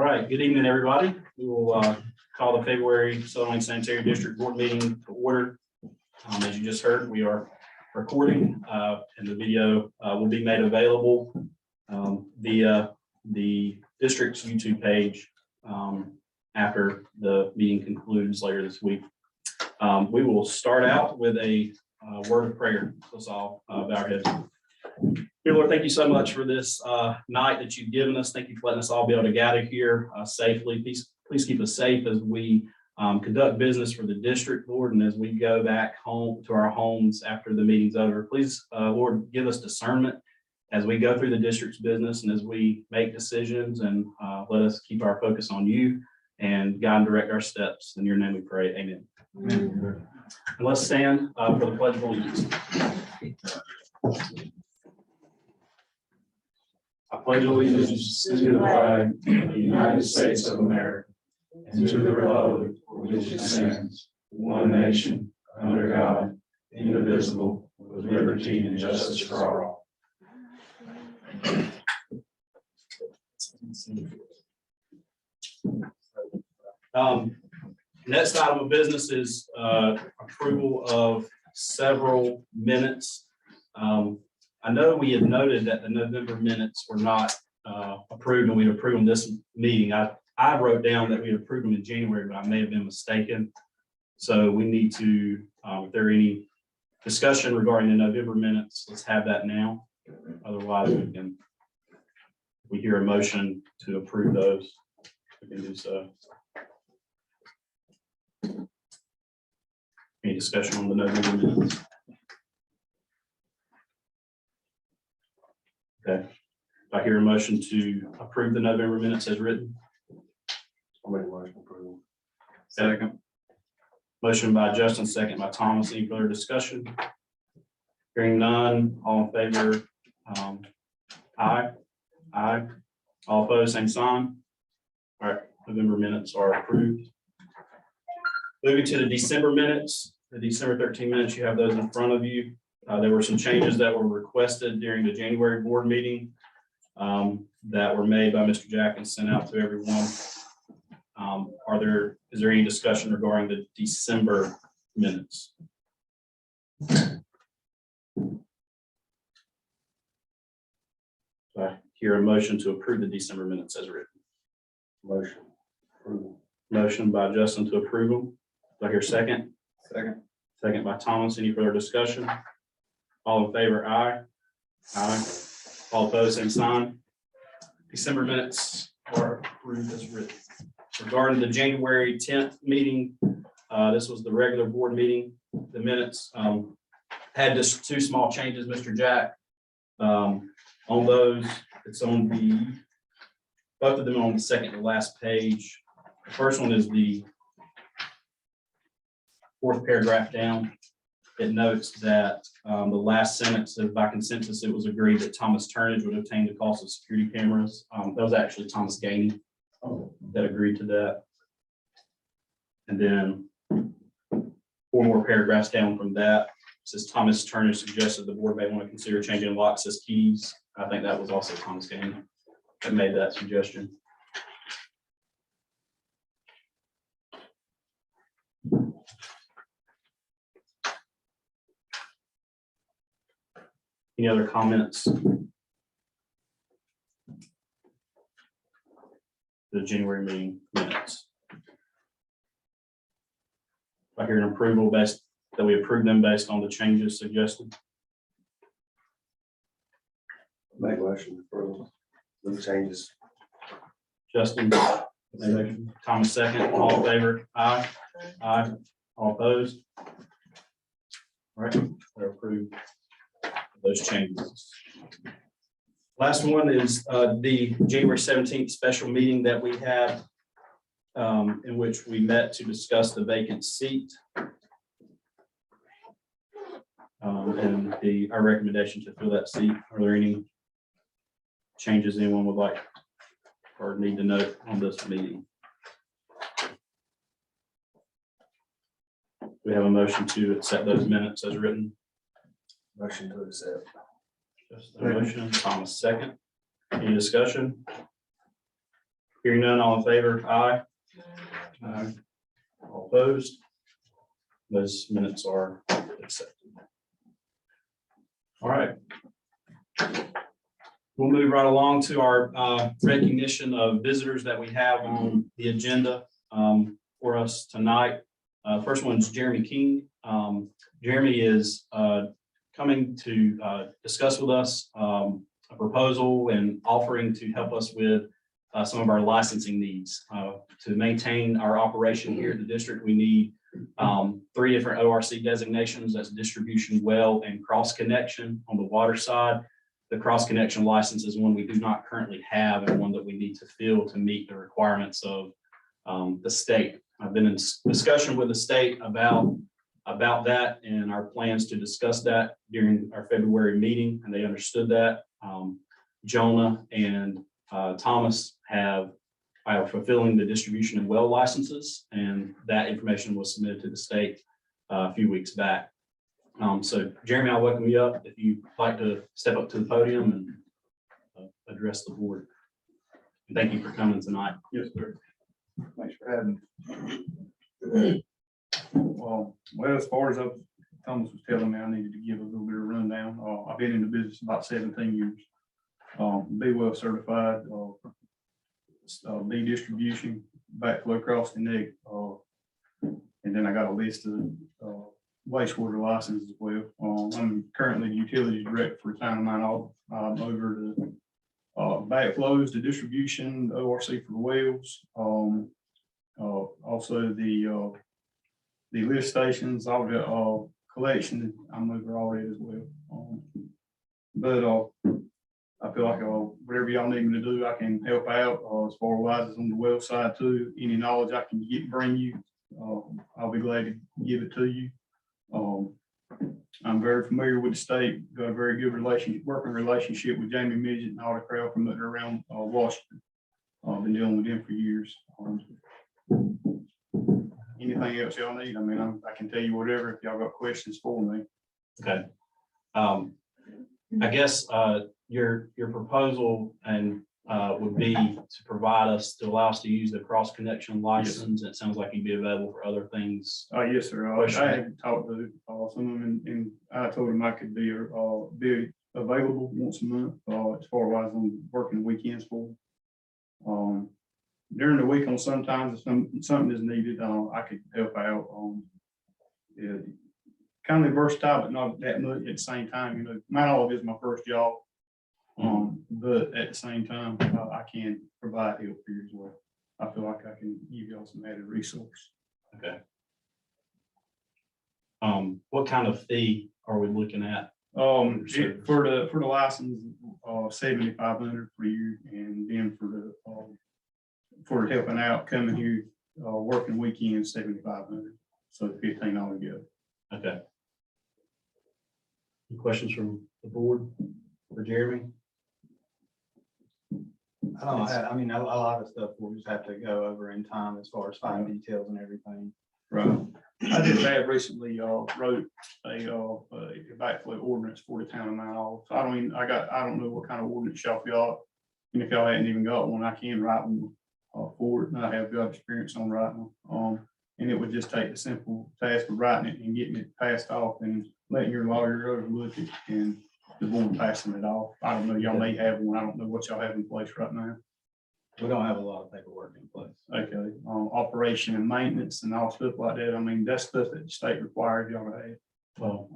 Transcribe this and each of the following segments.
right, good evening, everybody. We will call the February Southern Lane Sanitary District Board meeting to order. As you just heard, we are recording and the video will be made available via the district's YouTube page after the meeting concludes later this week. We will start out with a word of prayer. Let's all bow our heads. Dear Lord, thank you so much for this night that you've given us. Thank you for letting us all be able to gather here safely. Please keep us safe as we conduct business for the district, Lord, and as we go back home to our homes after the meeting's over. Please, Lord, give us discernment as we go through the district's business and as we make decisions, and let us keep our focus on you and guide and direct our steps. In your name we pray, amen. Amen. And let's stand for the Pledge of Allegiance. I pledge allegiance to the flag of the United States of America and to the republic for which it stands, one nation, under God, indivisible, with liberty and justice for all. Next item of business is approval of several minutes. I know we had noted that the November minutes were not approved, and we'd approved them this meeting. I wrote down that we approved them in January, but I may have been mistaken. So we need to, if there any discussion regarding the November minutes, let's have that now. Otherwise, we can, if we hear a motion to approve those, we can do so. Any discussion on the November minutes? Okay. I hear a motion to approve the November minutes as written. I'll make a motion to approve. Second. Motion by Justin, second by Thomas. Any further discussion? Hearing none, all in favor? Aye. Aye. All opposed, same sign. All right, November minutes are approved. Moving to the December minutes, the December 13 minutes, you have those in front of you. There were some changes that were requested during the January board meeting that were made by Mr. Jack and sent out to everyone. Is there any discussion regarding the December minutes? I hear a motion to approve the December minutes as written. Motion. Approval. Motion by Justin to approve them. Do I hear second? Second. Second by Thomas. Any further discussion? All in favor, aye. Aye. All opposed, same sign. December minutes are approved as written. Regarding the January 10th meeting, this was the regular board meeting. The minutes had just two small changes, Mr. Jack. On those, it's on both of them on the second to last page. The first one is the fourth paragraph down. It notes that the last sentence says by consensus, it was agreed that Thomas Turnage would obtain the cost of security cameras. That was actually Thomas Gainey that agreed to that. And then 4 more paragraphs down from that, it says Thomas Turnage suggested the board may want to consider changing lock access keys. I think that was also Thomas Gainey that made that suggestion. Any other comments? The January meeting minutes. I hear an approval based that we approve them based on the changes suggested. Make a motion to approve with changes. Justin, Thomas second. All in favor? Aye. Aye. All opposed? All right, they're approved. Those changes. Last one is the January 17th special meeting that we had in which we met to discuss the vacant seat and our recommendation to fill that seat. Are there any changes anyone would like or need to note on this meeting? We have a motion to accept those minutes as written. Motion to accept. Just a motion, Thomas second. Any discussion? Hearing none, all in favor, aye. Aye. All opposed? Those minutes are accepted. All right. We'll move right along to our recognition of visitors that we have on the agenda for us tonight. First one is Jeremy King. Jeremy is coming to discuss with us a proposal and offering to help us with some of our licensing needs. To maintain our operation here at the district, we need 3 different ORC designations. That's distribution, well, and cross connection on the water side. The cross connection license is one we do not currently have and one that we need to fill to meet the requirements of the state. I've been in discussion with the state about that and our plans to discuss that during our February meeting, and they understood that. Jonah and Thomas are fulfilling the distribution and well licenses, and that information was submitted to the state a few weeks back. So Jeremy, I'll welcome you up if you'd like to step up to the podium and address the board. And thank you for coming tonight. Yes, sir. Thanks for having me. Well, as far as Thomas was telling me, I needed to give a little bit of rundown. I've been in the business about 17 years. Be well certified, B distribution, backflow cross connect, and then I got a list of wastewater licenses as well. I'm currently the utilities director for Town of Mount Auburn. Over the backflows, the distribution, the ORC for the wells, also the lift stations, all the collection. I'm over all that as well. But I feel like whatever y'all need me to do, I can help out. As far as on the well side too, any knowledge I can bring you, I'll be glad to give it to you. I'm very familiar with the state, got a very good working relationship with Jamie Midget and all the crowd from around Washington. I've been dealing with them for years. Anything else y'all need? I mean, I can tell you whatever if y'all got questions for me. Okay. I guess your proposal and would be to provide us, to allow us to use the cross connection license. It sounds like you'd be available for other things. Yes, sir. I had talked to some of them and I told them I could be available once a month as far as I'm working weekends for. During the week on sometimes if something is needed, I could help out. Kind of versatile, but not that much at the same time. You know, Mount Olive is my first job. But at the same time, I can provide help here as well. I feel like I can give y'all some added resource. Okay. What kind of fee are we looking at? For the license, 7,500 per year, and then for helping out, coming here, working weekends, 7,500. So 15 altogether. Okay. Any questions from the board for Jeremy? I mean, a lot of stuff we'll just have to go over in time as far as fine details and everything. Right. I just had recently wrote a backflow ordinance for the town of Mount Olive. So I don't know what kind of ordinance y'all got. And if y'all hadn't even got one, I can write one for it. And I have got experience on writing them. And it would just take the simple task of writing it and getting it passed off and letting your lawyer overlook it and the board passing it off. I don't know, y'all may have one. I don't know what y'all have in place right now. We don't have a lot of paperwork in place. Okay, operation and maintenance and all stuff like that. I mean, that's stuff that the state requires y'all to have. Well,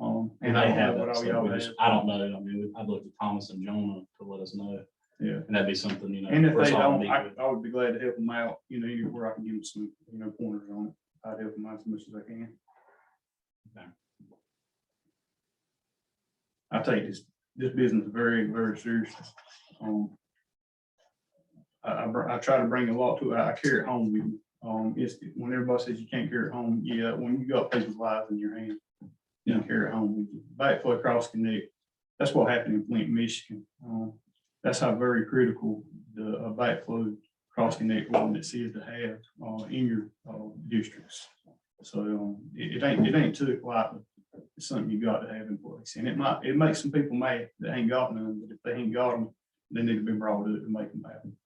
And I don't know what all y'all have. I don't know. I mean, I'd look at Thomas and Jonah to let us know. Yeah. And that'd be something, you know. And if for us they all to don't, meet with. I would be glad to help them out, you know, anywhere I can give them some, you know, pointers on it. I'd help them out as much as I can. Okay. I take this business very, very seriously. I try to bring a lot to it. I carry it home with me. It's when everybody says you can't carry it home. Yeah, when you got people's lives in your hand, you can carry it home with you. Backflow cross connect. That's what happened in Flint, Michigan. That's how very critical the backflow cross connect ordinance is to have in your districts. So it ain't too lightly. It's something you got to have in place, and it makes some people mad that ain't got none. But if they ain't got them, they need to be brought up to make them happen.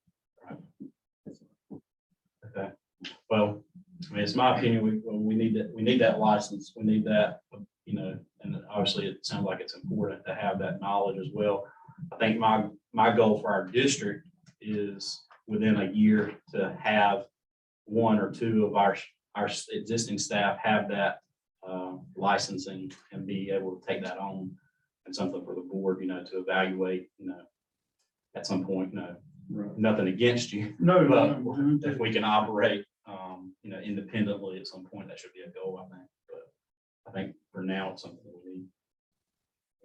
Well, I mean, it's my opinion, we need that license, we need that, you know, and obviously it sounds like it's important to have that knowledge as well. I think my goal for our district is within a year to have one or two of our existing staff have that licensing and be able to take that on, and something for the board, you know, to evaluate, you know, at some point, you know, Right. nothing against you, No, but if we can operate, you know, independently at some point, that should be a goal, I think. But I think for now, it's something we need.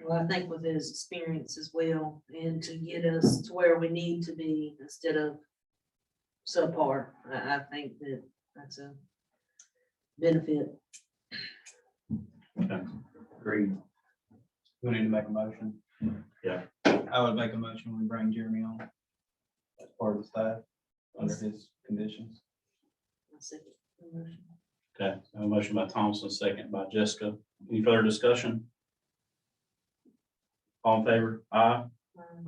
Well, I think with his experience as well, and to get us to where we need to be instead of subpar, I think that that's a benefit. Agreed. We need to make a motion. Yeah. I would make a motion, we bring Jeremy on as part of the staff under his conditions. I second the motion. Okay, a motion by Thompson, second by Jessica. Any further discussion? All in favor? Aye.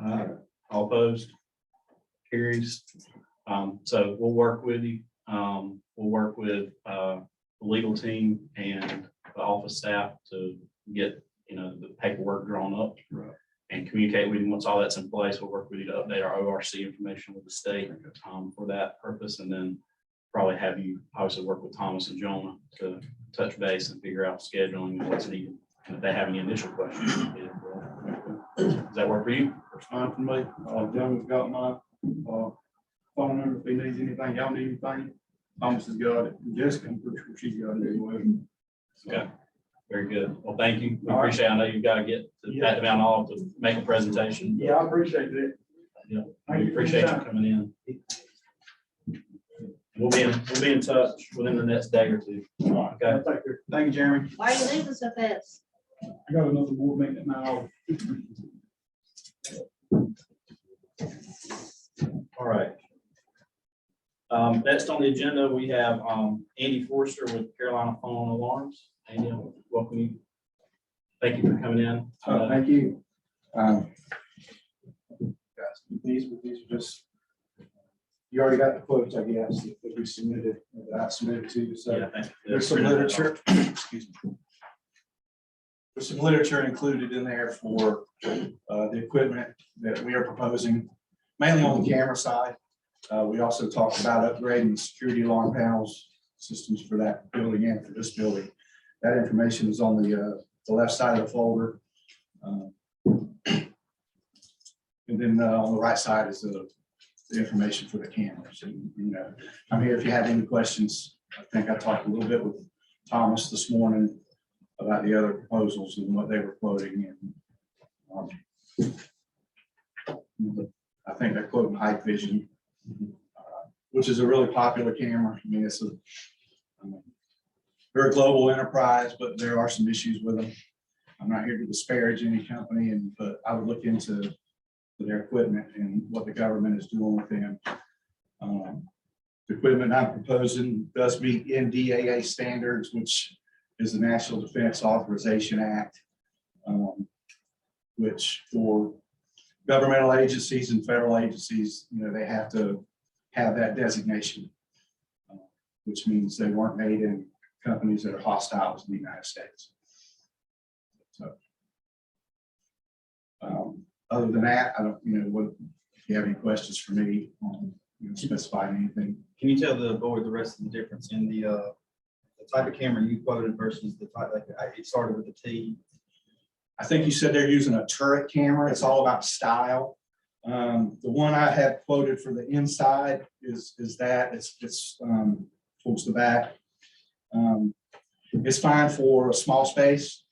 Aye. All opposed? Carries. So we'll work with you. We'll work with the legal team and the office staff to get, you know, the paperwork drawn up. Right. And communicate with you. Once all that's in place, we'll work with you to update our ORC information with the state for that purpose. And then probably have you obviously work with Thomas and Jonah to touch base and figure out scheduling and what's needed. And if they have any initial questions. Does that work for you? It's fine for me. John's got my phone number if he needs anything, y'all need anything. Thomas has got it. Jessica, I'm pretty sure she's got it as well. Okay, very good. Well, thank you. We All right. appreciate it. I know you've got to get to Pat Devon Hall to make a presentation. Yeah, I appreciate that. Yeah, Thank we you for appreciate your you time. coming in. We'll be in touch within the next day or two. Okay. Take care. Thank you, Jeremy. Why are you leaving so fast? I got another board meeting at 9. All right. Next on the agenda, we have Andy Forster with Carolina Phone Alarms. Andy, welcome you. Thank you for coming in. Thank you. Guys, these are just, you already got the quotes, I guess, that we submitted, that I submitted to you, so Yeah, thank you. there's some literature, excuse me. There's some literature included in there for the equipment that we are proposing, mainly on the camera side. We also talked about upgrading security alarm panels, systems for that building and for this building. That information is on the left side of the folder. And then on the right side is the information for the cameras. And, you know, I'm here if you have any questions. I think I talked a little bit with Thomas this morning about the other proposals and what they were quoting. And I think they're quoting High Vision, which is a really popular camera. I mean, it's a they're a global enterprise, but there are some issues with them. I'm not here to disparage any company, but I would look into their equipment and what the government is doing with them. The equipment I'm proposing does meet NDAA standards, which is the National Defense Authorization Act, which for governmental agencies and federal agencies, you know, they have to have that designation, which means they weren't made in companies that are hostile to the United States. So, other than that, I don't, you know, what, if you have any questions for me on, you know, specifying anything. Can you tell the board the rest of the difference in the type of camera you quoted versus the type, like it started with the T? I think you said they're using a turret camera. It's all about style. The one I had quoted for the inside is that it's towards the back. It's fine for a small space,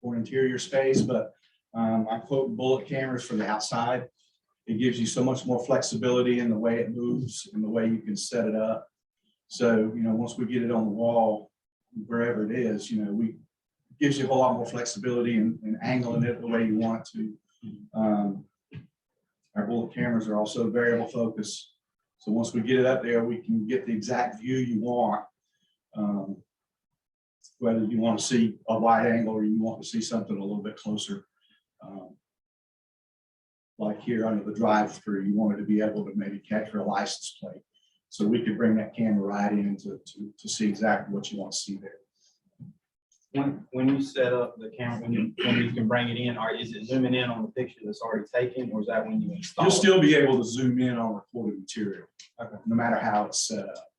for interior space, but I quote bullet cameras for the outside. It gives you so much more flexibility in the way it moves and the way you can set it up. So, you know, once we get it on the wall, wherever it is, you know, gives you a whole lot more flexibility and angling it the way you want it to. Our bullet cameras are also variable focus. So once we get it up there, we can get the exact view you want. Whether you want to see a wide angle or you want to see something a little bit closer. Like here under the drive-through, you wanted to be able to maybe capture a license plate. So we could bring that camera right in to see exactly what you want to see there. When you set up the camera, when you can bring it in, is it zooming in on the picture that's already taken, or is that when you install? You'll it? still be able to zoom in on recorded material, Okay. no matter how it's set up.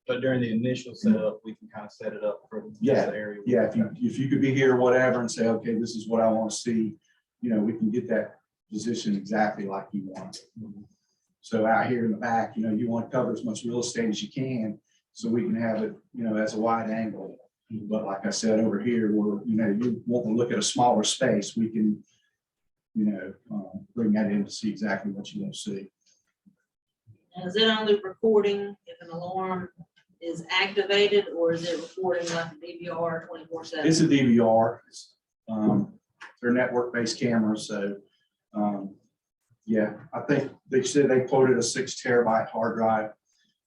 But during the initial setup, we can kind of set it up for just Yeah, the area. Yeah, if you could be here, whatever, and say, okay, this is what I want to see, we can get that position exactly like you want it. So out here in the back, you want to cover as much real estate as you can, so we can have it, as a wide angle. But like I said, over here, where, you want to look at a smaller space, we can, bring that in to see exactly what you want to see. Now, is it only recording if an alarm is activated, or is it recording like a DVR 24/7? It's a DVR. They're network-based cameras, so, yeah, I think they said they quoted a 6 terabyte hard drive.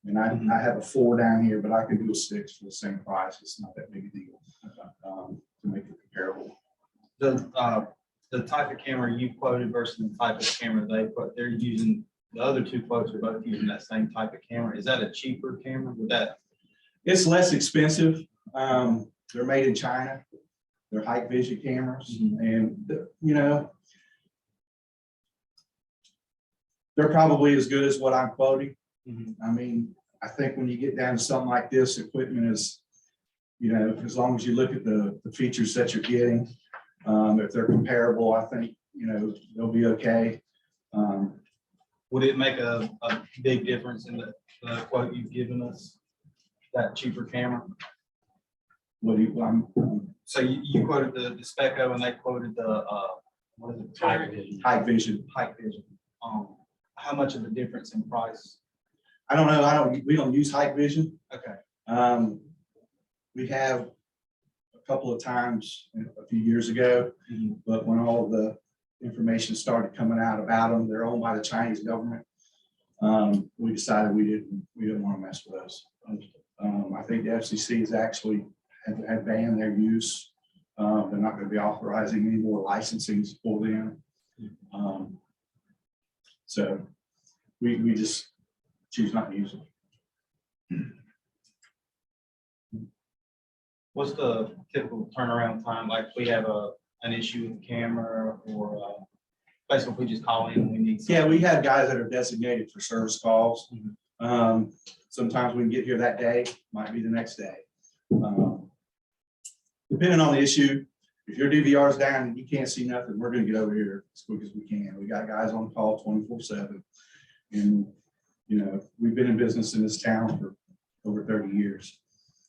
And I have a 4 down here, but I can do a 6 for the same price. It's not that big a deal, to make it comparable. The type of camera you quoted versus the type of camera they put, they're using, the other two quotes are both using that same type of camera. Is that a cheaper camera? Would that? It's less expensive. They're made in China. They're high vision cameras, and they're probably as good as what I'm quoting. I mean, I think when you get down to something like this, equipment is, as long as you look at the features that you're getting, if they're comparable, I think, they'll be okay. Would it make a big difference in the quote you've given us, that cheaper camera? What do you, So you quoted the Speco and they quoted the, what is it? High vision. high vision? High vision. How much of a difference in price? I don't know. We don't use high vision. Okay. We have a couple of times a few years ago, but when all of the information started coming out about them, they're owned by the Chinese government. We decided we didn't want to mess with those. I think the FCC has actually have banned their use. They're not going to be authorizing any more licensing for them. So we just choose not to use them. What's the typical turnaround time? Like if we have an issue with the camera, or basically if we just call in and we need something? Yeah, we have guys that are designated for service calls. Sometimes we can get here that day, might be the next day. Depending on the issue, if your DVR is down and you can't see nothing, we're gonna get over here as quick as we can. We got guys on call 24/7. And, we've been in business in this town for over 30 years.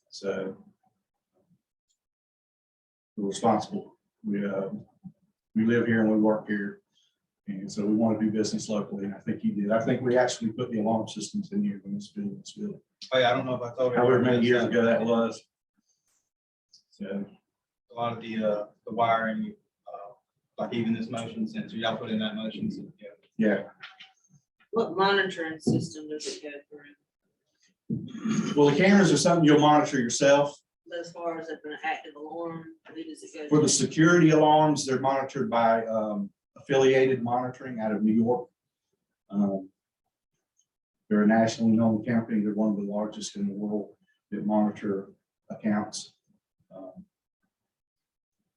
So we're responsible. We live here and we work here. And so we want to do business locally, and I think he did. I think we actually put the alarm systems in here when this building was built. Oh, yeah, I don't know if I told you. However many years ago that was. So, A lot of the wiring, like even this motion sensor, y'all put in that motion sensor. yeah. What monitoring system does it go through? Well, the cameras are something you'll monitor yourself. But as far as if an active alarm, who does it go For the to? security alarms, they're monitored by Affiliated Monitoring out of New York. They're a nationally known company. They're one of the largest in the world that monitor accounts.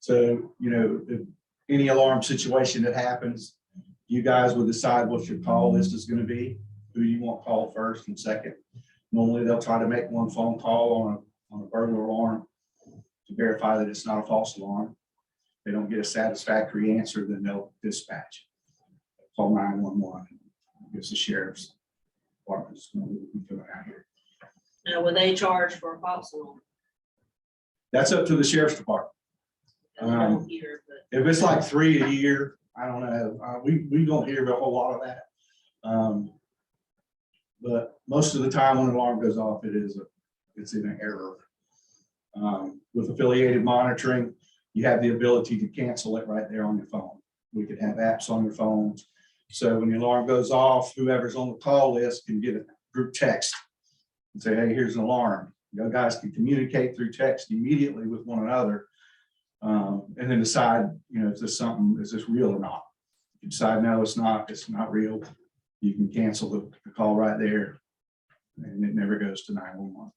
So, if any alarm situation that happens, you guys will decide what your call list is going to be, who you want called first and second. Normally, they'll try to make one phone call on a burglar alarm to verify that it's not a false alarm. If they don't get a satisfactory answer, then they'll dispatch. Call 911. It's the sheriff's department that's going to be coming out here. Now, will they charge for a false alarm? That's up to the sheriff's department. I don't hear, but If it's like 3 a year, I don't know. We don't hear a whole lot of that. But most of the time when an alarm goes off, it's in an error. With Affiliated Monitoring, you have the ability to cancel it right there on your phone. We could have apps on your phones. So when the alarm goes off, whoever's on the call list can get a group text and say, hey, here's an alarm. You guys can communicate through text immediately with one another. And then decide, is this real or not? If you decide, no, it's not real, you can cancel the call right there and it never goes to 911.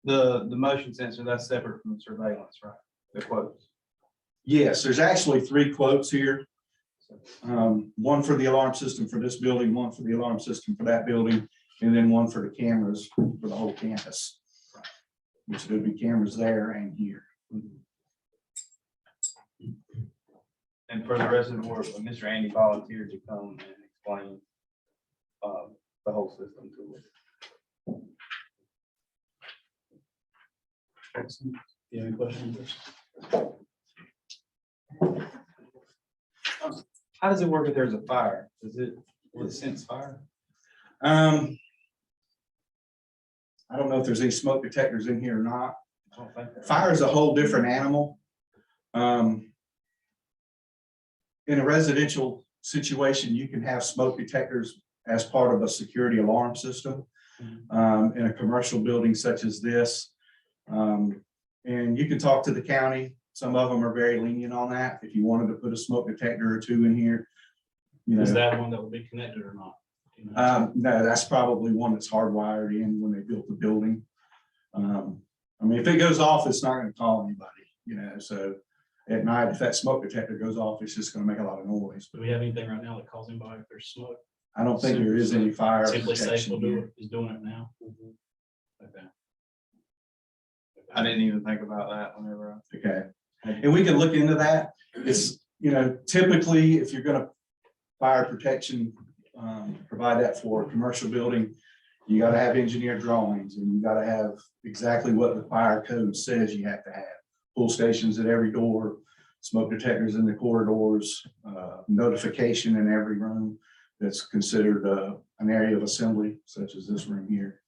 The motion sensor, that's separate from the surveillance, right? The quotes. Yes, there's actually 3 quotes here. One for the alarm system for this building, one for the alarm system for that building, and then one for the cameras for the whole campus. Which would be cameras there and here. And for the rest of the board, Mr. Andy volunteered to come and explain the whole system to us. You have any questions? How does it work if there's a fire? Will it sense fire? I don't know if there's any smoke detectors in here or not. I don't think. Fire is a whole different animal. In a residential situation, you can have smoke detectors as part of a security alarm system. In a commercial building such as this. And you can talk to the county. Some of them are very lenient on that. If you wanted to put a smoke detector or 2 in here. You Is know, that one that would be connected or not? Do you know? no, that's probably one that's hardwired in when they built the building. I mean, if it goes off, it's not going to call anybody, you know, so at night, if that smoke detector goes off, it's just going to make a lot of noise. Do we have anything right now that calls anybody if there's smoke? I don't think there is any fire Simply Safe protection will do here. it, is doing it now. Okay. I didn't even think about that whenever Okay, and we can look into that. It's, you know, typically, if you're gonna fire protection, provide that for a commercial building, you gotta have engineered drawings, and you gotta have exactly what the fire code says you have to have. Pull stations at every door, smoke detectors in the corridors, notification in every room that's considered an area of assembly, such as this room here.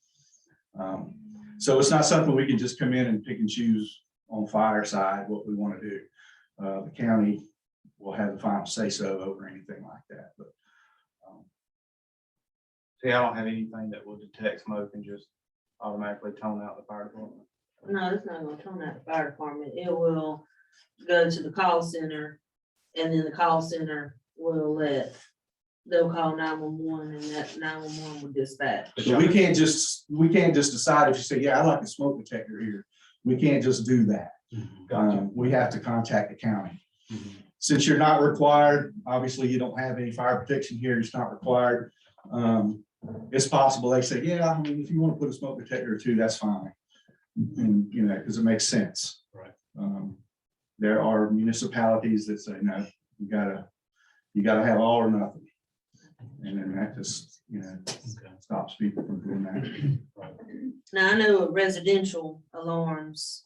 So it's not something we can just come in and pick and choose on fire side what we want to do. The county will have the final say so over anything like that, but See, I don't have anything that will detect smoke and just automatically tone out the fire department. No, it's not gonna turn out the fire department. It will go to the call center, and then the call center will they'll call 911, and that 911 will dispatch. so we can't just decide if you say, yeah, I'd like a smoke detector here. We can't just do that. We have to contact the county. Since you're not required, obviously you don't have any fire protection here, it's not required. It's possible they say, yeah, I mean, if you want to put a smoke detector or 2, that's fine. And, you know, because it makes sense. Right. There are municipalities that say, no, you gotta have all or nothing. And then that just, you know, Okay. stops people from doing that. Right. Now, I know with residential alarms,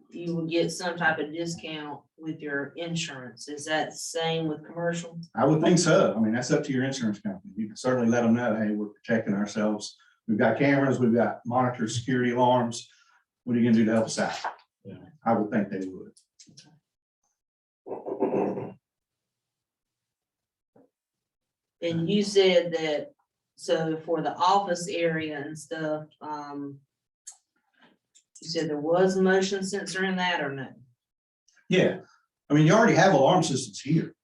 you will get some type of discount with your insurance. Is that the same with commercial? I would think so. I mean, that's up to your insurance company. You can certainly let them know, hey, we're protecting ourselves. We've got cameras, we've got monitor security alarms. What are you gonna do to help us out? Yeah. I would think they would. And you said that, so for the office area and stuff, you said there was a motion sensor in that or no? Yeah, I mean, you already have alarm systems here.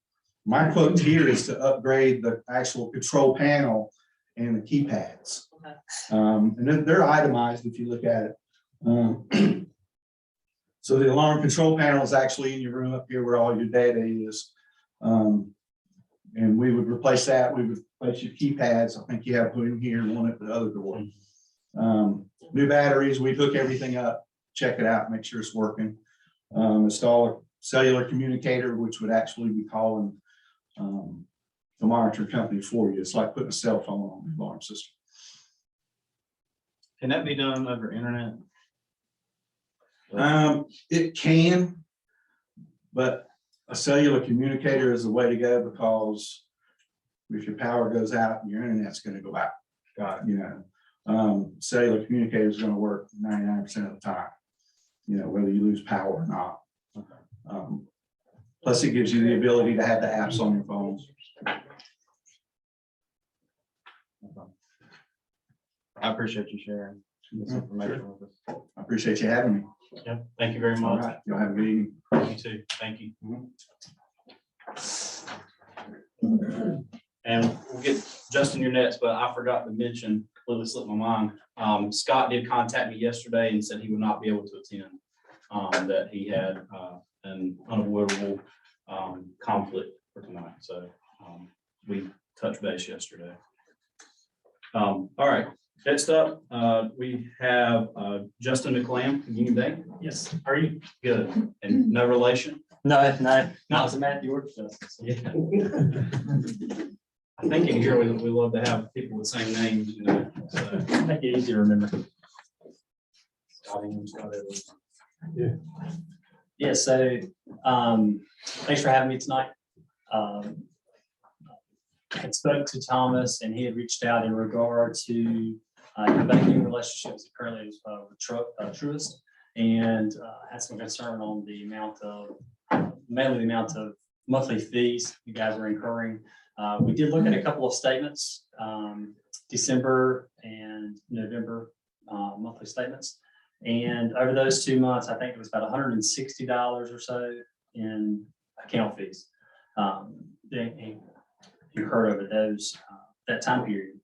My quote here is to upgrade the actual control panel and the keypads. Okay. And then they're itemized if you look at it. So the alarm control panel is actually in your room up here where all your data is. And we would replace that. We would replace your keypads. I think you have one in here, one at the other door. New batteries, we hook everything up, check it out, make sure it's working. Install a cellular communicator, which would actually be calling the monitoring company for you. It's like putting a cell phone on the alarm system. Can that be done over internet? It can, but a cellular communicator is the way to go, because if your power goes out, your internet's going to go out. Got it. You know, cellular communicator is going to work 99% of the time, you know, whether you lose power or not. Plus, it gives you the ability to have the apps on your phones. I appreciate you sharing this information with us. I appreciate you having me. Yep, thank you very All much. right, you'll have a good evening. You too, thank you. And we'll get Justin your next, but I forgot to mention, completely slipped my mind. Scott did contact me yesterday and said he would not be able to attend. That he had an unavoidable conflict for tonight. So we touched base yesterday. All right, next up, we have Justin McLam from Union Bank. Yes. How are you? Good. And no relation? No, not as a Matt George does. Yeah. I think in here, we love to have people with the same names, you know, so. Make it easy to remember. Scott Ingham, Scott Evans. Yeah, so, thanks for having me tonight. I spoke to Thomas and he had reached out in regard to the banking relationships currently with Truist, and had some concern on the amount of, mainly the amount of monthly fees you guys are incurring. We did look at a couple of statements, December and November monthly statements. And over those 2 months, I think it was about $160 or so in account fees. Incurred over those, that time period.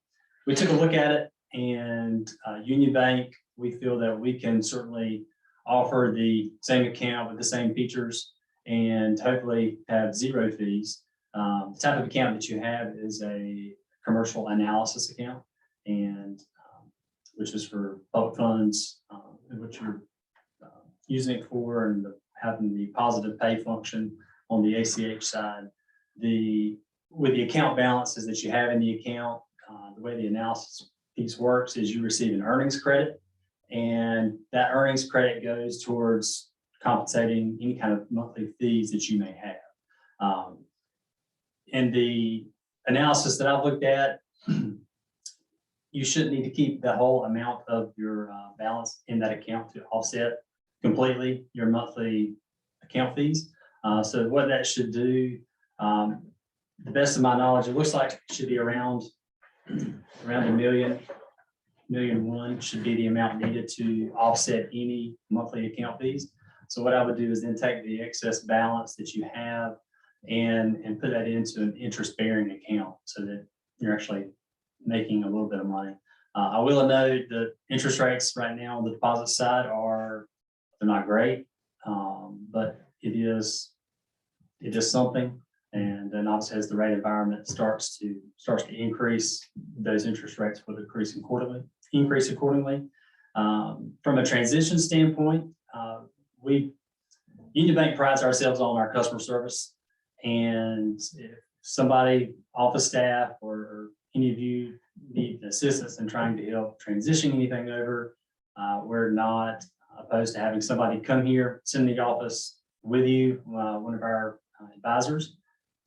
We took a look at it, and Union Bank, we feel that we can certainly offer the same account with the same features and hopefully have zero fees. The type of account that you have is a commercial analysis account, and which is for public funds, which you're using it for, and having the positive pay function on the ACH side. With the account balances that you have in the account, the way the analysis piece works is you receive an earnings credit, and that earnings credit goes towards compensating any kind of monthly fees that you may have. In the analysis that I've looked at, you shouldn't need to keep the whole amount of your balance in that account to offset completely your monthly account fees. So what that should do, the best of my knowledge, it looks like it should be around $1 million should be the amount needed to offset any monthly account fees. So what I would do is then take the excess balance that you have and put that into an interest-bearing account so that you're actually making a little bit of money. I will note that interest rates right now on the deposit side they're not great, but it is something. And then obviously as the rate environment starts to increase, those interest rates will increase accordingly. From a transition standpoint, Union Bank prides ourselves on our customer service. And if somebody, office staff, or any of you need assistance in trying to help transition anything over, we're not opposed to having somebody come here, sit in the office with you, one of our advisors,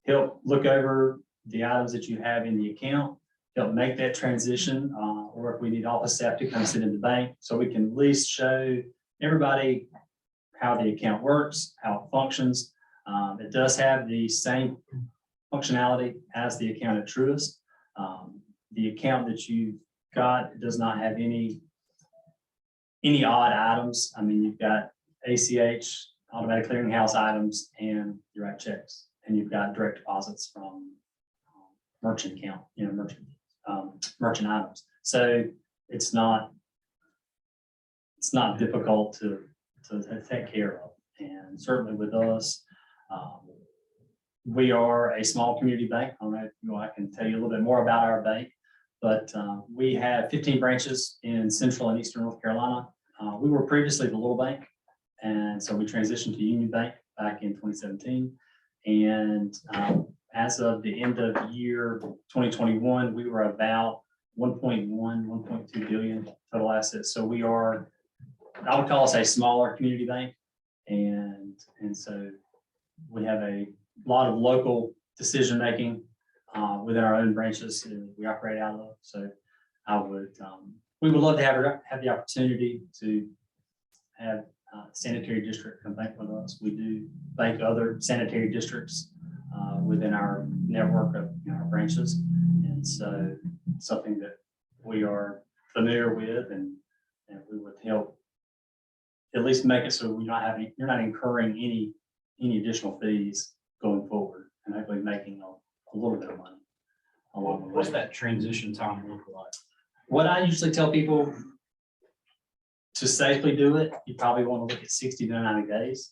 help look over the items that you have in the account, help make that transition, or if we need office staff to come sit in the bank, so we can at least show everybody how the account works, how it functions. It does have the same functionality as the account at Truist. The account that you've got does not have any odd items. I mean, you've got ACH, automatic clearinghouse items, and you write checks, and you've got direct deposits from merchant account, merchant items. So it's not difficult to take care of. And certainly with us, we are a small community bank. I don't know, I can tell you a little bit more about our bank, but we have 15 branches in Central and Eastern North Carolina. We were previously the little bank, and so we transitioned to Union Bank back in 2017. And as of the end of the year 2021, we were about 1.2 billion total assets. So we are, I would call us a smaller community bank. And so we have a lot of local decision-making within our own branches we operate out of. So we would love to have the opportunity to have sanitary district come bank with us. We do bank other sanitary districts within our network of our branches. And so something that we are familiar with, and we would help at least make it so you're not incurring any additional fees going forward, and hopefully making a little bit of money. along the way. What's that transition time look like? What I usually tell people to safely do it, you probably want to look at 60 to 90 days.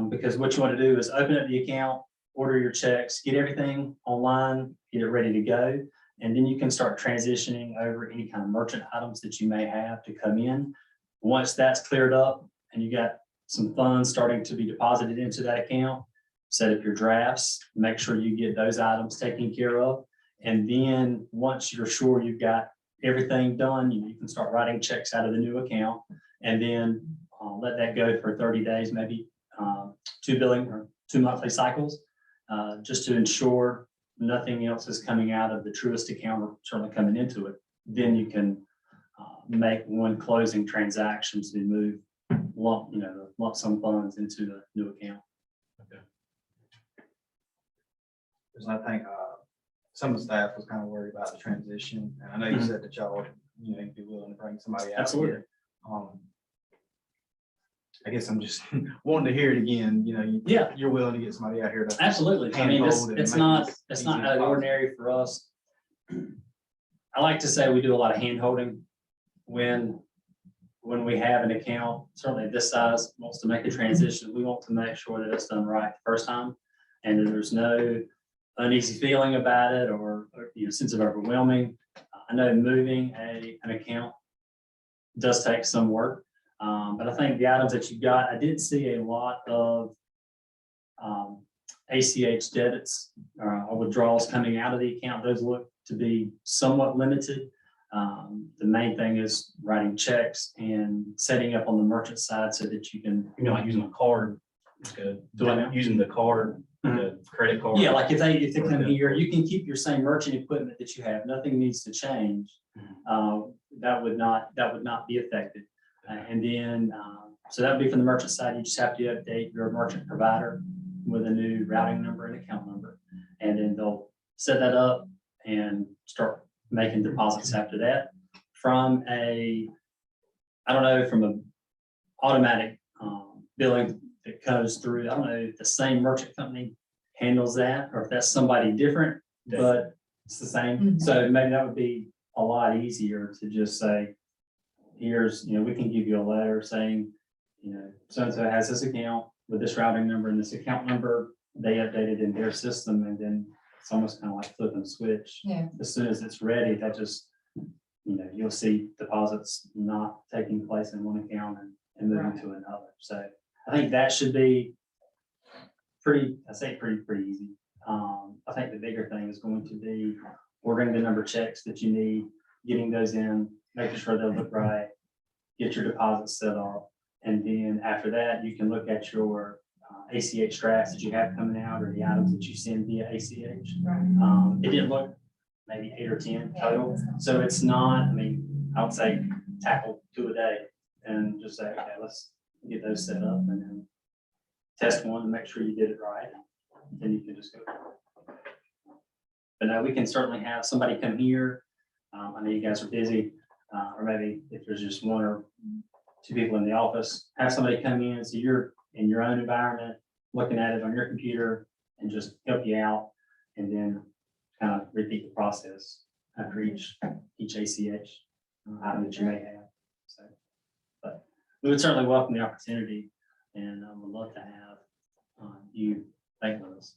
Because what you want to do is open up the account, order your checks, get everything online, get it ready to go. And then you can start transitioning over any kind of merchant items that you may have to come in. Once that's cleared up and you got some funds starting to be deposited into that account, set up your drafts, make sure you get those items taken care of. And then once you're sure you've got everything done, you can start writing checks out of the new account and then let that go for 30 days, maybe 2 billing or 2 monthly cycles, just to ensure nothing else is coming out of the Truist account or certainly coming into it. Then you can make one closing transaction to move lump sum funds into the new account. Because I think some of the staff was kind of worried about the transition. And I know you said that y'all, you'd be willing to bring somebody out. Absolutely. Here. I guess I'm just wanting to hear it again. Yeah. You're willing to get somebody out here to. Absolutely. I mean, handhold and it's make not, this it's easy not as out of the possible. ordinary for us. I like to say we do a lot of hand holding when we have an account, certainly this size wants to make a transition. We want to make sure that it's done right the first time and that there's no uneasy feeling about it or sense of overwhelming. I know moving an account does take some work. But I think the items that you got, I did see a lot of ACH debits or withdrawals coming out of the account. Those look to be somewhat limited. The main thing is writing checks and setting up on the merchant side so that you can, Like using a card, Do I now? using the card, the credit card. yeah, like if they come here, you can keep your same merchant equipment that you have. Nothing needs to change. That would not be affected. And then, so that would be from the merchant side. You just have to update your merchant provider with a new routing number and account number. And then they'll set that up and start making deposits after that. From an automatic billing that goes through, I don't know if the same merchant company handles that or if that's somebody different, but it's the same. So maybe that would be a lot easier to just say, here's, we can give you a letter saying, so-and-so has this account with this routing number and this account number. They update it in their system and then it's almost kind of like flip and switch. Yeah. As soon as it's ready, that just, you'll see deposits not taking place in one account and moving Right. to another. So I think that should be pretty easy. I think the bigger thing is going to be ordering the number of checks that you need, getting those in, making sure they look right, get your deposits set up. And then after that, you can look at your ACH drafts that you have coming out or the items that you send via ACH. Right. It didn't look maybe 8 or 10 total. So it's not, I would say tackle 2 a day and just say, okay, let's get those set up and then test one to make sure you did it right. Then you can just go. But no, we can certainly have somebody come here. I know you guys are busy, or maybe if there's just 1 or 2 people in the office, have somebody come in so you're in your own environment, looking at it on your computer and just help you out and then kind of repeat the process after each ACH item that you may have. So, but we would certainly welcome the opportunity and would love to have you bank with us.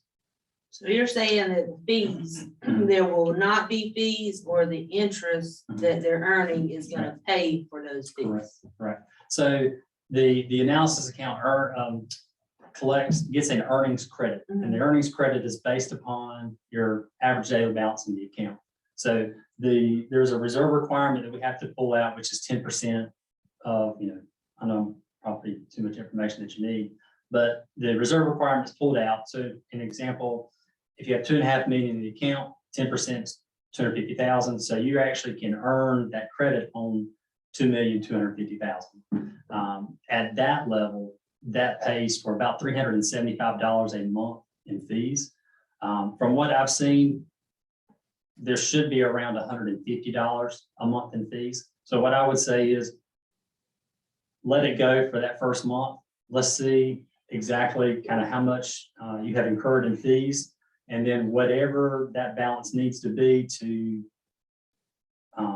So you're saying that the fees, there will not be fees or the interest that they're earning is gonna pay for those Correct. fees? Right. So the analysis account gets an earnings credit, and the earnings credit is based upon your average daily balance in the account. So there's a reserve requirement that we have to pull out, which is 10% of, I know probably too much information that you need, but the reserve requirement is pulled out. So an example, if you have 2.5 million in the account, 10% is 250,000. So you actually can earn that credit on 2,250,000. At that level, that pays for about $375 a month in fees. From what I've seen, there should be around $150 a month in fees. So what I would say is let it go for that first month. Let's see exactly kind of how much you have incurred in fees. And then whatever that balance needs to be to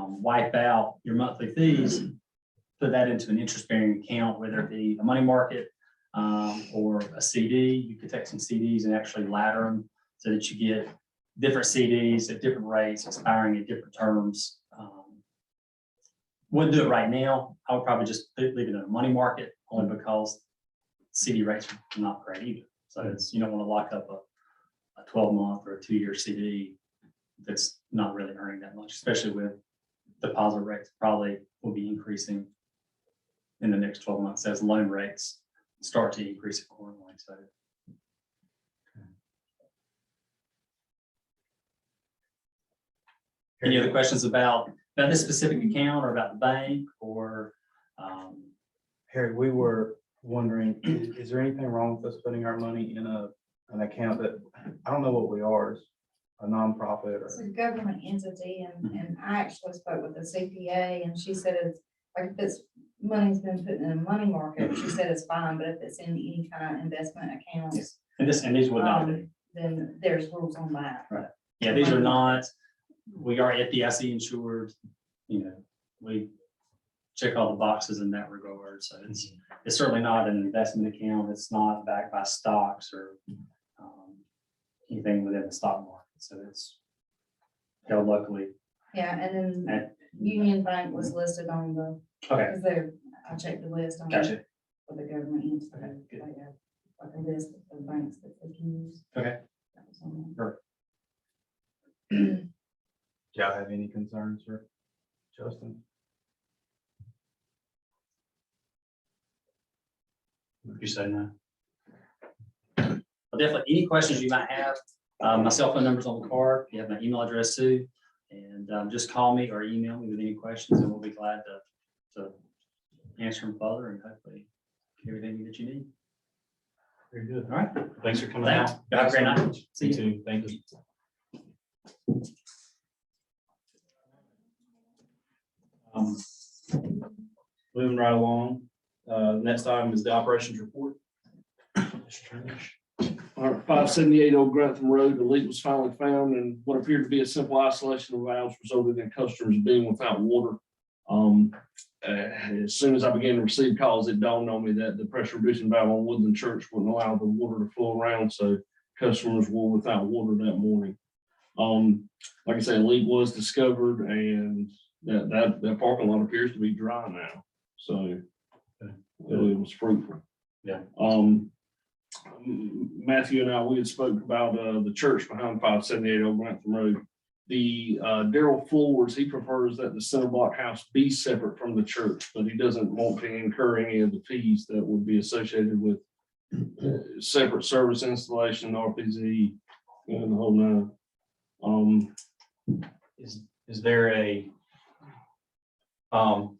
wipe out your monthly fees, put that into an interest-bearing account, whether it be a money market or a CD. You could take some CDs and actually ladder them so that you get different CDs at different rates, expiring at different terms. Wouldn't do it right now. I would probably just leave it in a money market, only because CD rates are not great either. So it's, you don't want to lock up a 12-month or a 2-year CD that's not really earning that much, especially with deposit rates probably will be increasing in the next 12 months as loan rates start to increase accordingly. So any other questions about this specific account or about the bank or Harry, we were wondering, is there anything wrong with us putting our money in an account that, I don't know what we are, a nonprofit It's or? a government entity and I actually spoke with the CPA and she said it's like if this money's been put in a money market, she said it's fine, but if it's in any kind of investment accounts, and these would not be. then there's rules on that. Yeah, these are not, we are FDIC insured, you know, we check all the boxes in that regard. So it's certainly not an investment account. It's not backed by stocks or anything within the stock market. So it's held locally. Yeah, and then at- Union Bank was listed on the, Okay, because they're, I checked the list on gotcha. for the government entity. Okay, good. They have like a list of banks that they can use. Okay. That was on Do y'all have any concerns, sir? Justin? You say no. Well, definitely, any questions you might have, my cell phone number's on the card. You have my email address too. And just call me or email me with any questions and we'll be glad to answer them further and hopefully get everything that you need. Very good. All right. Thanks for coming Thanks. out. Have a great night. See You you. too. Thank you. Moving right along, next item is the operations report. All right, 578 Old Grantham Road, the leak was finally found and what appeared to be a simple isolation of valves resulted in customers being without water. As soon as I began to receive calls, it dawned on me that the pressure reducing valve on Woodland Church wouldn't allow the water to flow around, so customers were without water that morning. Like I said, a leak was discovered and that parking lot appears to be dry now, so it was fruitful. Yeah. Matthew and I, we had spoke about the church behind 578 Old Grantham Road. The Daryl Floors, he prefers that the center block house be separate from the church, but he doesn't want to incur any of the fees that would be associated with separate service installation, RPZ, and the whole nine. Is there a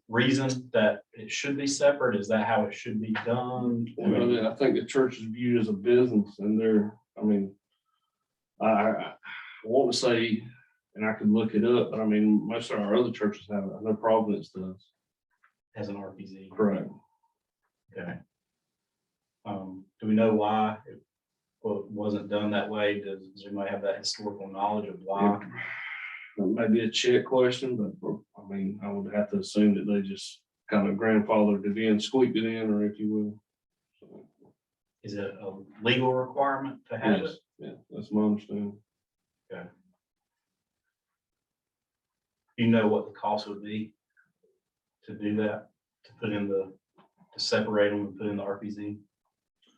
reason that it should be separate? Is that how it should be done? I think the church is viewed as a business and I want to say, and I could look it up, but I mean, most of our other churches have it. I know Providence does. As an RPZ? Correct. Okay. Do we know why it wasn't done that way? Does anybody have that historical knowledge of why? That may be a check question, but I mean, I would have to assume that they just kind of grandfathered it in, squeaked it in, or if you will. So, Is it a legal requirement to have yes, it? yeah, that's my understanding. You know what the cost would be to do that, to put in to separate them and put in the RPZ?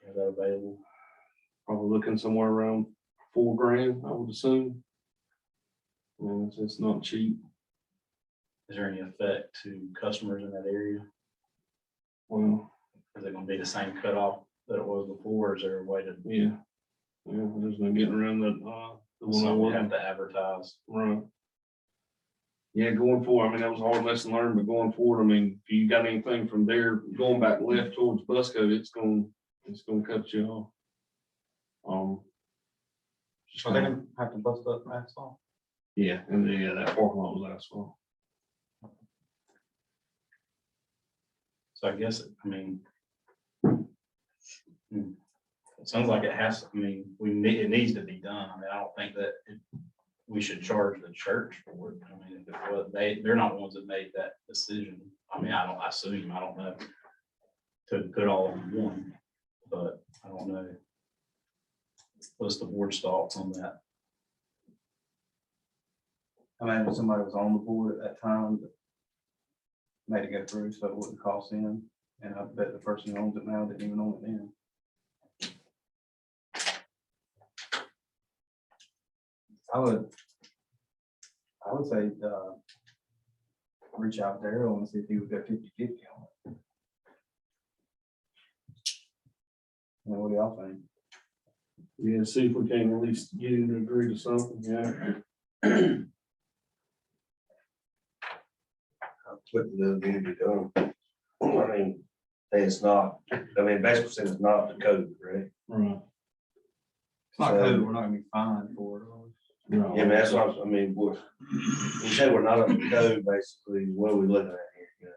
Is that available? Probably looking somewhere around $4,000, I would assume. And it's not cheap. Is there any effect to customers in that area? Well, Is it gonna be the same cutoff that it was before? Is there a way to? yeah. Yeah, there's no getting around that, the one I So we was. have to advertise. Right. Yeah, going forward, I mean, that was a hard lesson learned, but going forward, I mean, if you got anything from there, going back left towards Busco, it's gonna cut you off. Are they gonna have to bust up asphalt? Yeah, and that parking lot was asphalt. So I guess, I mean, It sounds like it has, I mean, it needs to be done. I mean, I don't think that we should charge the church for it. I mean, if it was, they're not the ones that made that decision. I mean, I assume, I don't know. To put it all in one, but I don't know. What's the board's thoughts on that? I mean, if somebody was on the board at that time, that made it go through, so it wouldn't cost them, and I bet the person who owns it now didn't even own it then. I would say, reach out to Daryl and see if he would get 50-50 on it. I mean, what do y'all think? Yeah, see if we can at least get him to agree to something, yeah. What the need to be done. I mean, say it's not, I mean, basically saying it's not the code, right? Right. It's not So- code, we're not gonna be fined for it. Yeah, I mean, that's what, I mean, what, you say we're not up to code, basically, what are we looking at here? You know?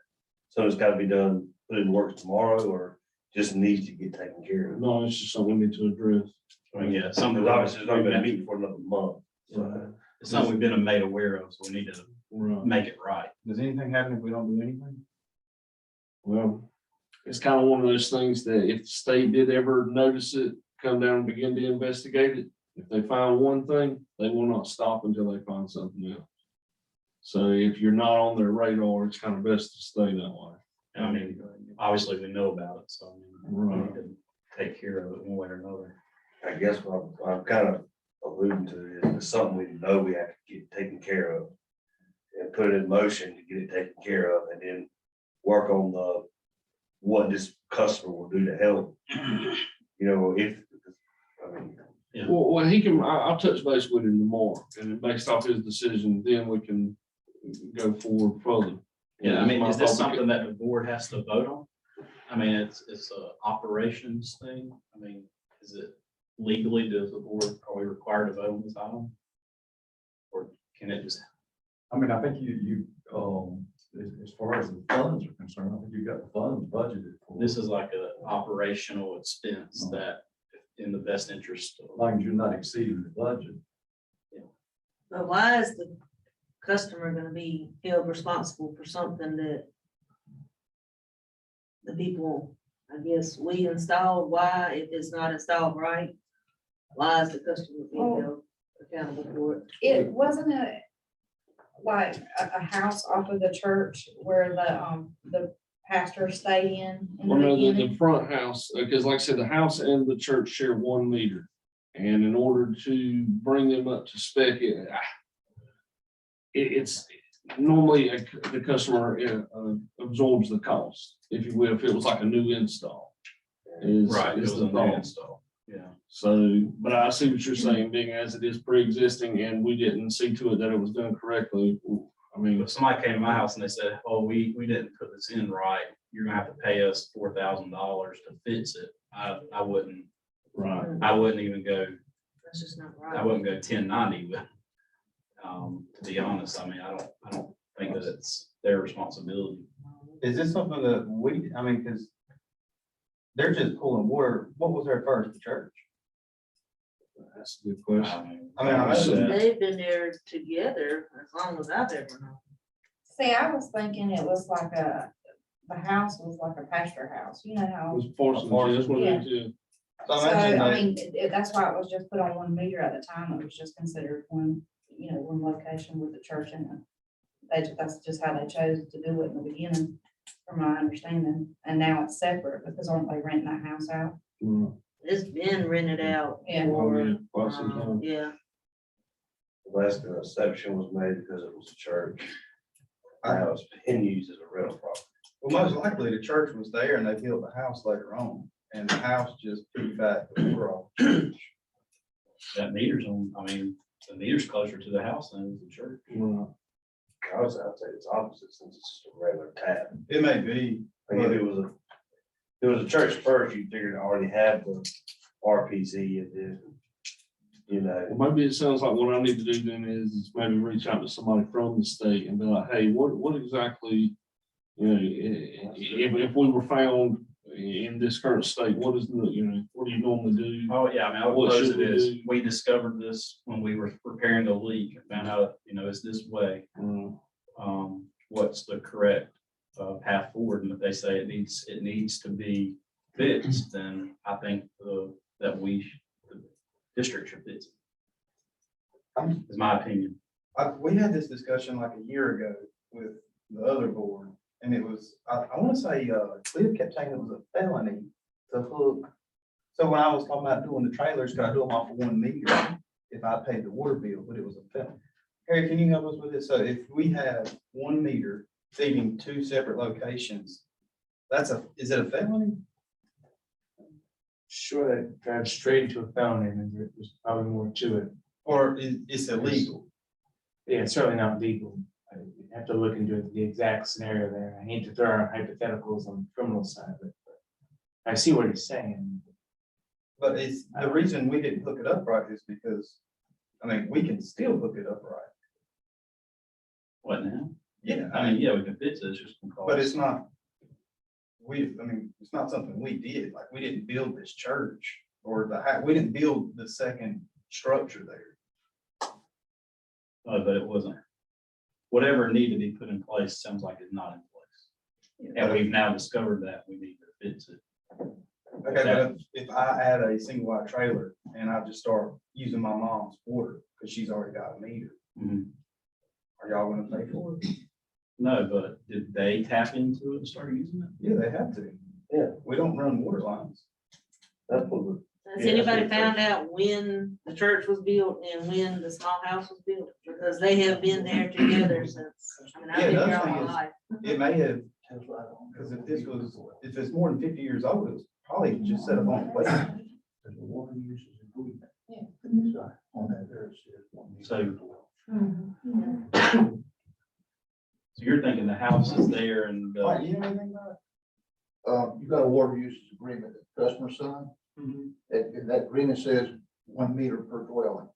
So it's gotta be done, put in work tomorrow, or just needs to get taken care of? No, it's just something we need to address. I mean, yeah, something Because obviously it's not gonna meet for another month. So, it's something we've been made aware of, so we need to Right. make it right. Does anything happen if we don't do anything? Well, it's kind of one of those things that if the state did ever notice it, come down and begin to investigate it, if they find one thing, they will not stop until they find something else. So if you're not on their radar, it's kind of best to stay that way. And I mean, obviously we know about it, so I mean, we Right. need to take care of it one way or another. I guess what I'm kind of alluding to is it's something we know we have to get taken care of. And put it in motion to get it taken care of, and then work on what this customer will do to help. You know, I mean, Well, he can, I'll touch base with him tomorrow, and then based off his decision, then we can go forward further. Yeah, I mean, is this My thought- something that the board has to vote on? I mean, it's a operations thing. I mean, is it legally, does the board, are we required to vote on this item? Or can it just, I mean, I think as far as the funds are concerned, I think you got the funds budgeted for. this is like a operational expense that in the best interest As of. long as you're not exceeding the budget. But why is the customer gonna be held responsible for something that the people, I guess, we installed? Why, if it's not installed right, why is the customer being held accountable for it? It wasn't like a house off of the church where the pastor stayed in the Well, no, the beginning. front house, because like I said, the house and the church share 1 meter. And in order to bring them up to spec, it's normally the customer absorbs the cost, if you will, if it was like a new install. Is Right, it is was the a new thought. install, yeah. So, but I see what you're saying, being as it is pre-existing and we didn't see to it that it was done correctly. I mean, If somebody came to my house and they said, oh, we didn't put this in right, you're gonna have to pay us $4,000 to fix it. I wouldn't even go, That's just not I right. wouldn't go 1090, but to be honest, I mean, I don't think that it's their responsibility. Is this something that I mean, because they're just pulling water, what was there first, the church? that's a good question. I mean, I imagine that. They've been there together as long as I've ever known. See, I was thinking it was like the house was like a pastor house, you know It how. was parsonage, that's what it is, yeah. So So, I imagine I they- mean, that's why it was just put on 1 meter at the time. It was just considered one location with the church in it. That's just how they chose to do it in the beginning, from my understanding. And now it's separate because aren't they renting that house out? Right. It's been rented out. Yeah. Oh, for, yeah, quite some time. Yeah, last exception was made because it was a church. Now it's been used as a rental property. Well, most likely the church was there and they built the house later on, and the house just piggybacked overall. That meter's on, I mean, the meter's closer to the house than the church. Right. I'd say it's opposite since it's just a regular tap. It may be, I mean, if it was a church first, you figured it already had the RPC and then, you know. Well, maybe it sounds like what I need to do then is maybe reach out to somebody from the state and be like, hey, what exactly, you know, if we were found in this current state, what is the, what do you normally do? Oh, yeah, I mean, I would What pose should it we as, do? we discovered this when we were repairing the leak and found out, it's this way. What's the correct path forward? And if they say it needs to be fixed, then I think that the district should fix it. Is my opinion. We had this discussion like a year ago with the other board, and it was, I want to say, Cleo kept saying it was a felony to hook. So when I was talking about doing the trailers, could I do them off of 1 meter if I paid the water bill, but it was a felony. Harry, can you help us with it? So if we have 1 meter feeding 2 separate locations, is it a felony? Sure, that drives straight into a felony, and there's probably more to it. Or it's illegal? Yeah, it's certainly not legal. You have to look into the exact scenario there. I hate to throw out hypotheticals on the criminal side of it, but I see what he's saying. But it's, the reason we didn't hook it up right is because, I mean, we can still hook it up right. What now? Yeah, I mean, yeah, we can fix it, it's just gonna cost. but it's not, it's not something we did, like, we didn't build this church or we didn't build the second structure there. But it wasn't. Whatever needed to be put in place sounds like it's not in place. And we've now discovered that we need to fix it. Okay, but if I add a single wide trailer and I just start using my mom's water, because she's already got a meter, are y'all gonna pay for it? No, but did they tap into it and start using it? Yeah, they have to. Yeah. We don't run water lines. That's what we're. Has Yeah, anybody that's what found out when the church was built and when the small house was built? Because they have been there together since, I mean, I've been Yeah, here another all my thing is- life. It may have, because if it's more than 50 years old, it's probably just set up on the way. There's a water usage agreement. On that, there's. So you're thinking the house is there and, Mike, you know anything about it? You got a water usage agreement that the customer signed, and that agreement says 1 meter per dwelling.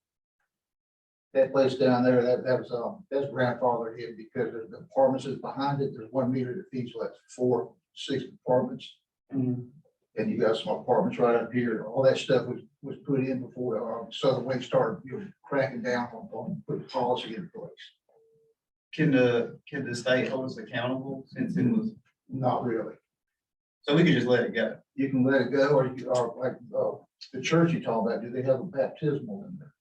That place down there, that's grandfathered in because the apartments is behind it, there's 1 meter that feeds like 4, 6 apartments. And you got some apartments right up here, all that stuff was put in before, Southern Wayne started, cracking down on putting policy in place. Can the state hold us accountable since it was, Not really. so we could just let it go? You can let it go, or you, or like, the church you talk about, do they have a baptismal in there?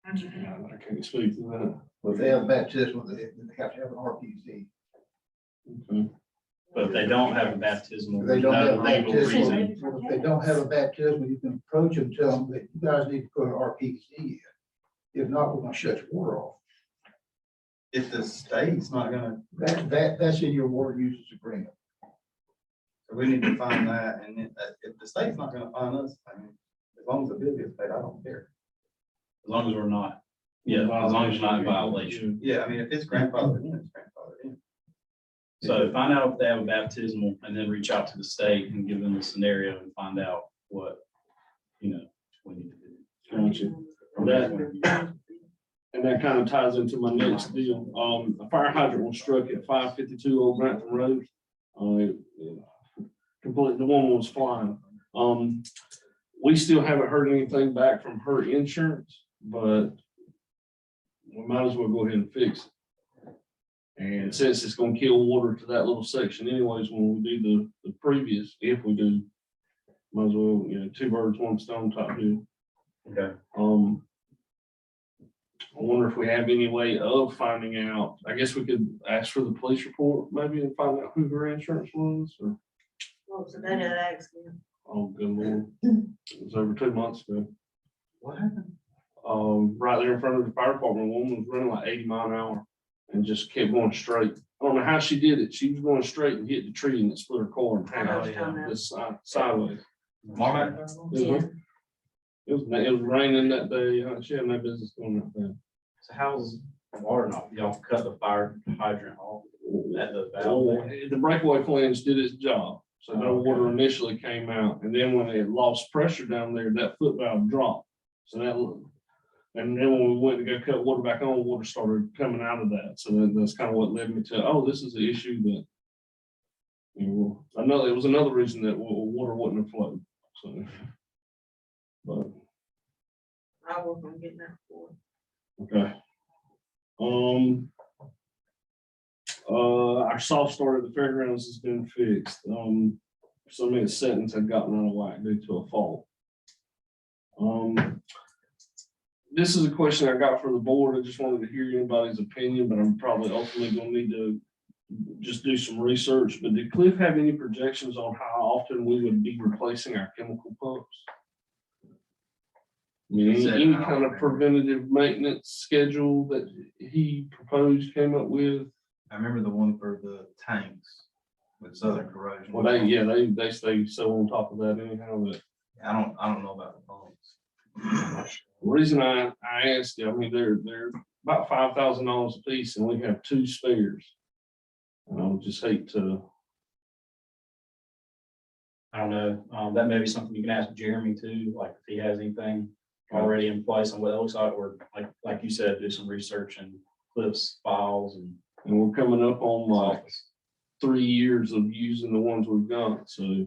I can't speak to that. If they have baptismal, they have to have an RPZ. Okay. but if they don't have a baptismal, If they there's don't have no a legal baptismal, reason. if they don't have a baptismal, you can approach them, tell them that you guys need to put an RPZ in. If not, we're gonna shut your water off. If the state's not gonna, That's in your water usage agreement. so we need to find that, and if the state's not gonna find us, I mean, as long as the bill gets paid, I don't care. As long as we're not, yeah, as long as you're not in violation. Yeah, I mean, if it's grandfathered in, it's grandfathered in. So find out if they have a baptismal and then reach out to the state and give them the scenario and find out what, we need to do. Gotcha. And that kind of ties into my next deal. A fire hydrant was struck at 552 Old Grantham Road. Completely, the woman was flying. We still haven't heard anything back from her insurance, but we might as well go ahead and fix it. And since it's gonna kill water to that little section anyways, when we do the previous, if we do, might as well, 2 birds, 1 stone type deal. Okay. I wonder if we have any way of finding out. I guess we could ask for the police report maybe and find out who her insurance was, or, What was the date of the accident? oh, good Lord. It was over 2 months ago. What happened? Right there in front of the fire department, a woman was running like 80 miles an hour and just kept going straight. I don't know how she did it. She was going straight and hit the tree and it split her car in I know half, what you're talking about. just sideways. Yeah. It was raining that day. She had no business doing that day. So how's water not, y'all cut the fire hydrant off at the valve? The breakaway flange did its job. So no water initially came out. And then when it lost pressure down there, that foot valve dropped. So and then when we went to go cut water back on, water started coming out of that. So that's kind of what led me to, oh, this is the issue that I know it was another reason that water wouldn't have flowed, so. But, I'll work on getting that for. okay. Our soft start at the fairgrounds has been fixed. Some of the settings had gotten out of whack due to a fault. This is a question I got for the board. I just wanted to hear anybody's opinion, but I'm probably ultimately gonna need to just do some research. But did Cliff have any projections on how often we would be replacing our chemical pumps? I mean, any kind of preventative maintenance schedule that he proposed, came up with? I remember the one for the tanks with Southern Corrosion. Well, they stay so on top of that anyhow that. I don't know about the pumps. The reason I asked you, I mean, they're about $5,000 a piece and we have 2 spares. And I would just hate to. I don't know, that may be something you can ask Jeremy too, like if he has anything already in place on what it looks like, or like you said, do some research and Cliff's files and. And we're coming up on like 3 years of using the ones we've got, so.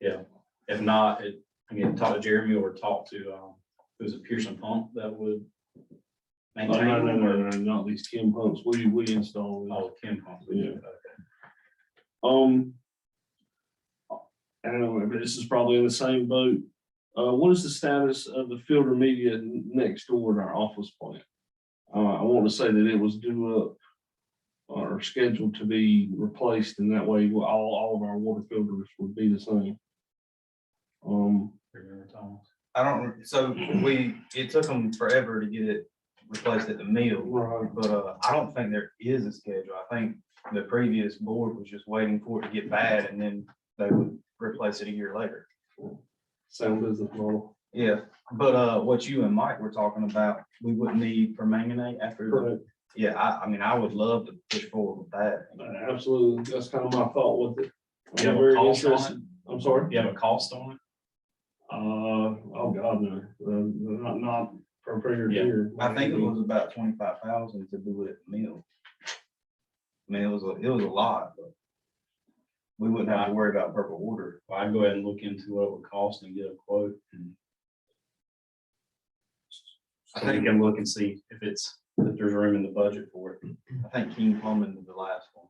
Yeah, if not, again, talk to Jeremy or talk to, who's a Pearson pump that would Oh, maintain. no, not these Kim pumps, we install. Oh, Kim pump. Yeah. Okay. I don't know, but this is probably in the same boat. What is the status of the filter media next door to our office plant? I want to say that it was due up or scheduled to be replaced, and that way all of our water filters would be the same. I don't, so it took them forever to get it replaced at the mill, Right. but I don't think there is a schedule. I think the previous board was just waiting for it to get bad and then they would replace it a year later. Same business model. Yeah, but what you and Mike were talking about, we wouldn't need permanganate after. Correct. Yeah, I mean, I would love to push forward with that. Absolutely, that's kind of my thought with it. You have I'm a very cost on interested. I'm sorry. You have a cost on it? Oh God, no, not prepared Yeah. here. I think it was about 25,000 to do it at the mill. I mean, it was a lot, but we wouldn't have to worry about purple water. Well, I'd go ahead and look into what it would cost and get a quote. I think I can look and see if there's room in the budget for it. I think King Plumbing was the last one.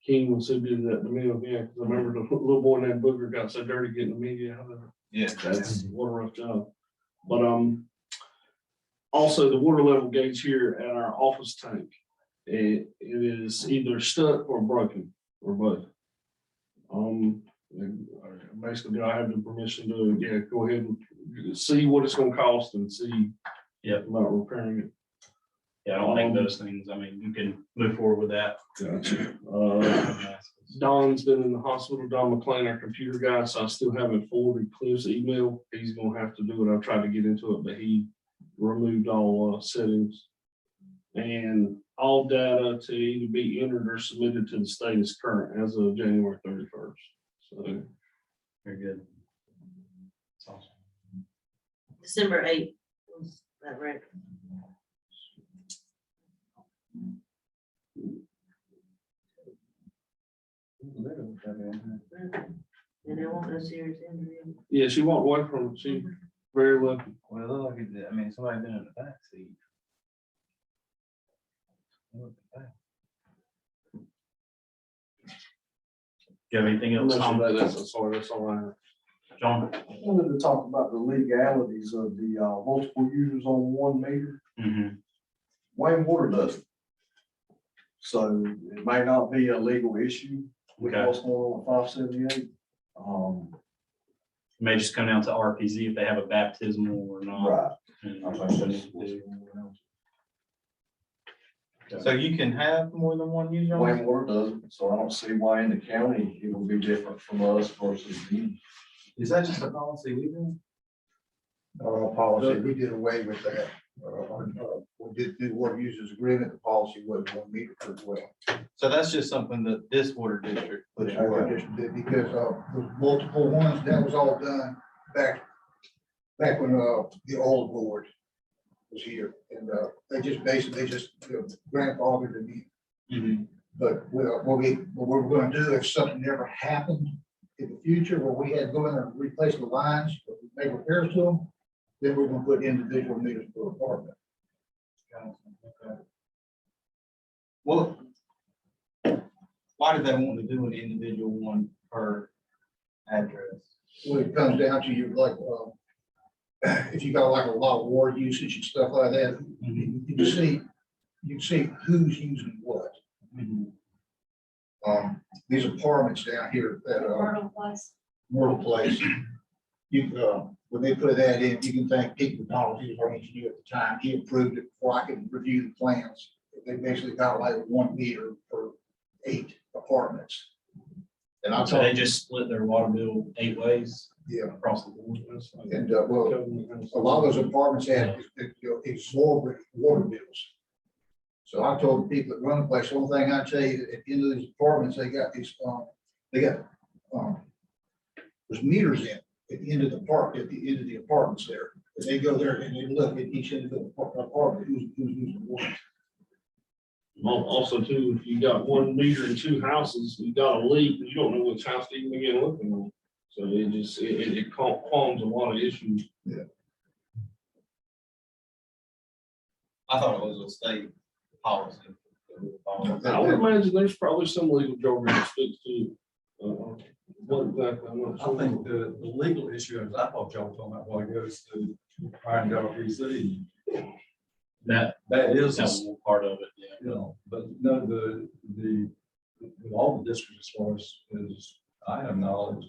King was so good at the mill, yeah, because I remember the little boy named Booger got so dirty getting the media out of it. Yeah. That's what a rough job. But also the water level gauge here at our office tank, it is either stuck or broken or both. Basically, I have the permission to go ahead and see what it's gonna cost and see about repairing it. Yeah, I don't think those things, I mean, you can move forward with that. Gotcha. Don's been in the hospital, Don McLean, our computer guy, so I still haven't forwarded Cliff's email. He's gonna have to do it. I've tried to get into it, but he removed all settings. And all data to either be entered or submitted to the state is current as of January 31st. So. Very good. That's awesome. December 8th, was that right? And it won't no serious injury. Yeah, she walked away from it. She very lucky. Well, it looked like I mean, somebody been in the back seat. Do you have anything else, Tom? That's all I have. John? I wanted to talk about the legalities of the multiple users on 1 meter. Mm-hmm. Wayne Water doesn't. So it may not be a legal issue with Okay. what's going on with 578. May just come down to RPZ if they have a baptismal or not. Right. And I what think they that's need what's to do. going on. So you can have more than one user on Wayne it? Water doesn't, so I don't see why in the county it will be different from us versus them. Is that just a policy we do? Policy, we did away with that. We did do water users agreement, the policy was 1 meter per well. So that's just something that this water district put in I place. just did because the multiple ones, that was all done back when the old board was here. And they just basically grandfathered it in. Mhm. But what we're gonna do if something never happened in the future where we had to go in and replace the lines, but we make repairs to them, then we're gonna put individual meters per apartment. Well, why do they want to do an individual one per address? When it comes down to you, like, if you got like a lot of water usage and stuff like that, you see who's using what. These apartments down here at Myrtle Place. Myrtle Place, when they put that in, you can thank Pete McDonald, he was our engineer at the time, he approved it before I could review the plans. They basically got like 1 meter per 8 apartments. And I So they told, just split their water bill 8 ways yeah, across the board. and well, a lot of those apartments had exorbitant water bills. So I told the people that run the place, the only thing I tell you, at the end of these apartments, they got there's meters in at the end of the apartments there. And they go there and they look at each individual apartment, who's using what. Also too, if you got 1 meter in 2 houses, you got a leak, you don't know which house to even begin looking on. So it calms a lot of issues. I thought it was a state policy. I would imagine there's probably some legal jargon that speaks to. What exactly, I'm not I sure. think the legal issue, as I thought y'all were talking about, what goes to Ryan WPC. That Is, that's one part of it, yeah. you know, but no, with all the districts, as far as I have knowledge,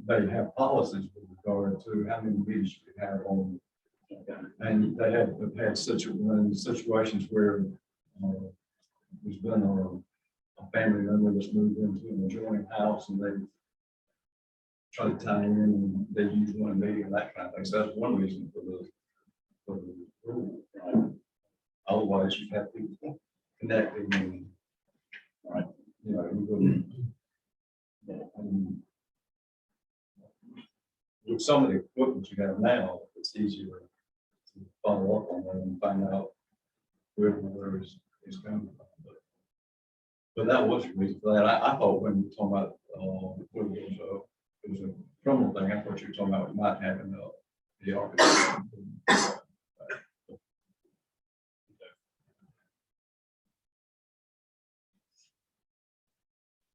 they have policies with regard to how many meters you can have on. And they have had situations where there's been a family member that's moved into an adjoining house and they try to tie in and they use 1 meter and that kind of thing. So that's one reason for the rule. Right? Otherwise, you have people connecting and, right, you know, you wouldn't. With some of the equipment you have now, it's easier to follow up on that and find out where is coming from. But that was the reason for that. I thought when you were talking about it was a criminal thing, I thought you were talking about not having the architect.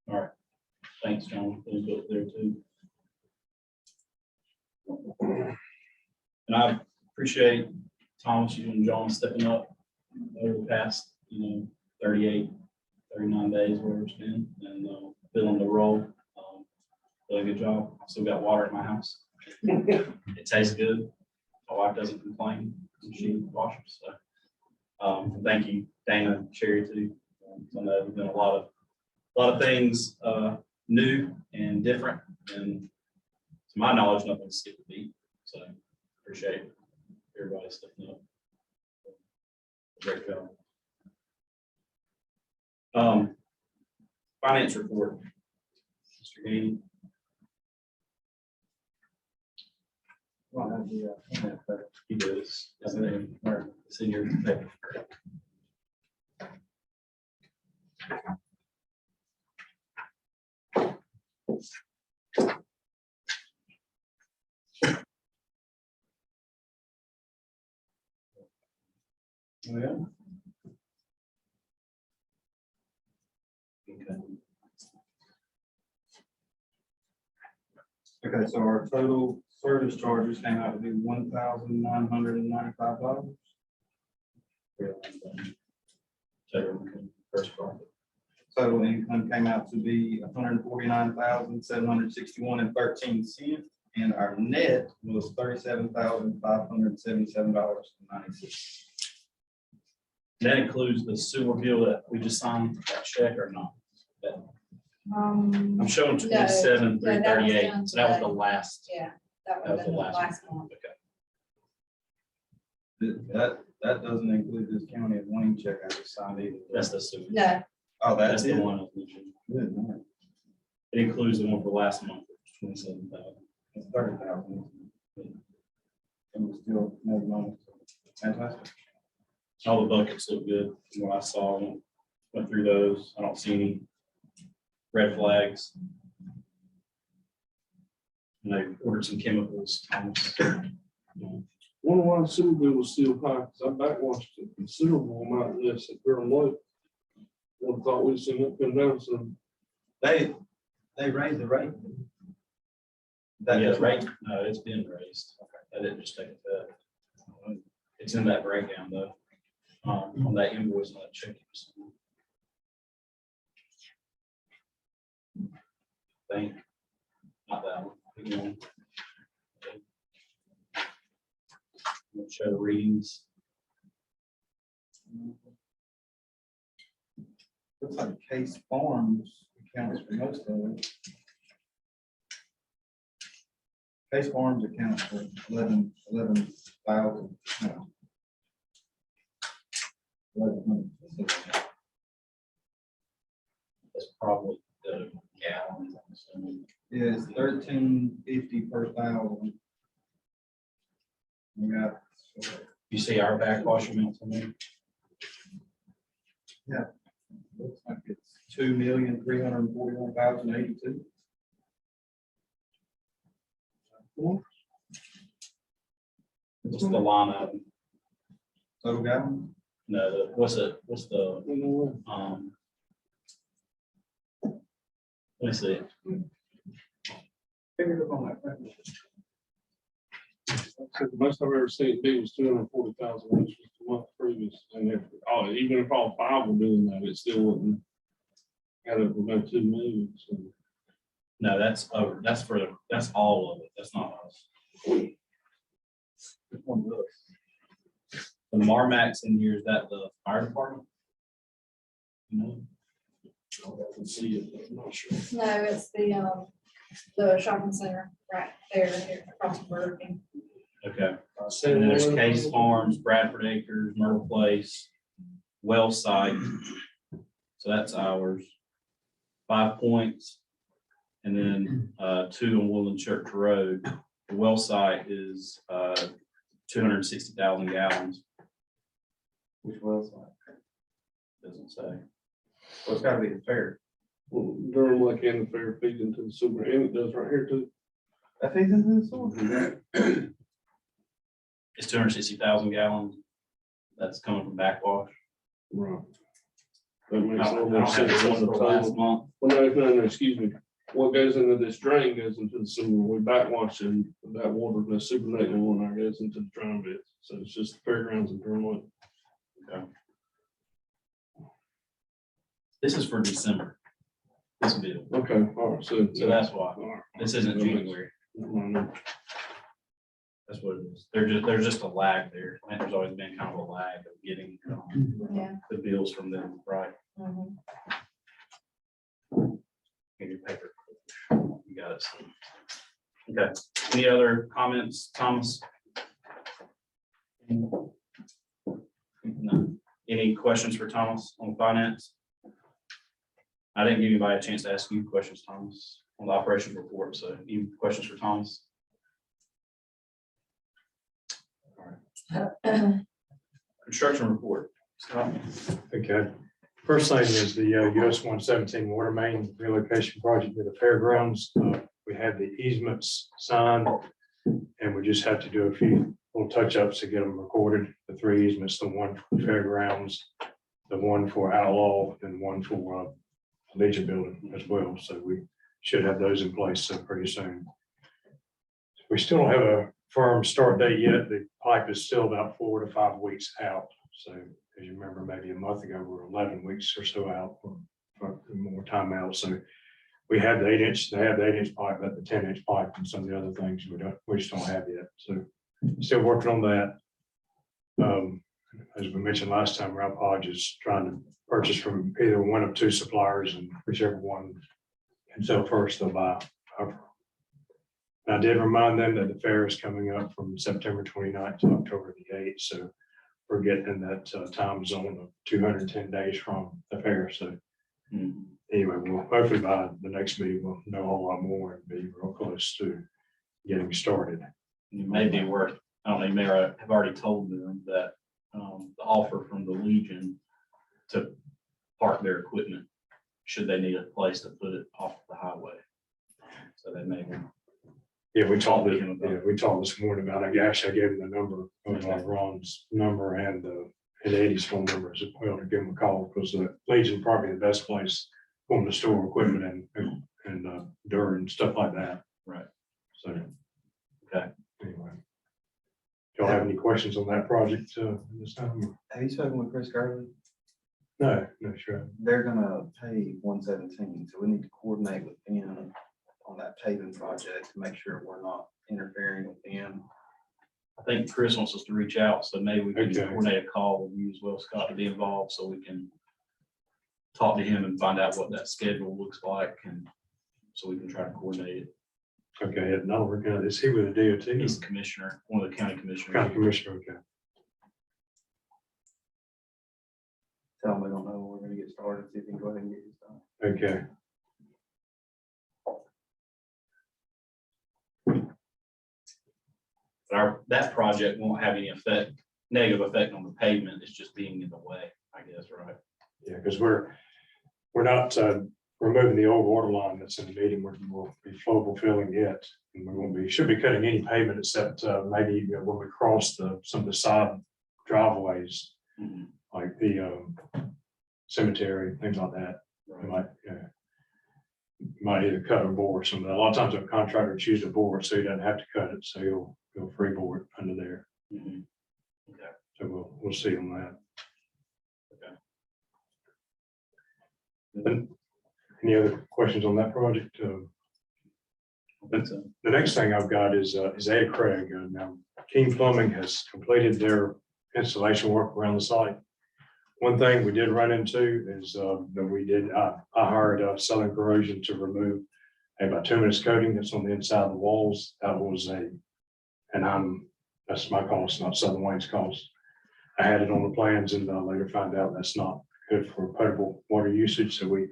All right, thanks, John, for the input there too. And I appreciate Thomas, you and John stepping up over the past, 38, 39 days, where it's been, and filling the role. Really good job. Still got water at my house. It tastes good. My wife doesn't complain when she washes, so. Thank you, Dana, Sherry too. I know we've done a lot of things new and different, and to my knowledge, nothing skipped a beat. So appreciate everybody stepping up. Great job. Finance report. Mr. Gainey. He does. It's in your paper. Oh, yeah. Okay. Okay, so our total service charges came out to be $1,995. First profit. Total income came out to be $149,761.13, and our net was $37,577.96. That includes the sewer bill that we just signed, that check or not? I'm showing 27,338, so that was the last. Yeah, that That would was have the been the last last one. one. Okay. That doesn't include this county of Wayne check I just signed either. That's the sewer. No, Oh, That's that's the it. one I was mentioning. Good, all right. It includes the one for last month, 27,000. It's 30,000. And we still made money. Fantastic. All the buckets look good from what I saw. Went through those. I don't see any red flags. And they ordered some chemicals. Thomas. Wonder why the sewer bill was still high, because I backwashed a considerable amount of this at Durham Lake. Would have thought we'd seen it come down some. They raised the rate. That Yeah, is right. No, it's been raised. I didn't just take it. It's in that breakdown though. On that invoice, on that check. Think. Not that one. Again. We'll show the readings. Looks like Case Farms accounts for most of it. Case Farms accounts for 11,000. No. 1,100. That's probably the gallons. I'm assuming. Yeah, it's 1350 per thousand. We got. You see our backwash amounts on there? Looks like it's 2,341,082. What's the line item? Total gallon. No, what's the, let me see. Figured it on that. The most I've ever seen it be was 240,000, which was the month previous, and if, even if all five were doing that, it still wouldn't. Got it about 2 million, so. No, that's over, that's all of it. That's not us. The Marmax in here, is that the fire department? No. I can see it, but I'm not sure. No, it's the shopping center right there, here across from Burger King. Okay. And then there's Case Farms, Bradford Acres, Myrtle Place, Well Site. So that's ours. 5 Points. And then 2 on Woodland Church Road. The well site is 260,000 gallons. Which was like, Doesn't say. well, it's gotta be the fair. Well, Durham Lake and the fair feeds into the sewer, and it does right here too. That feeds into the sewer. It's 260,000 gallons. That's coming from backwash. Right. That I makes a don't little more have sense. the one on the for last total. month. Well, no, excuse me. What goes into this drain goes into the sewer. We backwash and that water, the supernatant one, there goes into the drum bits. So it's just fairgrounds and Durham Lake. Okay. This is for December. This bill. Okay, all right, so. So that's why. All right. This isn't January. That's what it is. There's just a lag there. I think there's always been kind of a lag of getting Yeah. the bills from them, right? Mhm. In your paper. You got it. Okay. Any other comments, Thomas? No. Any questions for Thomas on finance? I didn't give anybody a chance to ask you questions, Thomas, on the operations report. So any questions for Thomas? Construction report. Scott? Okay. First thing is the US 117 water main relocation project at the fairgrounds. We have the easements signed, and we just have to do a few little touch-ups to get them recorded. The 3 easements, the one for the fairgrounds, the one for Outlaw, and one for Legion Building as well. So we should have those in place pretty soon. We still don't have a firm start date yet. The pipe is still about 4 to 5 weeks out. So as you remember, maybe a month ago, we were 11 weeks or so out for more time out. So we have the 8-inch, they have the 8-inch pipe, but the 10-inch pipe and some of the other things we just don't have yet. So still working on that. As we mentioned last time, Ralph Hodge is trying to purchase from either one of 2 suppliers, and whichever one can sell first, they'll buy. I did remind them that the fair is coming up from September 29th to October the 8th. So we're getting in that time zone of 210 days from the fair. So anyway, we'll hopefully by the next meeting, we'll know a whole lot more and be real close to getting started. It may be worth, I don't know, you may have already told them that the offer from the Legion to park their equipment, should they need a place to put it off the highway. So they may. Yeah, we talked, Talk to him about it. we talked this morning about, I actually gave him the number of Ron's number and Eddie's phone number as well to give him a call, because the Legion probably the best place for them to store equipment and dirt and stuff like that. Right. So. Okay. Anyway. Do y'all have any questions on that project this time? Have you spoken with Chris Gurley? No, sure. They're gonna pay 117, so we need to coordinate with them on that paving project to make sure we're not interfering with them. I think Chris wants us to reach out, so maybe we can Okay. coordinate a call with you as well, Scott, to be involved, so we can talk to him and find out what that schedule looks like, and so we can try to coordinate it. Okay, and now we're gonna, is he with the DOT? He's the commissioner, one of the county commissioners. County Commissioner, okay. Tell them we don't know when we're gonna get started, see if we can go ahead and get this done. Okay. But that project won't have any negative effect on the pavement, it's just being in the way, I guess, right? Yeah, because we're not removing the old water line that's in the meeting. We'll be flowable filling it. And we won't be, should be cutting any pavement except maybe when we cross some of the side driveways, Mhm. like the cemetery, things like that. We Right. might either cut or bore some of that. A lot of times a contractor chooses to bore it, so he doesn't have to cut it, so he'll free bore it under there. Mhm. Okay. So we'll see on that. Okay. And any other questions on that project? I think so. The next thing I've got is Ed Craig. Now, King Plumbing has completed their installation work around the site. One thing we did run into is that I hired Southern Corrosion to remove a bituminous coating that's on the inside of the walls. That was that's my cost, not Southern Wayne's cost. I had it on the plans and later found out that's not good for potable water usage. So we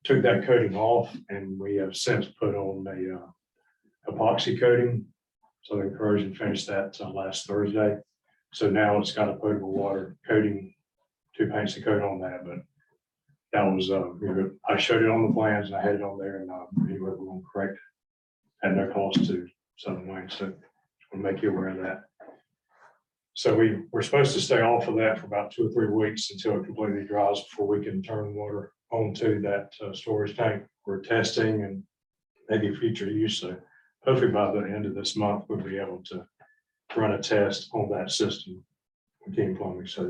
took that coating off and we have since put on a epoxy coating. Southern Corrosion finished that last Thursday. So now it's got a potable water coating, 2 paints to coat on that, but that was, I showed it on the plans and I had it on there and anyway, we're going to correct it at no cost to Southern Wayne. So we'll make you aware of that. So we're supposed to stay off of that for about 2 or 3 weeks until it completely dries before we can turn water onto that storage tank. We're testing and maybe future use. So hopefully by the end of this month, we'll be able to run a test on that system with King Plumbing. So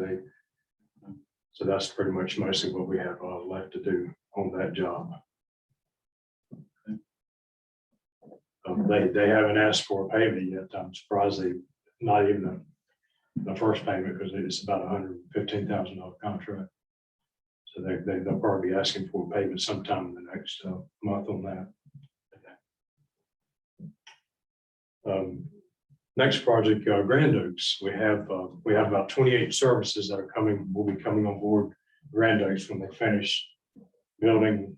that's pretty much mostly what we have left to do on that job. They haven't asked for a payment yet. I'm surprised they not even the first payment, because it's about $115,000 contract. So they'll probably be asking for a payment sometime in the next month on that. Next project, Grand Oaks. We have about 28 services that will be coming on board Grand Oaks when they finish building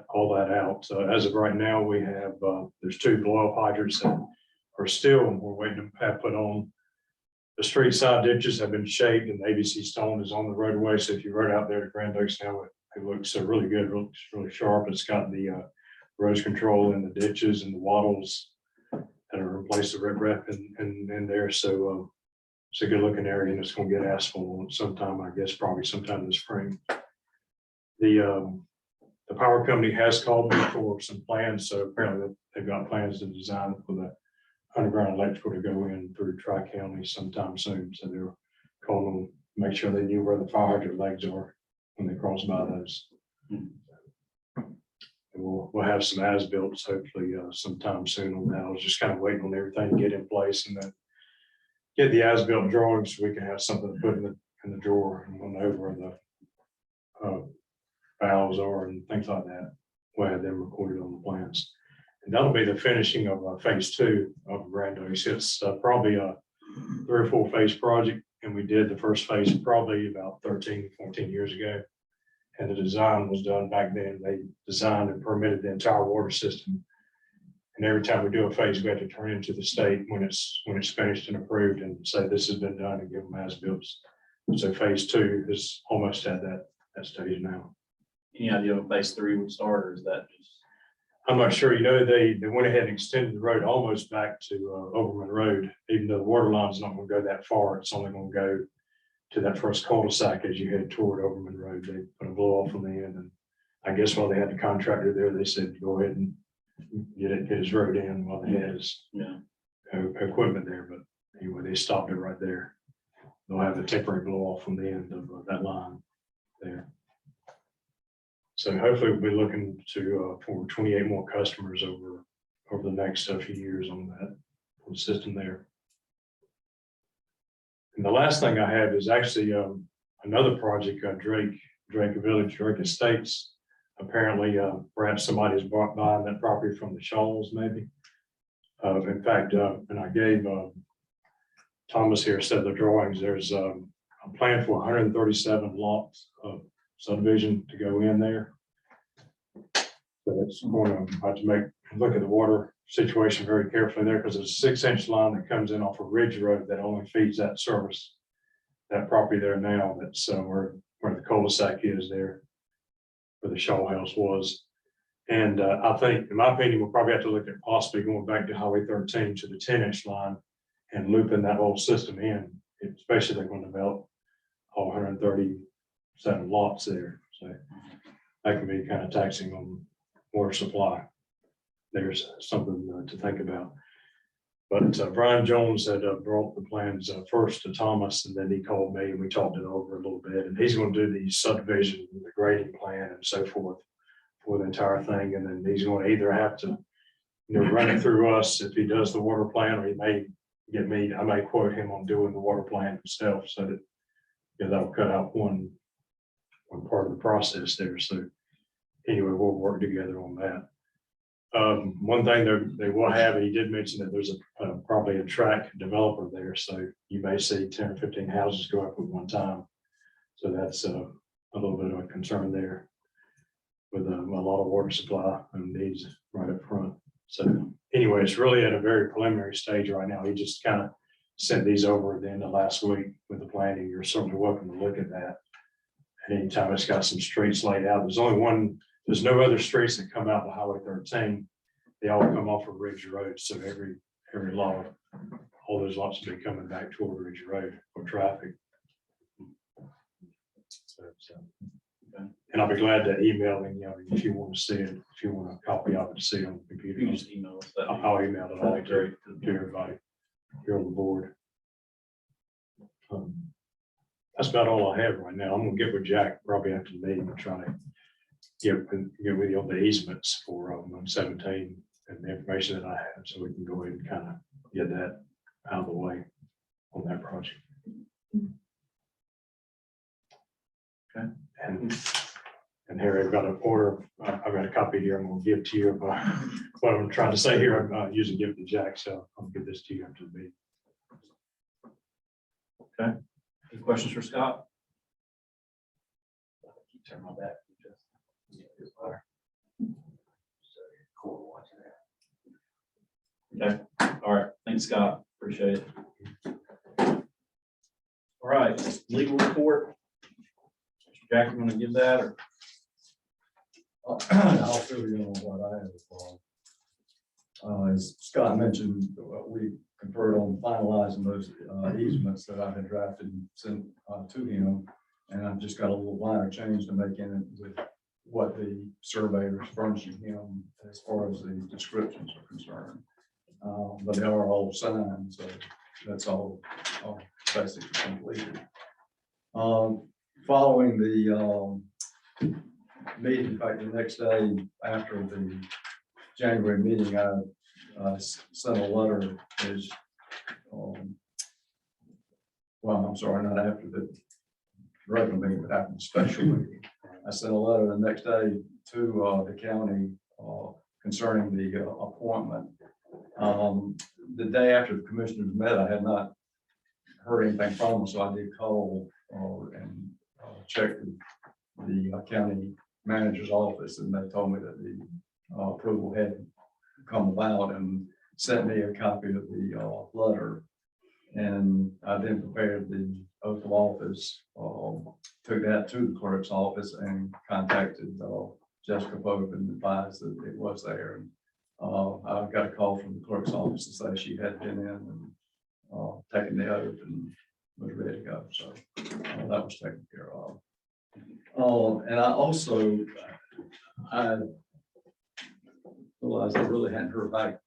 all that out. So as of right now, we have there's 2 blow up hydrants that are still, we're waiting to have put on. The street side ditches have been shaped and the ABC stone is on the roadway. So if you rode out there to Grand Oaks now, it looks really good, looks really sharp. It's got the erosion control in the ditches and the wattles that are replaced the riprap in there. So it's a good looking area and it's going to get asphalt on sometime, I guess, probably sometime this spring. The power company has called me for some plans. So apparently they've got plans to design for the underground electrical to go in through Tri-County sometime soon. So they're calling them, make sure they knew where the fire hydrant legs are when they cross by those. And we'll have some as-built hopefully sometime soon on that. I was just kind of waiting on everything to get in place and then get the as-built drawings so we can have something to put in the drawer and we'll know where the valves are and things like that. We'll have them recorded on the plans. And that'll be the finishing of phase 2 of Grand Oaks. It's probably a 3 or 4 phase project. And we did the first phase probably about 13, 14 years ago. And the design was done back then. They designed and permitted the entire water system. And every time we do a phase, we have to turn into the state when it's finished and approved and say this has been done and give them as built. So phase 2 is almost at that stage now. any idea when phase 3 would start, or is that just? I'm not sure, you know, they went ahead and extended the road almost back to Overman Road, even though the water line's not gonna go that far, it's only gonna go to that first cul-de-sac as you head toward Overman Road. They put a blow off on the end, and I guess while they had the contractor there, they said, go ahead and get his road in while they had his Yeah. equipment there, but anyway, they stopped it right there. They'll have the temporary blow off from the end of that line there. So hopefully we'll be looking to for 28 more customers over the next few years on that system there. And the last thing I have is actually another project, Drake Village, Drake Estates. Apparently, perhaps somebody's buying that property from the Shaws, maybe. In fact, and I gave Thomas here said the drawings. There's a plan for 137 lots of subdivision to go in there. So it's going to have to look at the water situation very carefully there, because there's a 6-inch line that comes in off of Ridge Road that only feeds that service, that property there now. That's where the cul-de-sac is there, where the Shaw House was. And I think, in my opinion, we'll probably have to look at possibly going back to Highway 13 to the 10-inch line and looping that whole system in, especially they're going to develop all 137 lots there. So that can be kind of taxing on water supply. There's something to think about. But Brian Jones had brought the plans first to Thomas, and then he called me and we talked it over a little bit. And he's going to do the subdivision, the grading plan and so forth for the entire thing. And then he's going to either have to, run it through us if he does the water plan, or he may get me, I may quote him on doing the water plan himself, so that that'll cut out one part of the process there. So anyway, we'll work together on that. One thing they will have, he did mention that there's probably a track developer there, so you may see 10 or 15 houses go up at one time. So that's a little bit of a concern there with a lot of water supply and needs right up front. So anyway, it's really at a very preliminary stage right now. He just kind of sent these over at the end of last week with the planning. You're certainly welcome to look at that. And anytime it's got some streets laid out, there's no other streets that come out of Highway 13. They all come off of Ridge Road. So every lot, all those lots will be coming back toward Ridge Road for traffic. And I'll be glad to email him, if you want to see it, if you want a copy of it to see it on the You computer. can just email us that. I'll email it all to everybody here on the board. That's about all I have right now. I'm gonna get with Jack probably after the meeting and try to get with you on the easements for 117 and the information that I have, so we can go ahead and kind of get that out of the way on that project. Okay. And Harry, I've got an order, I've got a copy here I'm gonna give to you of what I'm trying to say here. I'm usually give it to Jack, so I'll give this to you after the meeting. Any questions for Scott? Turn my back. Okay, all right, thanks, Scott, appreciate it. All right, legal report. Jack, you want to give that, or? I'll fill you in on what I have. As Scott mentioned, we conferred on finalizing those easements that I had drafted and sent to him. And I've just got a little minor change to make in it with what the surveyor is furnishing him as far as the descriptions are concerned. But they are all signed, so that's all basically completed. Following the meeting, in fact, the next day after the January meeting, I sent a letter as, well, I'm sorry, not after the regular meeting, but after the special meeting. I sent a letter the next day to the county concerning the appointment. The day after the commissioners met, I had not heard anything from them, so I did call and check the county manager's office, and they told me that the approval had come about and sent me a copy of the letter. And I then prepared the oath of office, took that to the clerk's office and contacted Jessica Pope and advised that it was there. And I got a call from the clerk's office to say she had been in and taken the oath and was ready to go. So that was taken care of. And I also, I realized I really hadn't heard back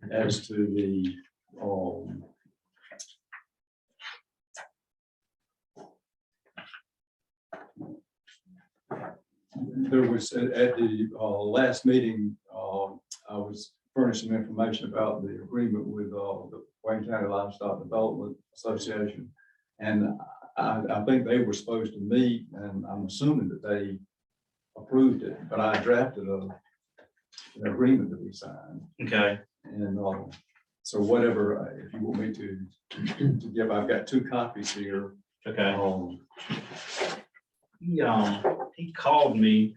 as to the there was at the last meeting, I was furnished some information about the agreement with the Wayne County Livestock Development Association. And I think they were supposed to meet, and I'm assuming that they approved it, but I drafted an agreement that we signed. Okay. And so whatever, if you want me to give, I've got 2 copies here. Okay. He called me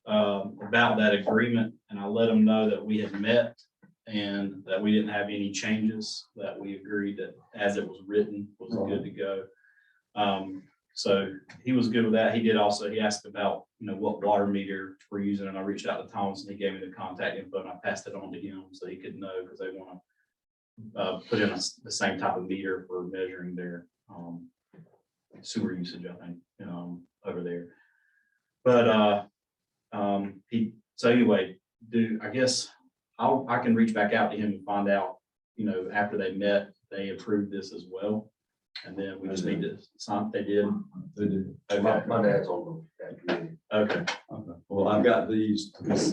about that agreement, and I let him know that we had met and that we didn't have any changes, that we agreed that as it was written was good to go. So he was good with that. He did also, he asked about, what water meter we're using, and I reached out to Thomas and he gave me the contact info and I passed it on to him so he could know, because they want to put in the same type of meter for measuring their sewer usage, I think, over there. But so anyway, I guess I can reach back out to him and find out, after they met, they approved this as well. And then we just need to sign. They did. They did. Okay. My dad's on that committee. Okay. Okay. Well, I've got these,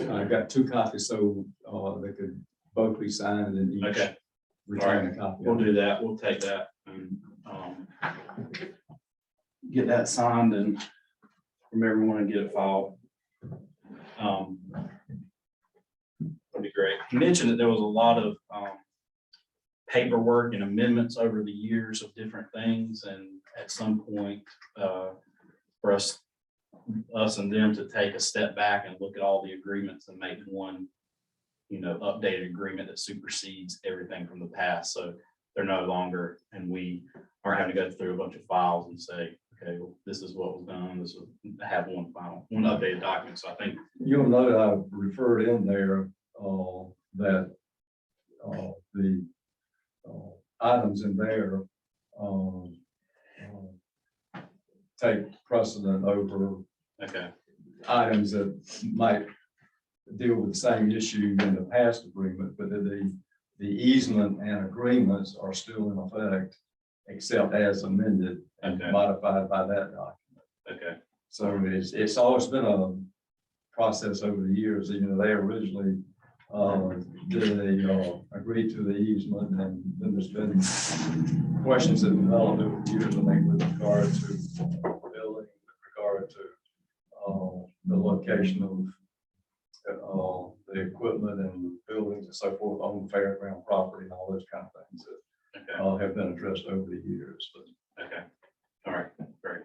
I've got 2 copies, so they could both be signed and each Okay. return a copy. We'll do that. We'll take that and get that signed and from everyone and get it filed. That'd be great. He mentioned that there was a lot of paperwork and amendments over the years of different things, and at some point for us and them to take a step back and look at all the agreements and make one updated agreement that supersedes everything from the past, so they're no longer, and we aren't having to go through a bunch of files and say, okay, well, this is what was done, this was, have one updated document. So I think You'll note I referred in there that the items in there take precedent over okay. items that might deal with the same issue in the past agreement, but the easement and agreements are still in effect, except as amended and Okay. modified by that document. Okay. So it's always been a process over the years. They originally agreed to the easement, and then there's been questions that developed over the years, I think, with regard to building, with regard to the location of the equipment and buildings and so forth on the fairground property and all those kind of things that Okay. have been addressed over the years. But Okay. All right. Great.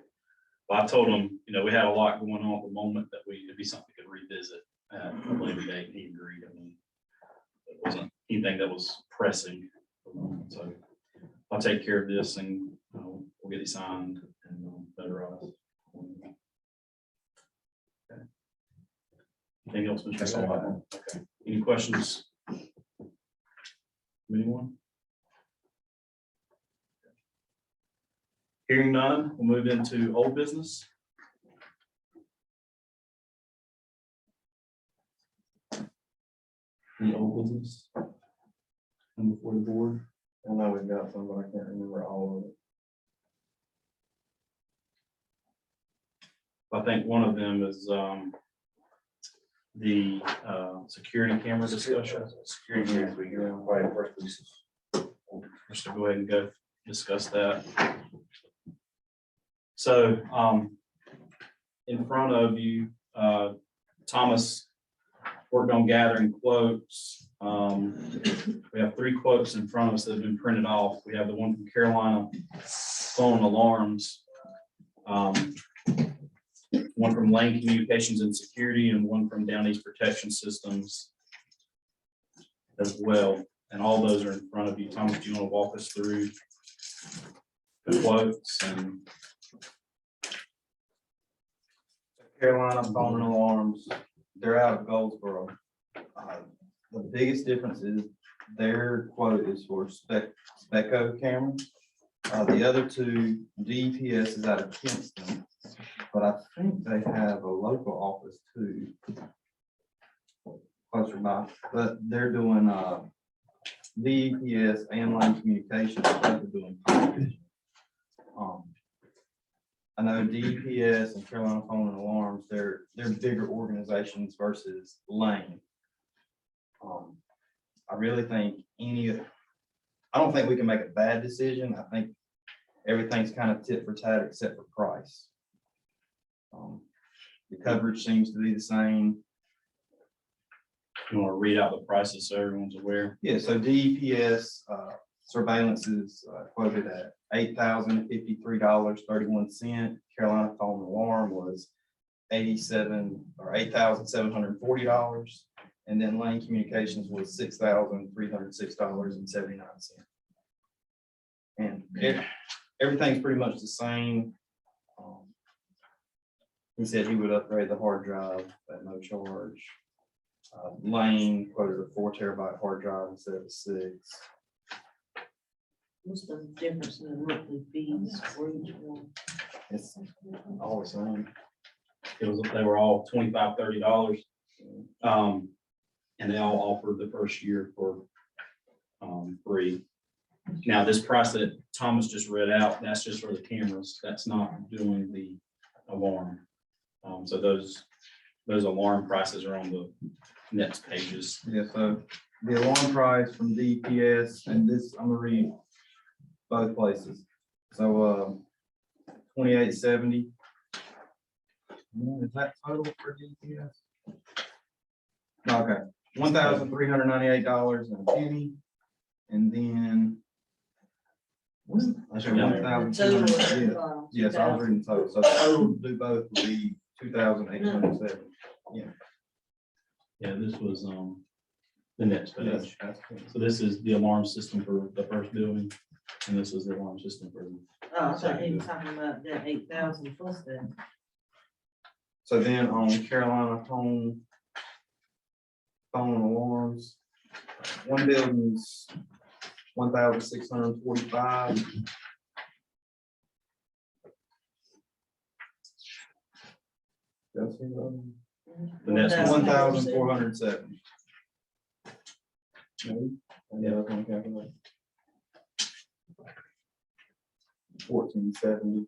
Well, I told him, we had a lot going on at the moment that it'd be something we could revisit at a later date, and he agreed. I mean, it wasn't anything that was pressing. So I'll take care of this and we'll get it signed and notarized. Okay. Anything else, Mr. That's all I have. Okay. Any questions? Anyone? Hearing none, we'll move into old business. Any old business? Come before the board. I know we've got some, but I can't remember all of it. I think one of them is the security camera discussion. Security cameras, we get right first pieces. Just to go ahead and go discuss that. So in front of you, Thomas worked on gathering quotes. We have 3 quotes in front of us that have been printed off. We have the one from Carolina Phone Alarms, one from Lane Communications and Security, and one from Down East Protection Systems as well. And all those are in front of you. Thomas, do you want to walk us through the quotes and? Carolina Phone and Alarms, they're out of Goldsboro. The biggest difference is their quote is for Specco cameras. The other two, DPS is out of Kinston, but I think they have a local office too. Closer by, but they're doing, DPS and Line Communications, they're doing. I know DPS and Carolina Phone and Alarms, they're bigger organizations versus Lane. I really think I don't think we can make a bad decision. I think everything's kind of tit for tat except for price. The coverage seems to be the same. You want to read out the prices so everyone's aware? Yeah, so DEPS surveillance is quoted at $8,053.31. Carolina Phone and Alarm was $8,740. And then Lane Communications was $6,306.79. And everything's pretty much the same. He said he would upgrade the hard drive at no charge. Lane quoted a 4 terabyte hard drive instead of a 6. What's the difference in the monthly fees for each one? It's all the same. They were all $25, $30. And they all offered the first year for free. Now, this price that Thomas just read out, that's just for the cameras. That's not doing the alarm. So those alarm prices are on the next pages. Yeah, so the alarm price from DPS, and this, I'm gonna read both places. So, 2870. Is that total for DPS? Okay, $1,398.01. And then. I should Yeah. 1,200, Total at the yeah. bottom, Yes, I was reading total. So total to do both would be 2,870. Yeah, this was the next Yes, page. that's cool. So this is the alarm system for the first building, and this is the alarm system for the. Oh, I thought he was talking about that 8,000 plus that. So then on Carolina Phone and Alarms, one building's 1,645. That's The next one. 1,470. Yeah, that's one calculate. 1,470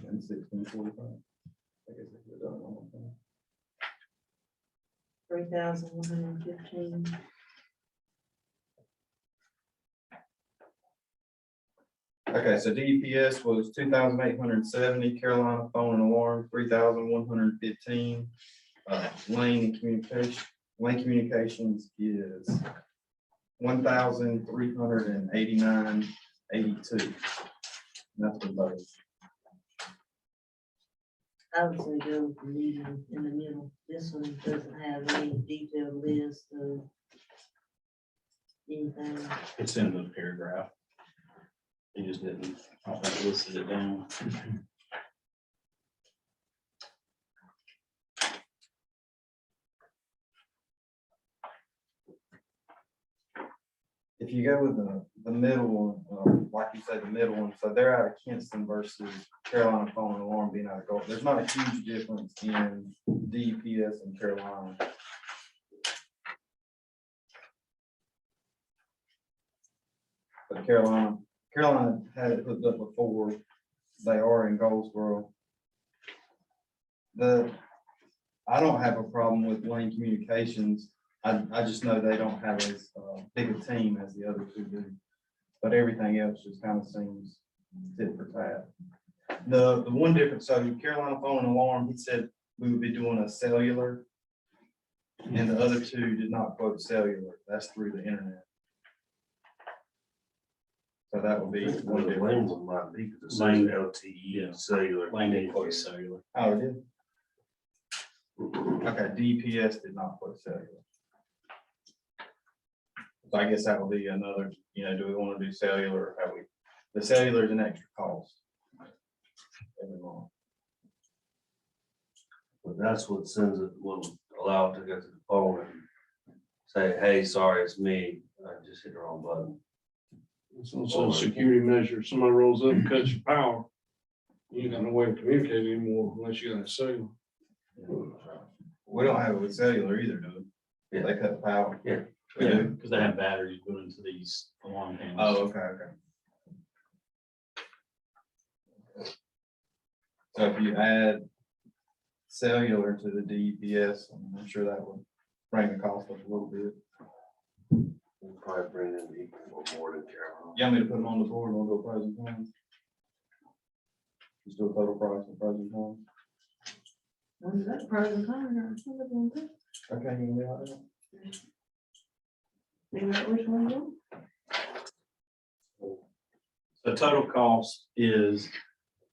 and 1,645. I guess I could have done it one more time. 3,115. Okay, so DPS was 2,870, Carolina Phone and Alarm, 3,115. Lane Communications is 1,389.82. That's for both. I would say go with the medium in the middle. This one doesn't have any detailed list of anything. It's in the paragraph. He just didn't, I don't think listed it down. If you go with the middle one, like you said, the middle one, so they're out of Kinston versus Carolina Phone and Alarm being out of Gulf. There's not a huge difference in DPS and Carolina. But Carolina had it hooked up before. They are in Goldsboro. I don't have a problem with Lane Communications. I just know they don't have as big a team as the other two do. But everything else just kind of seems tit for tat. The one difference, so Carolina Phone and Alarm, he said we would be doing a cellular. And the other two did not quote cellular. That's through the internet. So that would be one The difference. Lane one might be, because it says Lane, LTE yeah. cellular. Lane didn't quote cellular. Oh, it did? Okay, DPS did not quote cellular. So I guess that will be another, do we want to do cellular or have we, the cellular is an extra cost. Every month. But that's what sends it, will allow it to go to the phone and say, hey, sorry, it's me. I just hit the wrong button. It's also a security measure. Somebody rolls up and cuts your power. You ain't got no way to communicate anymore unless you got a signal. We don't have it with cellular either, do we? Yeah. They cut the power. Yeah. We Yeah, do? because they have batteries built into these alarm panels. Oh, okay. So if you add cellular to the DEPS, I'm sure that would bring the cost up a little bit. We'll probably bring in equal or more than Carolina. You want me to put them on the board, we'll go pros and cons? Just do a total price and pros and cons. What is that, pros and cons, or something like that? Okay, you can do all that. Figure out which one you want. The total cost is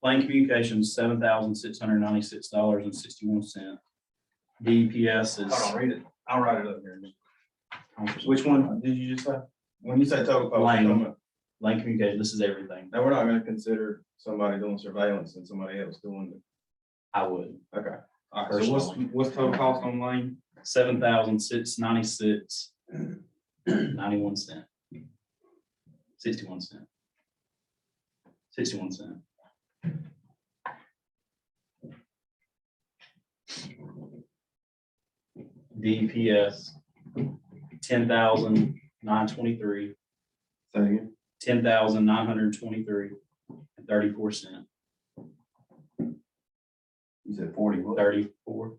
Lane Communications, $7,696.61. DEPS is. Hold on, read it. I'll write it up here. Which one did you just say? When you say total cost, Lane. you're talking about- Lane Communications, this is everything. now we're not gonna consider somebody doing surveillance and somebody else doing it. I would. Okay. All right, so what's total cost on Lane? $7,696.91. 61 cent. 61 cent. DPS, 10,923, Say again. 10,923.34. You said 40, what? 34.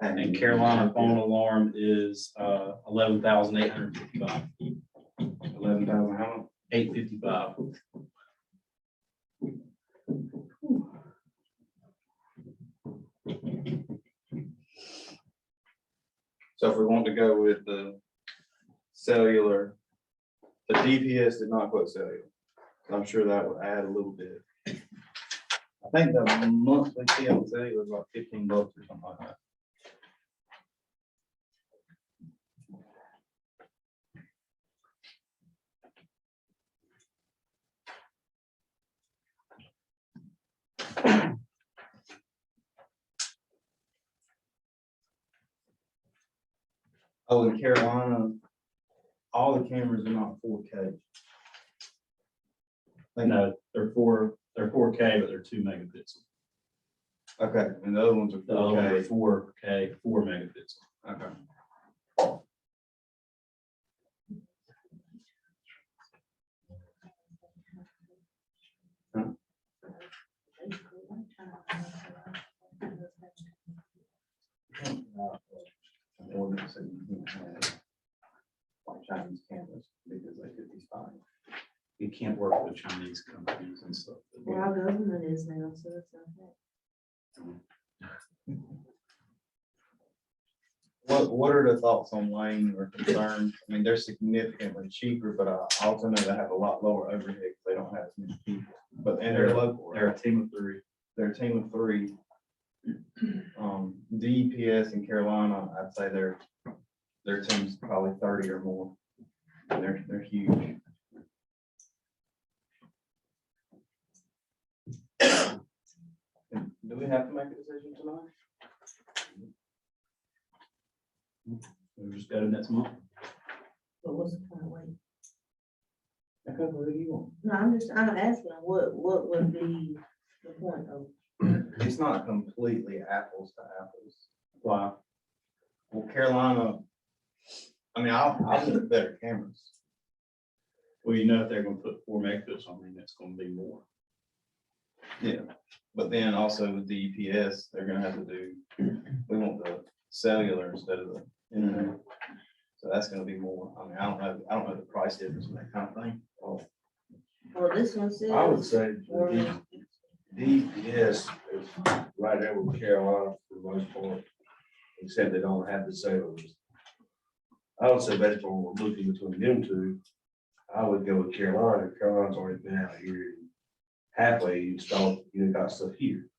And Carolina phone alarm is 11,855. 11,000, how much? 855. So if we want to go with the cellular, the DPS did not quote cellular. I'm sure that would add a little bit. I think the monthly fee on cellular is like $15 or something like that. Oh, in Carolina, all the cameras are not 4K. No, they're 4K, but they're 2 megapixel. Okay, and the other ones are The other one are 4K. 4K, 4 megapixel. Okay. Ordinance that you can't have like Chinese cameras because they could be spying. You can't work with Chinese companies and stuff. Well, our government is now, so it's okay. What are the thoughts on Lane or concerns? I mean, they're significantly cheaper, but I also know they have a lot lower overhead. 'Cause they don't have as many people, but and they're local. They're a team of 3. They're a team of 3. DPS in Carolina, I'd say their team's probably 30 or more. And they're huge. Do we have to make a decision tonight? We just got it next month. But what's the point of waiting? Okay, what do you want? No, I'm asking, what would be the point of? It's not completely apples to apples. Why? Well, Carolina, I mean, I'll put better cameras. Well, you know, if they're gonna put 4 megapixels on them, it's gonna be more. Yeah, but then also with DPS, they're gonna have to do, we want the cellular instead of the internet. So that's gonna be more. I mean, I don't know the price difference and that kind of thing. Well, this one says. I would say Or- the DPS is right there with Carolina for the most part, except they don't have the sailors. I would say based on what we're looking between them two, I would go with Carolina. Carolina's already been out here halfway installed, got stuff here.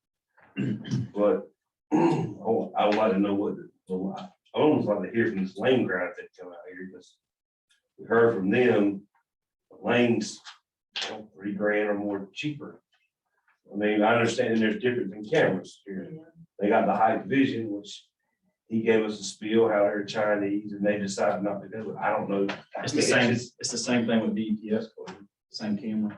But I would like to know what, I almost like to hear from this lane crowd if they come out here, because we heard from them, the lanes, $3,000 or more cheaper. I mean, I understand there's difference in cameras here. They got the high vision, which he gave us a spiel how they're Chinese and they decided not to do it. I don't know. It's the same thing with DPS code, same camera.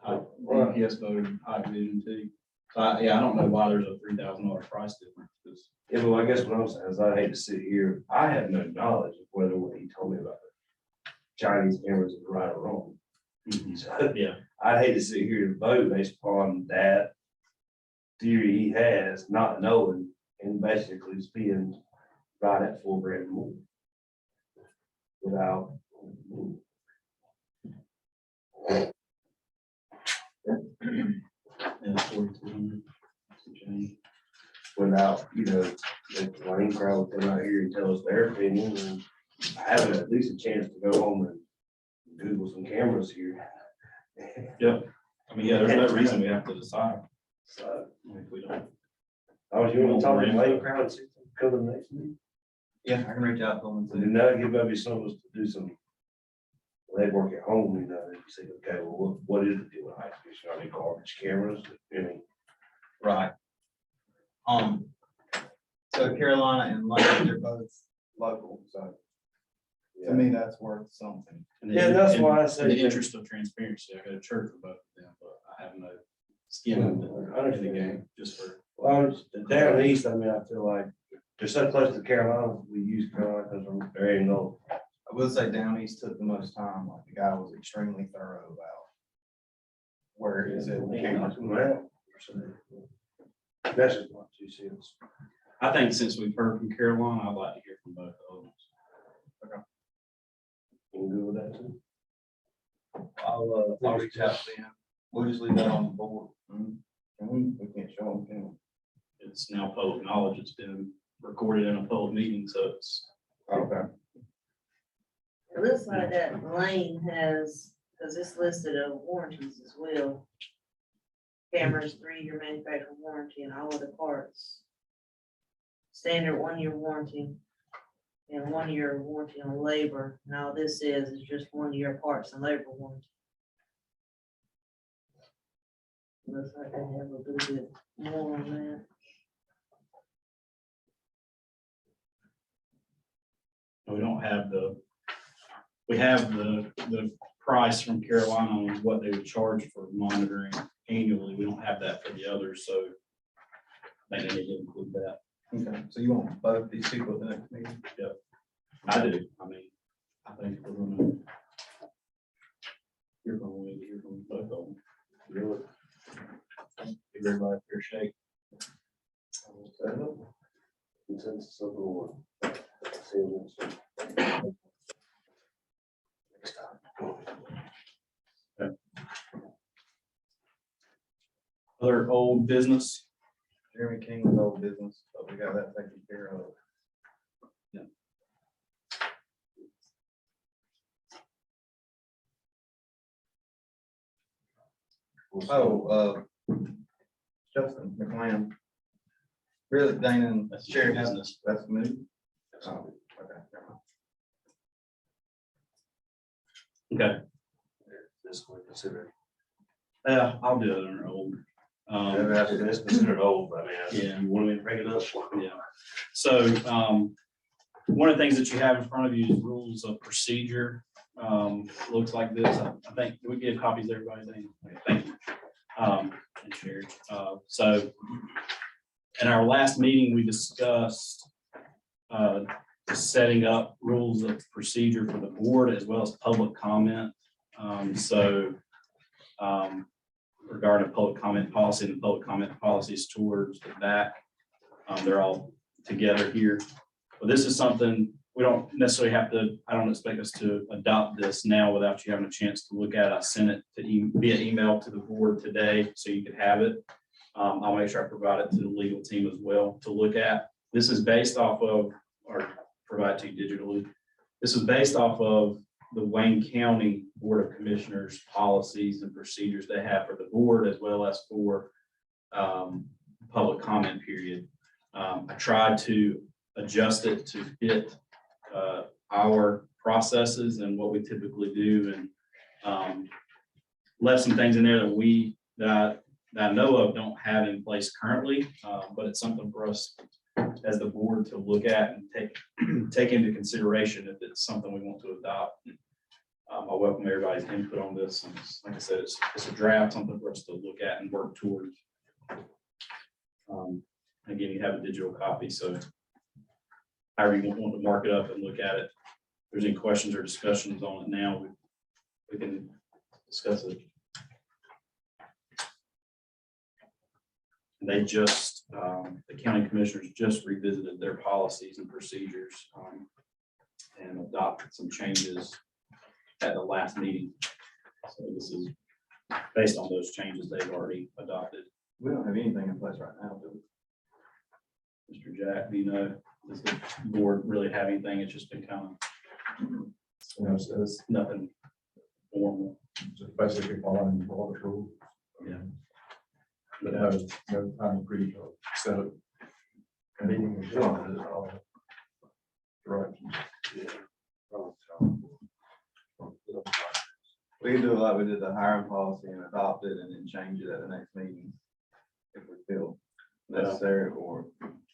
Right. DPS code, high vision too. So I don't know why there's a $3,000 price difference. 'Cause Yeah, well, I guess what I'm saying is I hate to sit here. I have no knowledge of whether what he told me about the Chinese cameras is right or wrong. So, Yeah, I'd hate to sit here and vote based upon that theory he has, not knowing, and basically it's being right at $4,000 more. Without. yeah, 4,200. Change. Without, the lane crowd would come out here and tell us their opinion, and having at least a chance to go home and Google some cameras here. I mean, yeah, there's no reason we have to decide. So, If we don't. you want to talk to the lane crowd and see if they come to the next meeting? Yeah, I can reach out to them and And see. then that'll give maybe some of us to do some legwork at home, and say, okay, well, what is the deal with high vision? Are they garbage cameras? Right. So Carolina and London, they're both local, so to me, that's worth something. And Yeah, that's in- why I In say. the interest of transparency, I go to church for both of them, but I have no skin in the game, just for. Well, down east, I mean, I feel like they're so close to Carolina, we use Carolina because they're in gold. I will say Down East took the most time, like the guy was extremely thorough about where is it. That's just not 2 cents. I think since we've heard from Carolina, I'd like to hear from both of them. You can go with that too. I'll reach out to them. We'll just leave that on the board. And we can't show them, can It's now public knowledge. It's been recorded in a public meeting, so it's. we? Okay. It looks like that lane has, because it's listed of warranties as well. Cameras, 3-year manufacturer warranty and all of the parts. Standard 1-year warranty. And 1-year warranty on labor. Now this is just 1-year parts and labor warranty. Looks like they have a little bit more on that. We don't have we have the price from Carolina on what they would charge for monitoring annually. We don't have that for the others, so I think they need to include that. Okay, so you want both these people at the next meeting? I do. I mean, I think we're gonna hear from them, we need to hear from both of them. Really? Give everybody a fair shake. Consensus of the board. See you next time. Next time. Other old business. Jeremy King was old business, but we got that taken care of. Justin McLean. Really, Dana and That's Sherry your has business. that's moved. Oh, okay, never mind. Okay. This one considered. Yeah, I'll do it under old. It's considered old, I mean, Yeah. you want me to bring it up? Yeah. So, one of the things that you have in front of you is rules of procedure. Looks like this. I think, we give copies to everybody. Okay, thank you. And Sherry. So in our last meeting, we discussed setting up rules of procedure for the board as well as public comment. Regarding public comment policy and public comment policies towards the back, they're all together here. But this is something we don't necessarily have to, I don't expect us to adopt this now without you having a chance to look at it. I sent it to via email to the board today, so you could have it. I'll make sure I provide it to the legal team as well to look at. This is based off of, or provide to you digitally. This is based off of the Wayne County Board of Commissioners policies and procedures they have for the board as well as for public comment period. I tried to adjust it to fit our processes and what we typically do, and left some things in there that I know of don't have in place currently, but it's something for us as the board to look at and take into consideration if it's something we want to adopt. I welcome everybody's input on this. And like I said, it's a draft, something for us to look at and work towards. Again, you have a digital copy, so however you want to mark it up and look at it. If there's any questions or discussions on it now, we can discuss it. They just, the county commissioners just revisited their policies and procedures and adopted some changes at the last meeting. So this is based on those changes they've already adopted. We don't have anything in place right now, do we? Mr. Jack, do you know, does the board really have anything? It's just been kind of, You know, so it's nothing formal. just basically following the water rule. Yeah. But no concrete or set up. Meeting is all directions. We can do it like we did the hiring policy and adopt it and then change it at the next meeting. If we feel necessary or.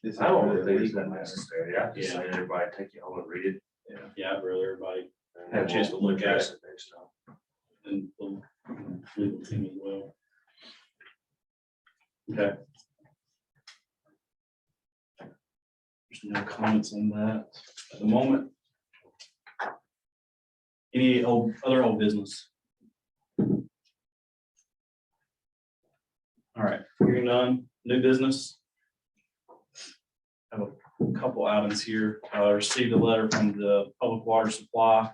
This I don't really think it's legal that matter. necessary. I just say everybody take it home and read it. Yeah, I'd rather everybody and have a chance to look at address it. next time. And the legal team as well. Okay. There's no comments on that at the moment. Any other old business? All right, hearing none, new business. Have a couple items here. Received a letter from the Public Water Supply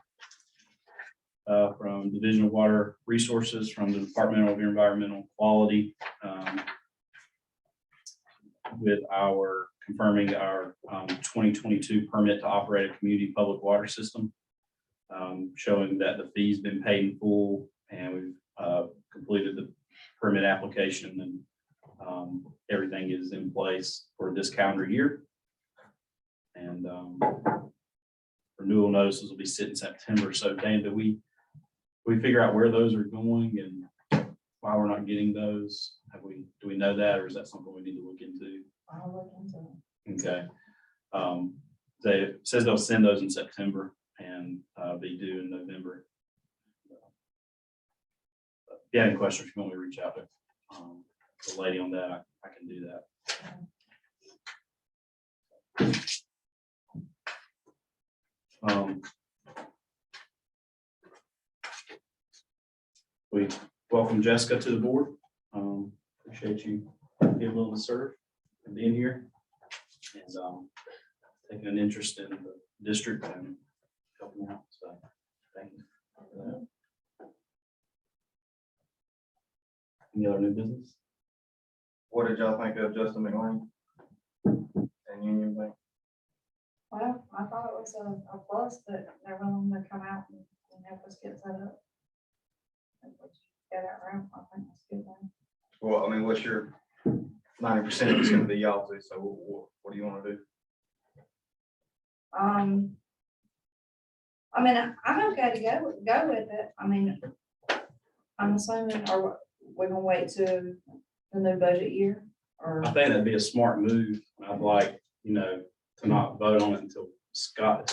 from Division of Water Resources, from the Department of Environmental Quality, with our confirming our 2022 permit to operate a community public water system, showing that the fee's been paid in full and we've completed the permit application, and everything is in place for this calendar year. And renewal notices will be set in September. So Dan, do we figure out where those are going and why we're not getting those? Do we know that, or is that something we need to look into? I'll look into it. Okay. They says they'll send those in September and be due in November. If you have any questions, if you want me to reach out to the lady on that, I can do that. We welcome Jessica to the board. Appreciate you being willing to serve and being here and taking an interest in the district and helping out. So thank you for that. Any other new business? What did y'all think of Justin McLean? And Union Bank? Well, I thought it was a plus that they're willing to come out and help us get set up. And we get that room, I think that's a good thing. Well, I mean, what's your 90% is gonna be y'all too, so what do you wanna do? I mean, I'm okay to go with it. I mean, I'm assuming, or we're gonna wait to the new budget year, or, I think that'd be a smart move. I'd like, to not vote on it until Scott's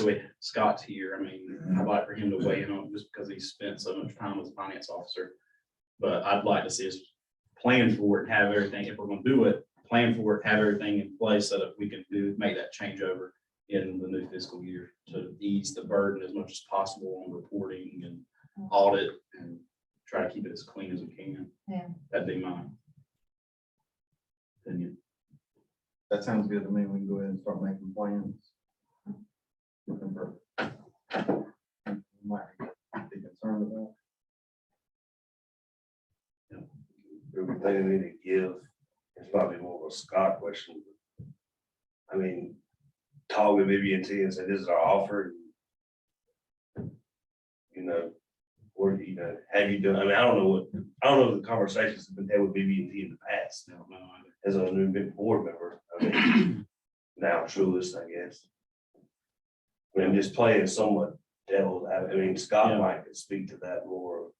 here. I mean, I'd like for him to weigh in on it just because he spent so much time as a finance officer. But I'd like to see us plan for it, have everything, if we're gonna do it, plan for it, have everything in place so that we can make that changeover in the new fiscal year to ease the burden as much as possible on reporting and audit and try to keep it as clean as we can. Yeah. That'd be my opinion. That sounds good to me. We can go ahead and start making plans. Looking for. Might be concerned about. Everything we need to give, it's probably more of a Scott question. I mean, talk with BB&T and say, this is our offer. Have you done, I mean, I don't know if the conversations have been had with BB&T in the past. I don't know either. As a new big board member, I mean, now truest, I guess. I mean, I'm just playing somewhat devil's advocate. I mean, Scott Yeah. might could speak to that more.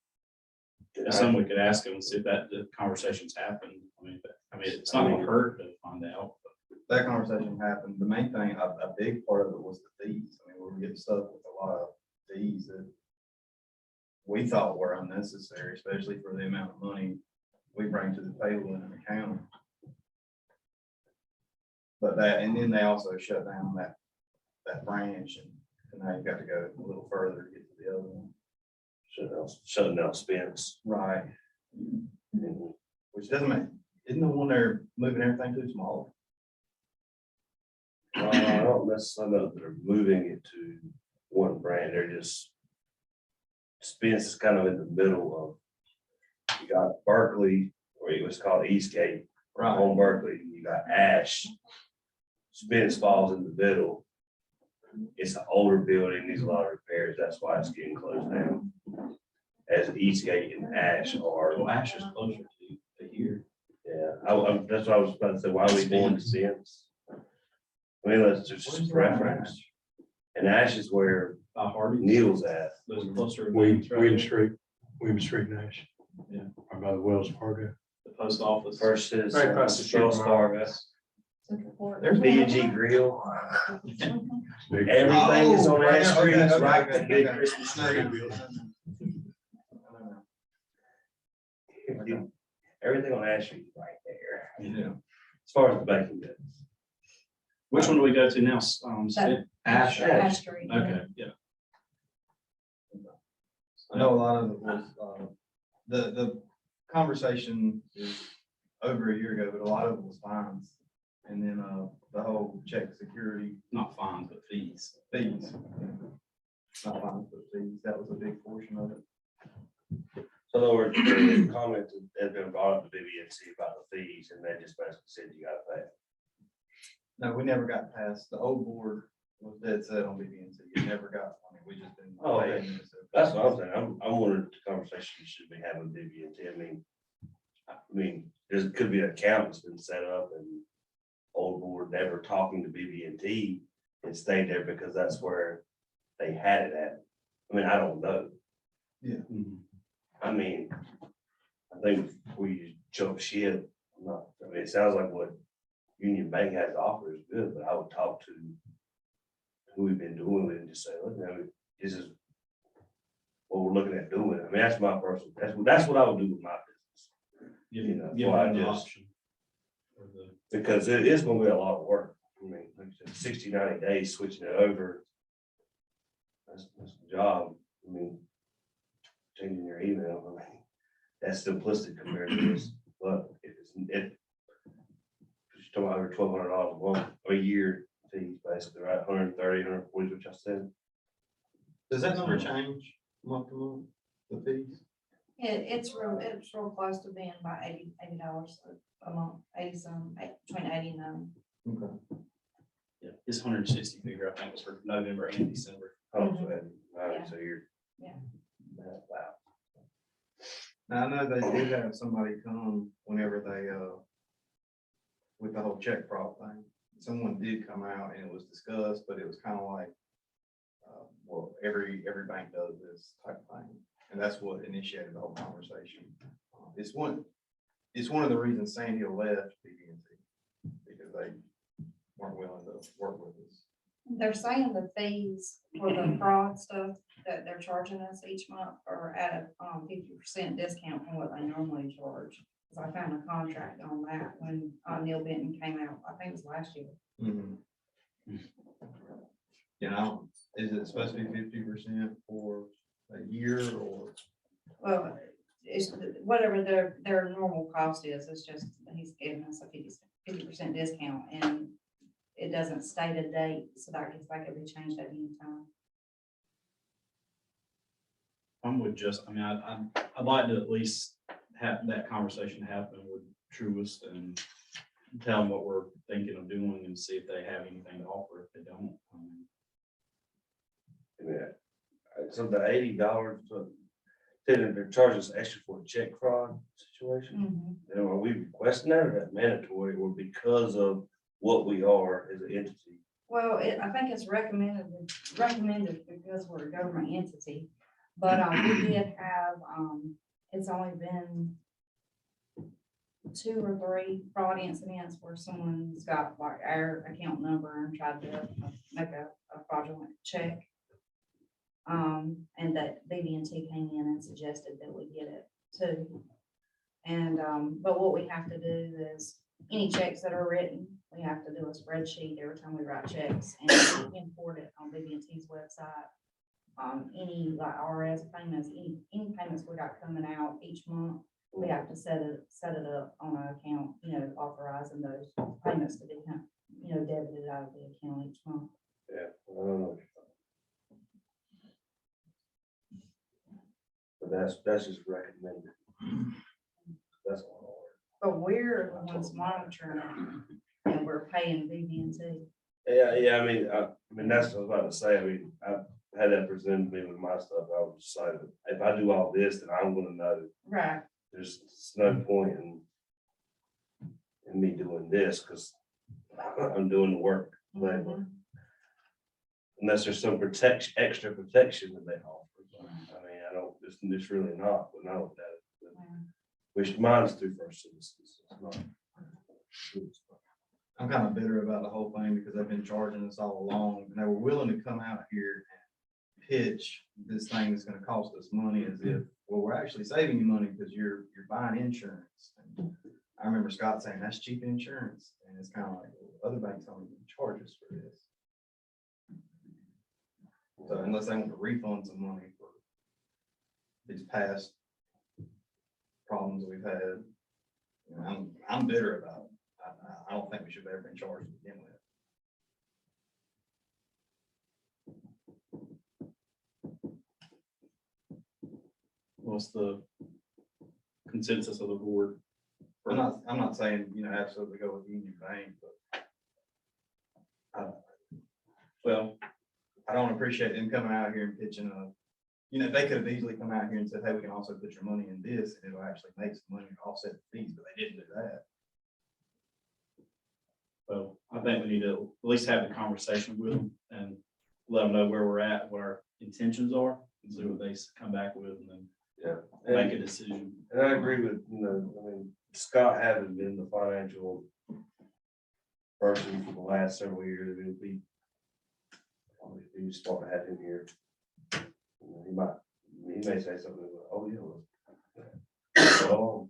than It's I something we do. could ask them, see if that, the conversations happen. I mean, it's not gonna hurt to find out. That conversation happened. The main thing, a big part of it was the fees. I mean, we were getting stuck with a lot of fees that we thought were unnecessary, especially for the amount of money we bring to the table in an account. But that, and then they also shut down that branch, and now you've got to go a little further to get to the other one. Shutting down Spence. Right. Mhm. Which doesn't make, isn't the one they're moving everything too small? I don't necessarily know that they're moving it to one brand, they're just. Spence is kind of in the middle of, you got Berkeley, or it was called Eastgate, on Berkeley, you got Ash. Spence falls in the middle. It's an older building, needs a lot of repairs, that's why it's getting closed down. As Eastgate and Ash are, Well, Ash is closer to here. yeah, that's what I was about to say, why are we going to Spence? I mean, that's just preference. And Ash is where By Hardy. Neil's at. Those are closer. to William Banks, right? William Street, Nash. Yeah. Or by the Wells Fargo. The post office. First is Right across the street Wells from Fargo. Central Court. There's B and G Grill. Big- Everything is on Ash Street, okay, it's okay, right okay, to big okay. Christmas tree. Everything on Ash Street is right there, Yeah. as far as the banking goes. Which one do we go to now? Ash. Ash Street. Okay, yeah. I know a lot of it was, the conversation is over a year ago, but a lot of it was fines. And then, the whole check security Not fines, but fees. fees. Not fines, but fees, that was a big portion of it. So in other words, the comment has been brought up to BBNC about the fees, and they just basically said you gotta pay. No, we never got past, the old board was dead set on BB&T, it never got, I mean, we just didn't. Oh, yeah. That's what I'm saying, I'm wondering if the conversation you should be having with BBNT, I mean, there could be an account that's been set up and old board never talking to BB&T and stayed there because that's where they had it at. I mean, I don't know. I mean, I think we jump ship, I mean, it sounds like what Union Bank has to offer is good, but I would talk to who we've been doing with and just say, look, now, this is what we're looking at doing. I mean, that's my personal, that's what I would do with my business. Give You know, give why them the just- option. For the- Because it is gonna be a lot of work. I mean, like I said, 60, 90 days switching it over. That's the job. I mean, changing your email, I mean, that's simplistic compared to this, but if you're talking about over $1,200 a month, a year fees, basically, right? 130, 140, which I said. Does that number change month to month, the fees? It's real close to being about $80 a month, 80 some, between 80 and 90. Okay. Yeah, this 160 figure, I think, was for November and December. Oh, so that- all right, Yeah. so you're. Yeah. Wow. Now, I know they did have somebody come whenever they, with the whole check fraud thing. Someone did come out and it was discussed, but it was kind of like, well, every bank does this type of thing. And that's what initiated the whole conversation. It's one of the reasons Sandy left BB&T, because they weren't willing to work with us. They're saying the fees for the fraud stuff that they're charging us each month are at a 50% discount from what they normally charge. Cause I found a contract on that when Neil Benton came out, I think it was last year. You know, is it supposed to be 50% for a year or? Well, it's whatever their normal cost is, it's just, he's giving us a 50% discount and it doesn't state a date, so that guess that could be changed at any time. I'd like to at least have that conversation happen with Truist and tell them what we're thinking of doing and see if they have anything to offer. If they don't, Yeah. So the $80, then they're charging us extra for a check fraud situation. You know, are we requesting that or that mandatory or because of what we are as an entity. Well, I think it's recommended because we're a government entity. But, we did have, it's only been 2 or 3 fraud incidents where someone's got like our account number and tried to make a fraudulent check. And that BB&T came in and suggested that we get it too. And, but what we have to do is, any checks that are written, we have to do a spreadsheet every time we write checks and import it on BB&T's website. Any like RS payments, any payments we got coming out each month, we have to set it up on our account, authorizing those payments to be, debited out of the account each month. Yeah. I don't know. But that's just recommended. That's all. But we're the ones monitoring it, and we're paying BB&T. Yeah, I mean, that's what I was about to say. I mean, I've had that presented to me with my stuff. I was decided, if I do all this, then I'm gonna know Right. there's no point in me doing this, because I'm doing the work. But unless there's some extra protection that they offer. I mean, I don't, it's really not, but no, that, which mine's through First Citizens. It's not. I'm kind of bitter about the whole thing because they've been charging us all along, and they were willing to come out here and pitch this thing that's gonna cost us money as if, well, we're actually saving you money because you're buying insurance. And I remember Scott saying that's cheap insurance, and it's kind of like, well, other banks don't even charge us for this. So unless they want to refund some money for these past problems we've had, I'm bitter about it. I don't think we should have ever been charged to begin with. What's the consensus of the board? I'm not saying, absolutely go with Union Bank, but well, I don't appreciate them coming out here and pitching they could have easily come out here and said, hey, we can also put your money in this, and it'll actually make some money to offset the fees, but they didn't do that. Well, I think we need to at least have the conversation with them and let them know where we're at, what our intentions are, and see what they come back with, and then Yeah. make a decision. And I agree with, Scott having been the financial person for the last several years, it would be probably be smart to have him here. He may say something, like, oh, yeah. Well,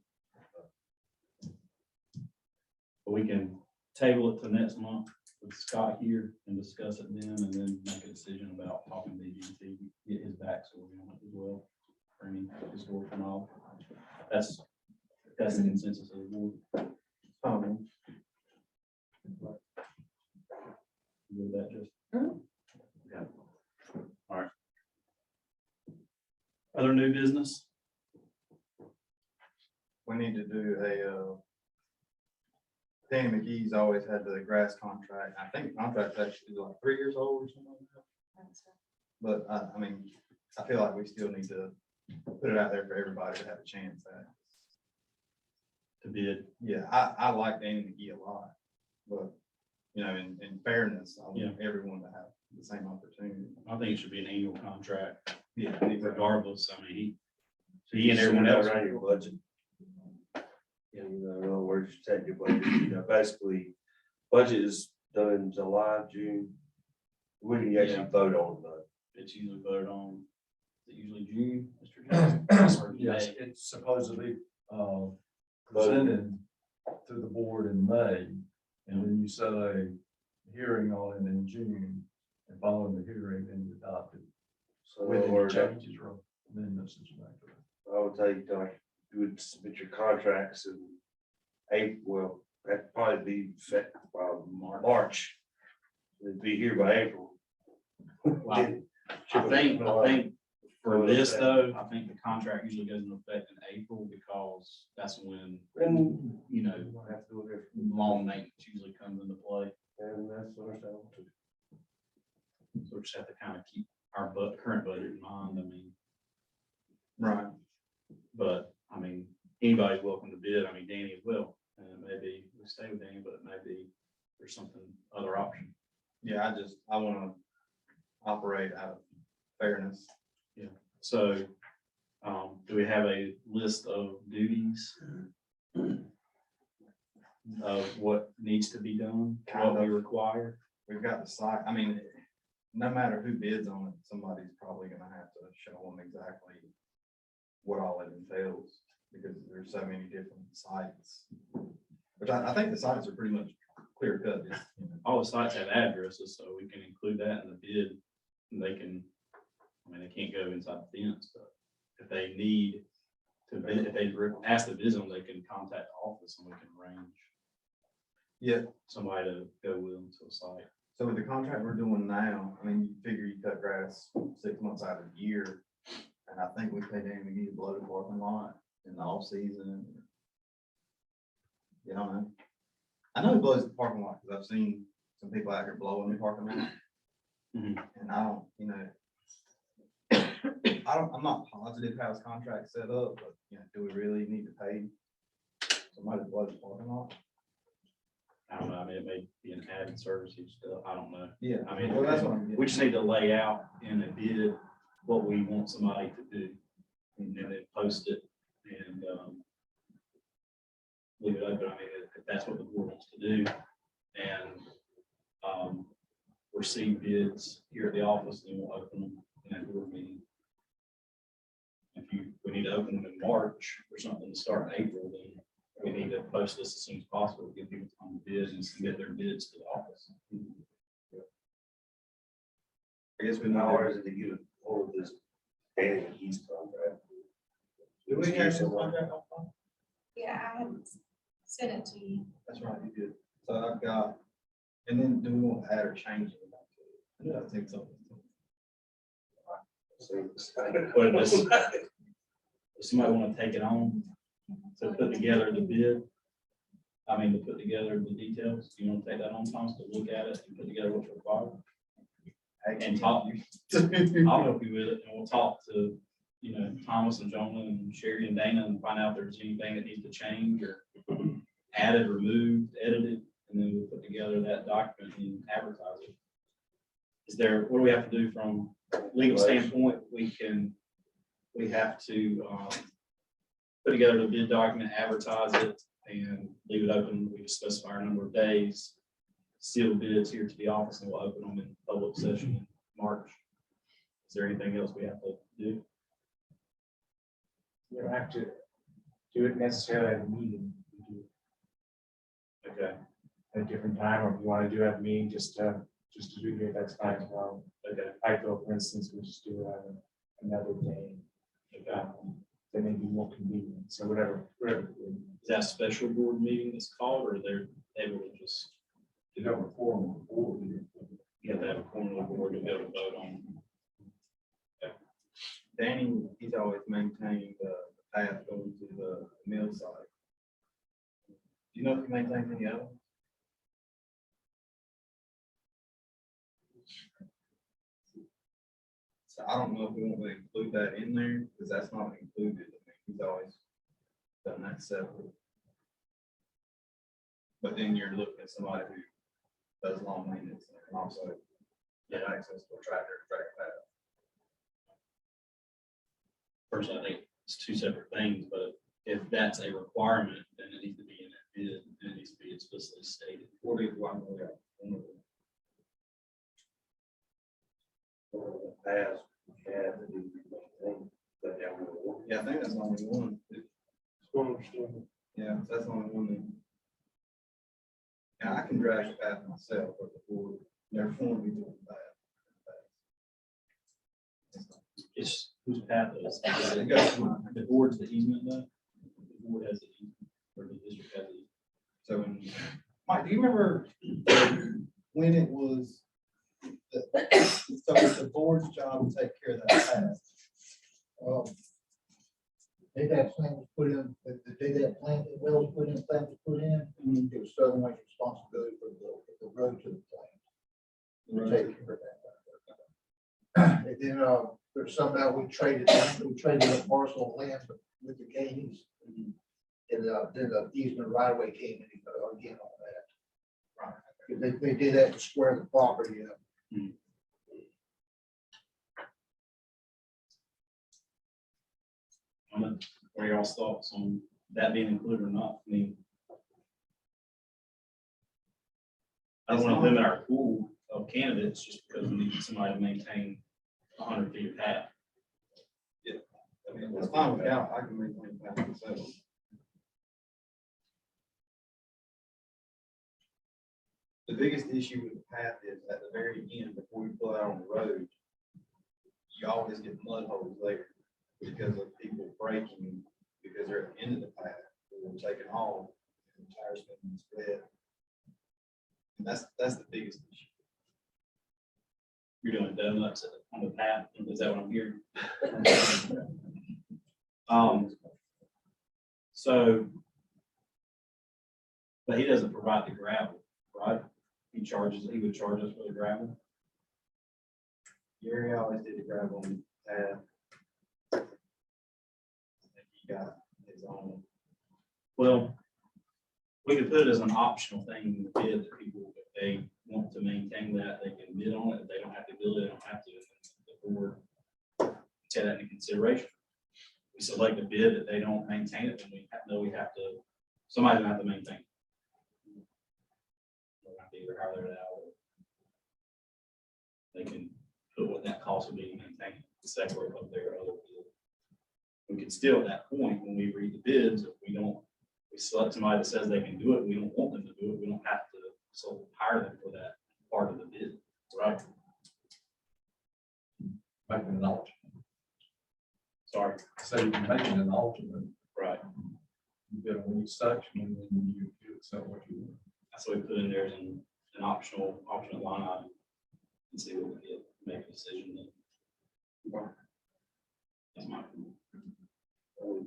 But we can table it to next month with Scott here and discuss it then, and then make a decision about talking to BB&T, get his backstory on it as well, for any historical knowledge. That's the consensus of the board. Do that, just. Yeah. All right. Other new business? We need to do Danny McGee's always had the grass contract. I think the contract's actually like 3 years old or something like that. But I feel like we still need to put it out there for everybody to have a chance at. To bid. Yeah, I like Danny McGee a lot, but in fairness, I want everyone to have the same opportunity. I think it should be an annual contract, Yeah, regardless. I mean, he and everyone else. around your budget. In other words, you take your budget, basically, budget is done in July, June. When do you actually vote on the? It's usually voted on, is it usually June, Mr. Johnson? Or Yes, May? it's supposedly presented to the board in May, and then you set a hearing on it in June, and following the hearing, then you adopt it. So in With other any words, changes or amendments that you make to it. I would tell you, like, you would submit your contracts in April, well, that'd probably be effective by March. It'd be here by April. Wow. I think for this though, I think the contract usually goes into effect in April, because that's when, And, have to go there, long maintenance usually comes into play. and that's understandable too. So we just have to kind of keep our current budget in mind. right. But anybody's welcome to bid. Danny as well. And maybe we stay with Danny, but maybe there's something Yeah, I wanna operate out of fairness. So, do we have a list of duties? Of what needs to be done, what we require? We've got the site, I mean, no matter who bids on it, somebody's probably gonna have to show them exactly what all it entails, because there's so many different sites. Which I think the sites are pretty much clear cut. All the sites have addresses, so we can include that in the bid. And they can, I mean, they can't go inside the fence, but if they need to bid, if they ask to visit them, they can contact the office and we can arrange Yeah, somebody to go with them to the site. so with the contract we're doing now, I mean, you figure you cut grass 6 months out of the year. And I think we pay them to get blow the parking lot in the off season. You know, I know he blows the parking lot, because I've seen some people out here blowing the parking lot. Mhm. And I don't, you know, I'm not positive how his contract's set up, but, you know, do we really need to pay somebody to blow the parking lot? I don't know, I mean, it may be an added service and stuff, I don't know. Yeah, I mean, well, that's what I'm we getting. just need to lay out in a bid what we want somebody to do. And then post it and, leave it open. I mean, if that's what the board wants to do. And, receive bids here at the office, then we'll open them in that board meeting. If we need to open them in March or something to start in April, then we need to post this as soon as possible, to give people time to bid and submit their bids to the office. I guess we In know. order to get all of this Danny and East contract. Do we have this contract on file? Yeah, I haven't sent it to you. That's right, you did. So I've got, and then do we want to add or change it? I know that takes something. But does somebody want to take it on to put together the bid? I mean, to put together the details, do you want to take that on, Thomas, to look at it and put together what's required? And talk, I'll help you with it, and we'll talk to, you know, Thomas and Jonah and Sherry and Dana and find out if there's anything that needs to change or added, removed, edited, and then we'll put together that document and advertise it. Is there, what do we have to do from a legal standpoint? We have to, put together the bid document, advertise it, and leave it open. We just specify our number of days, seal bids here to the office, and we'll open them in public session in March. Is there anything else we have to do? You don't have to do it necessarily at a meeting. You do it Okay, at a different time, or if you want to do it at a meeting, just to do it, that's fine as well. okay, I feel, for instance, we just do it on another day. okay. That may be more convenient, so whatever. Is that a special board meeting that's called, or they're able to just, You have a form of the board. you have to have a formal board to be able to vote on? Danny, he's always maintained the path going to the mill site. Do you know if he maintains any other? So I don't know if we want to include that in there, because that's not included. I mean, he's always done that separate. But then you're looking at somebody who does lawn maintenance and also get access to a tractor path. Personally, I think it's two separate things, but if that's a requirement, then it needs to be in that bid, and it needs to be explicitly stated. What is one of them? Past, we had to do anything, but now we won't. Yeah, I think that's the only one. Yeah, that's the only one. And I can drag the path myself, but the board, never want to be doing that. It's whose path is, It goes to mine. the board's the easement though? The board has the easement, or the district has the easement. So, Mike, do you remember when it was, so it's the board's job to take care of that path? Day that plan was put in, the day that plan, the well was put in, plan was put in, it was Southern Wayne's responsibility for the road to the plant. We take care of that. And then, there's some that we traded a parcel of land with the Gaines. And then the easement right away came in again on that. They did that to square the property up. What are y'all's thoughts on that being included or not? I mean, I don't want to limit our pool of candidates just because we need somebody to maintain 100 feet of path. I mean, it's fine without, I can maintain that myself. The biggest issue with the path is at the very end, before you pull out on the road, you always get mud holes there because of people braking, because they're at the end of the path, they're taking off, and the tires getting split. And that's the biggest issue. You're doing donuts on the path, is that what I'm hearing? So, but he doesn't provide the gravel, right? He would charge us for the gravel. Gary always did the gravel on the path. He got his own. Well, we could put it as an optional thing in the bid that people, if they want to maintain that, they can bid on it. If they don't have to build it, they don't have to. The board take that into consideration. We select a bid that they don't maintain it, then we have to, somebody's gonna have to maintain it. We're gonna have to either hire it out or they can put what that cost would be to maintain it, separate of their other bid. We can still, at that point, when we read the bids, if we select somebody that says they can do it, we don't want them to do it, we don't have to, so hire them for that part of the bid, right? Making an alternate. Sorry, So you can make it an alternate. right. You bid on each section and then you accept what you want. That's what we put in there as an optional line item. And see what we get, make a decision then. That's my opinion.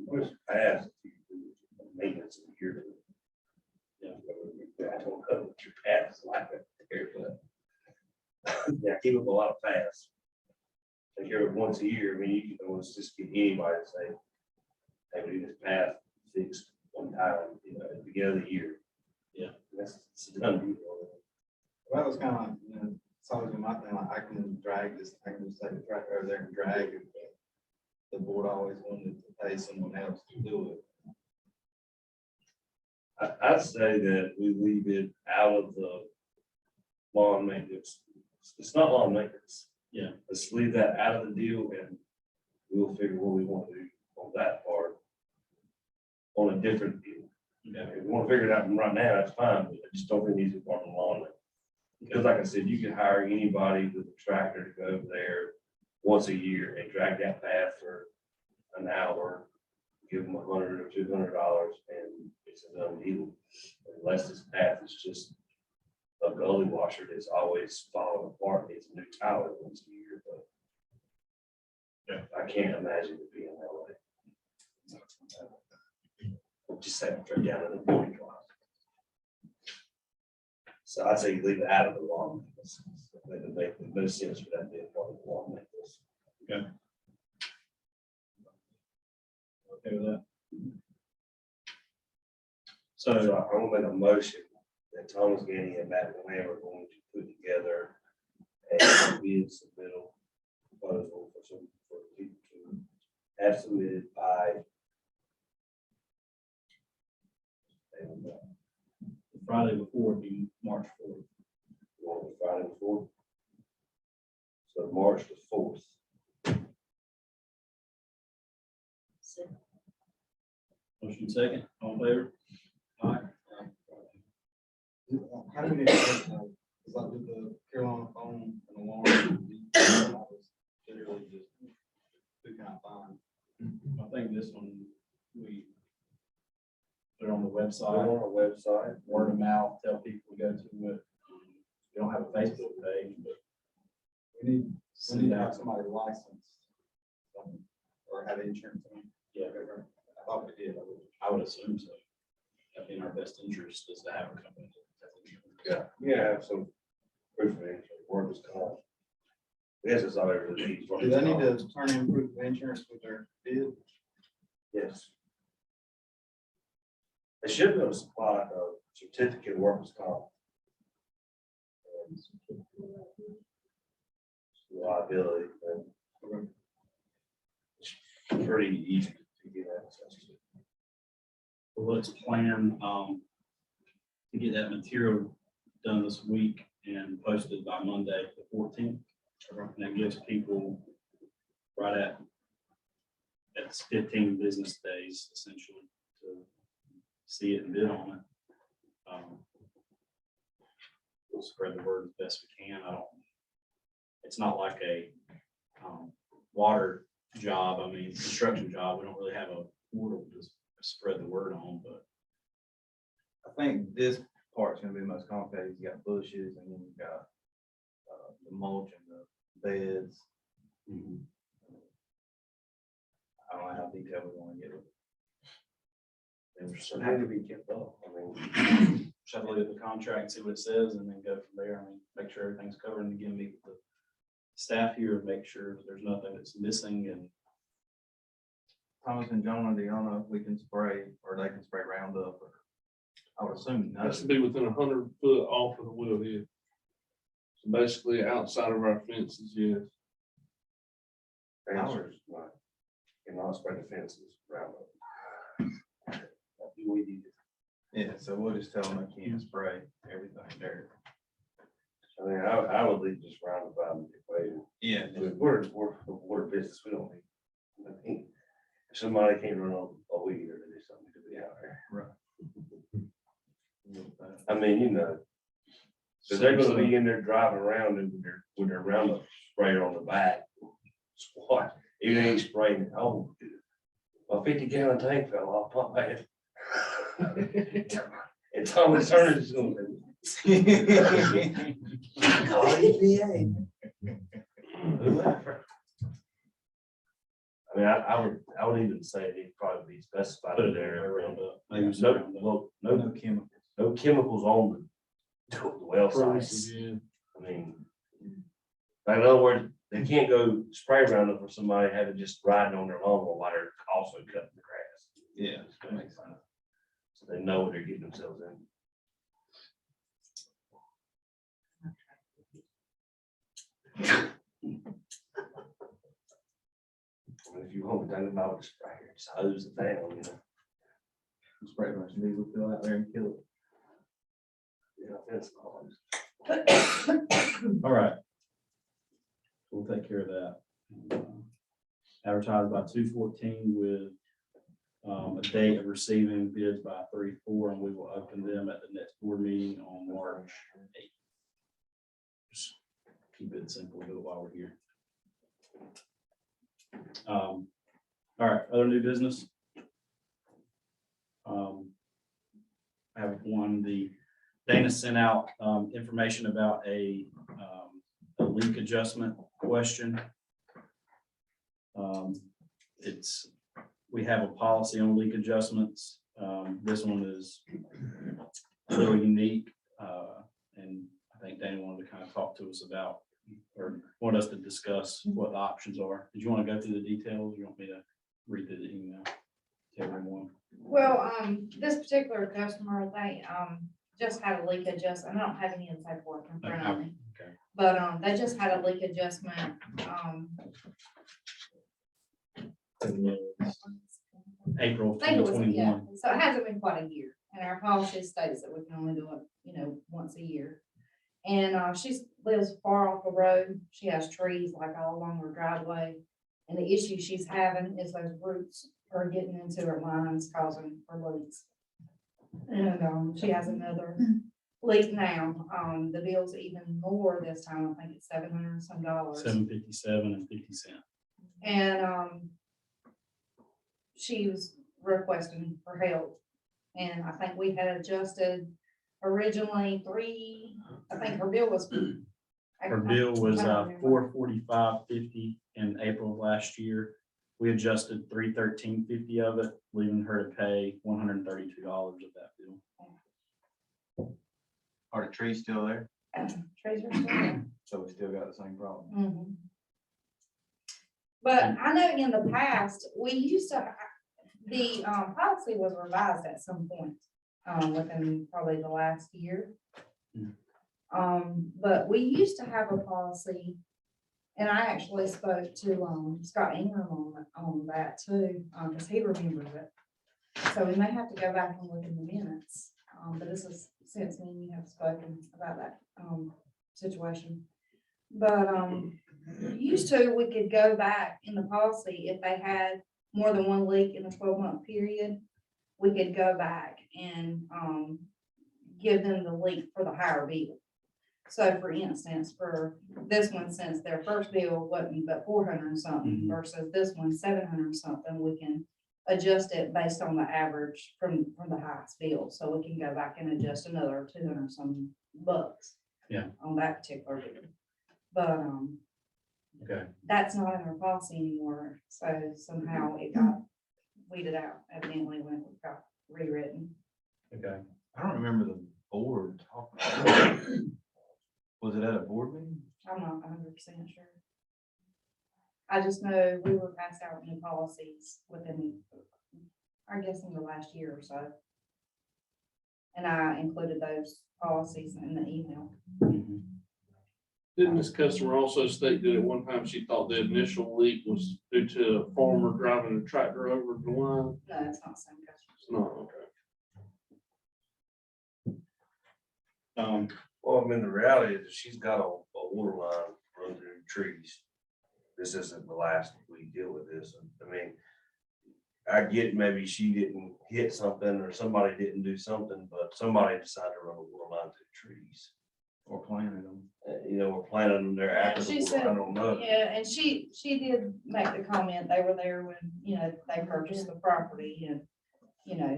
What's past maintenance of your. Yeah. I don't know what your path is like up there, but. Yeah, keep up a lot of paths. Take care of it once a year. I mean, you can almost just get anybody to say, hey, we need this path fixed one time, you know, at the beginning of the year. Yeah. That's it's a done deal. Well, that was kind of like, you know, it's always been my thing, like I can drag this, I can just take the tractor over there and drag it. But the board always wanted to pay someone else to do it. I'd say that we leave it out of the lawn maintenance. It's not lawn maintenance. Yeah. Let's leave that out of the deal and we'll figure what we want to do on that part. On a different deal. Okay. If we want to figure it out right now, that's fine, but I just don't think it needs to be part of the lawn maintenance. Because like I said, you can hire anybody with a tractor to go over there once a year and drag that path for an hour, give them $100 or $200, and it's a done deal. Unless this path is just a gully washer that's always falling apart, needs a new tile once a year, but I can't imagine it being that way. Just have it straight down in the building closet. So I'd say you leave it out of the lawn. It would make the most sense for that being part of the lawn maintenance. Okay. Okay with that? So I'm gonna make a motion that Thomas Gandy and Matt Lamb are going to put together a bid submittal proposal for people to have submitted by Friday before would be March 4th. Friday before. So March the 4th. Motion second, all in favor? Aye. How do we, it's like with the Carolina phone and alarm, I was literally just, who can I find? I think this one, we put it on the On website, our website. word of mouth, tell people to go to it. We don't have a Facebook page, but We need to have somebody licensed. Or have insurance. yeah, I thought we did. I would assume so. I think our best interest is to have a company. Yeah, yeah, have some proof of insurance, workers' comp. Yes, it's all over the needs. Do they need to turn in proof of insurance with their bid? Yes. They should be able to supply a certificate of workers' comp. Liability. And it's pretty easy to get access to. Well, let's plan, to get that material done this week and posted by Monday, the 14th. And that gives people right at, that's 15 business days essentially to see it and bid on it. We'll spread the word as best we can. It's not like a, water job. I mean, construction job. We don't really have a portal to spread the word on, but I think this part's gonna be the most complicated. You got bushes and then you got the mulch and the beds. I don't know how detailed we wanna get it. So how do we get up? I mean, should I look at the contract and see what it says and then go from there? I mean, make sure everything's covered and again, meet with the staff here and make sure there's nothing that's missing and Thomas and Jonah, do y'all know if we can spray or they can spray Roundup or I would assume no. Has to be within 100 foot off of the wellhead. So basically outside of our fences, yes. answers, like, cannot spread the fences around it. We need it. Yeah, so we'll just tell them they can't spray everything there. I mean, I would leave just roundabout in the equation. Yeah. We're a water business, we don't need. I mean, if somebody can't run a weed or do something to be out there. Right. I mean, you know, so they're gonna be in there driving around and with their Roundup sprayer on the back. What? It ain't spraying it. Oh, my 50-gallon tank fell off, my bad. And Thomas Turner's gonna call EPA. Whoever. I mean, I would even say it'd probably be specified in there. No chemicals. no chemicals on the well sites. Yeah. I mean, in other words, they can't go spray Roundup for somebody having just riding on their lawnmower while they're also cutting the grass. Yeah, that makes sense. So they know what they're getting themselves in. I mean, if you want to think about the sprayer, just hose it down, you know. Spray a bunch of diesel fill out there and kill it. Yeah, that's all. all right. We'll take care of that. Advertised by 2/14 with a date of receiving bids by 3/4, and we will open them at the next board meeting on March 8th. Just keep it simple, do it while we're here. All right, other new business. I have one, Dana sent out information about a leak adjustment question. We have a policy on leak adjustments. This one is a little unique. And I think Dana wanted to kind of talk to us about, or want us to discuss what the options are. Did you want to go through the details? You want me to read through the email to everyone? Well, this particular customer, they, just had a leak adjustment. I don't have any of the paperwork in front of me. Okay. But, they just had a leak adjustment, April I think it was, yeah, 2021. so it hasn't been quite a year, and our policy states that we can only do it, once a year. And, she lives far off the road, she has trees like all along her driveway, and the issue she's having is those roots are getting into her lines, causing her leaks. And, she has another leak now, the bill's even more this time, I think it's $700 and some. $757 and 50 cents. And, she was requesting for help. And I think we had adjusted originally I think her bill was. Her bill was $445.50 in April of last year. We adjusted $313.50 of it, leaving her to pay $132 of that bill. Are the trees still there? Trees are still there. So we still got the same problem. Mhm. But I know in the past, we used to, the policy was revised at some point, within probably the last year. But we used to have a policy, and I actually spoke to, Scott Ingram on that too, because he remembers it. So we may have to go back and look in the minutes, but this is since me and you have spoken about that, situation. But, used to, we could go back in the policy if they had more than one leak in a 12-month period. We could go back and, give them the leak for the higher bill. So for instance, for this one, since their first bill wasn't but 400 and something versus this one 700 and something, we can adjust it based on the average from the highest bill. So we can go back and adjust another 200 some bucks. Yeah. On that particular bill. But, Okay. that's not in our policy anymore. So somehow it got weeded out evidently when it got rewritten. Okay. I don't remember the board talking about it. Was it at a board meeting? I'm not 100% sure. I just know we were passed out new policies within, I guess, in the last year or so. And I included those policies in the email. Didn't this customer also state that at one time she thought the initial leak was due to a farmer driving a tractor over the line? No, it's not the same customer. It's not, okay. Well, I mean, the reality is she's got a water line run through trees. This isn't the last we deal with this. I mean, I get maybe she didn't hit something or somebody didn't do something, but somebody decided to run a water line through trees. Or planted them? You know, we're planting them there after She the said, water, I don't know. yeah, and she did make the comment, they were there when, they purchased the property and,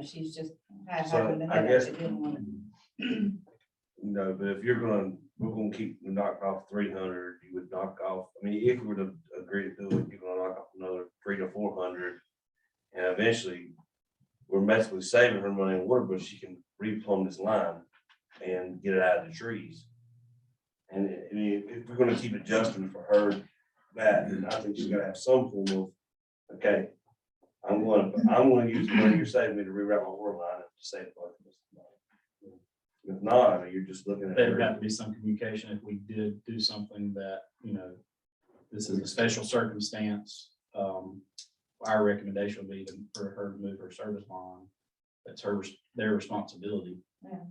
she's just had So, happened to I have guess- it, didn't want it. You know, but if we're gonna keep knock off 300, you would knock off, I mean, if we were to agree to do it, you're gonna knock off another 300 to 400. And eventually, we're basically saving her money in water, but she can replumb this line and get it out of the trees. And I mean, if we're gonna keep adjusting for her, that, then I think she's gotta have some form of, okay, I'm gonna use the money you're saving me to reroute my water line and save both of us. If not, I mean, you're just looking at. There'd have to be some communication if we did do something that, this is a special circumstance. Our recommendation would be for her to move her service line. That's their responsibility. Yeah.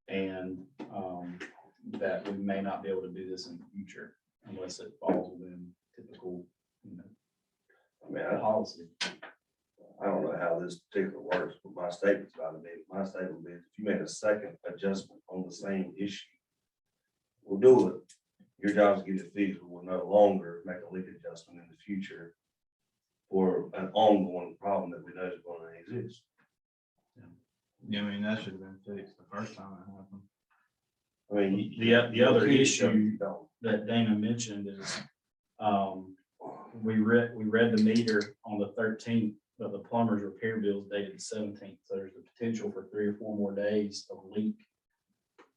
And that we may not be able to do this in the future unless it falls within typical, I mean, policy. I don't know how this particular works, but my statement's about to be, my statement would be, if you make a second adjustment on the same issue, we'll do it. Your job is to get it fixed, but we'll no longer make a leak adjustment in the future for an ongoing problem that we know is going to exist. Yeah, I mean, that should have been fixed the first time it happened. I mean. The other you issue don't. that Dana mentioned is, we read the meter on the 13th, but the plumber's repair bill is dated the 17th. So there's the potential for 3 or 4 more days of leak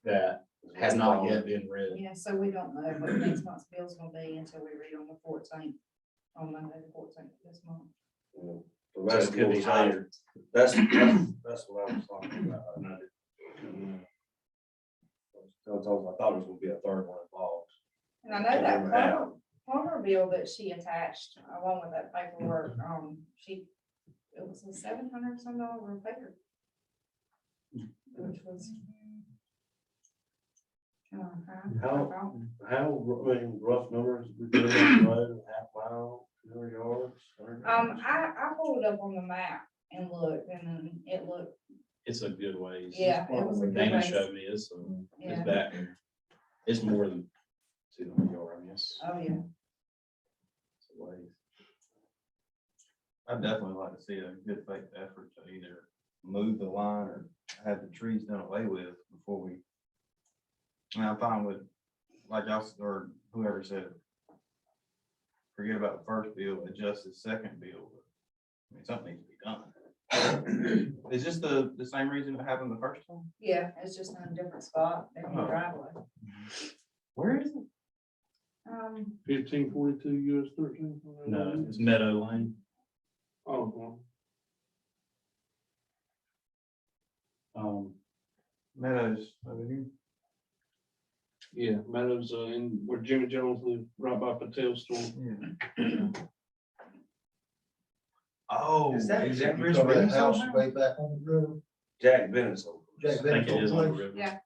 that has not yet been read. Yeah, so we don't know what next month's bill's gonna be until we read on the 14th, on Monday, the 14th of this month. You know, so So that's it could be what I'm saying. higher. That's what I was talking about. I know that. I thought it was gonna be a third one involved. And I know that plumber bill that she attached along with that paperwork, it was a $700 some repair. Which was. How, I mean, rough numbers, we put it on the road, half mile, 200 yards. 100 yards? I pulled it up on the map and looked, and then it looked, It's a good ways. yeah, it was a good Dana ways. showed me it's Yeah. back. It's more than 200 yards, I guess. Oh, yeah. It's a ways. I'd definitely like to see a good faith effort to either move the line or have the trees done away with before we. I mean, I'm fine with, like y'all, or whoever said it. Forget about the first bill, adjust the second bill. I mean, something needs to be done. Is this the same reason it happened the first time? Yeah, it's just in a different spot in the Oh. driveway. Where is it? 1542 US 13. No, it's Meadow Lane. Oh, well, Meadows over here. Yeah, Meadows, in where Jimmy Jones lived, right by Patel's store. Oh. Is that Chris that Reeves' house old way back on the road? Jack Bennett's old. Jack I think it is on the Place? river. Yeah.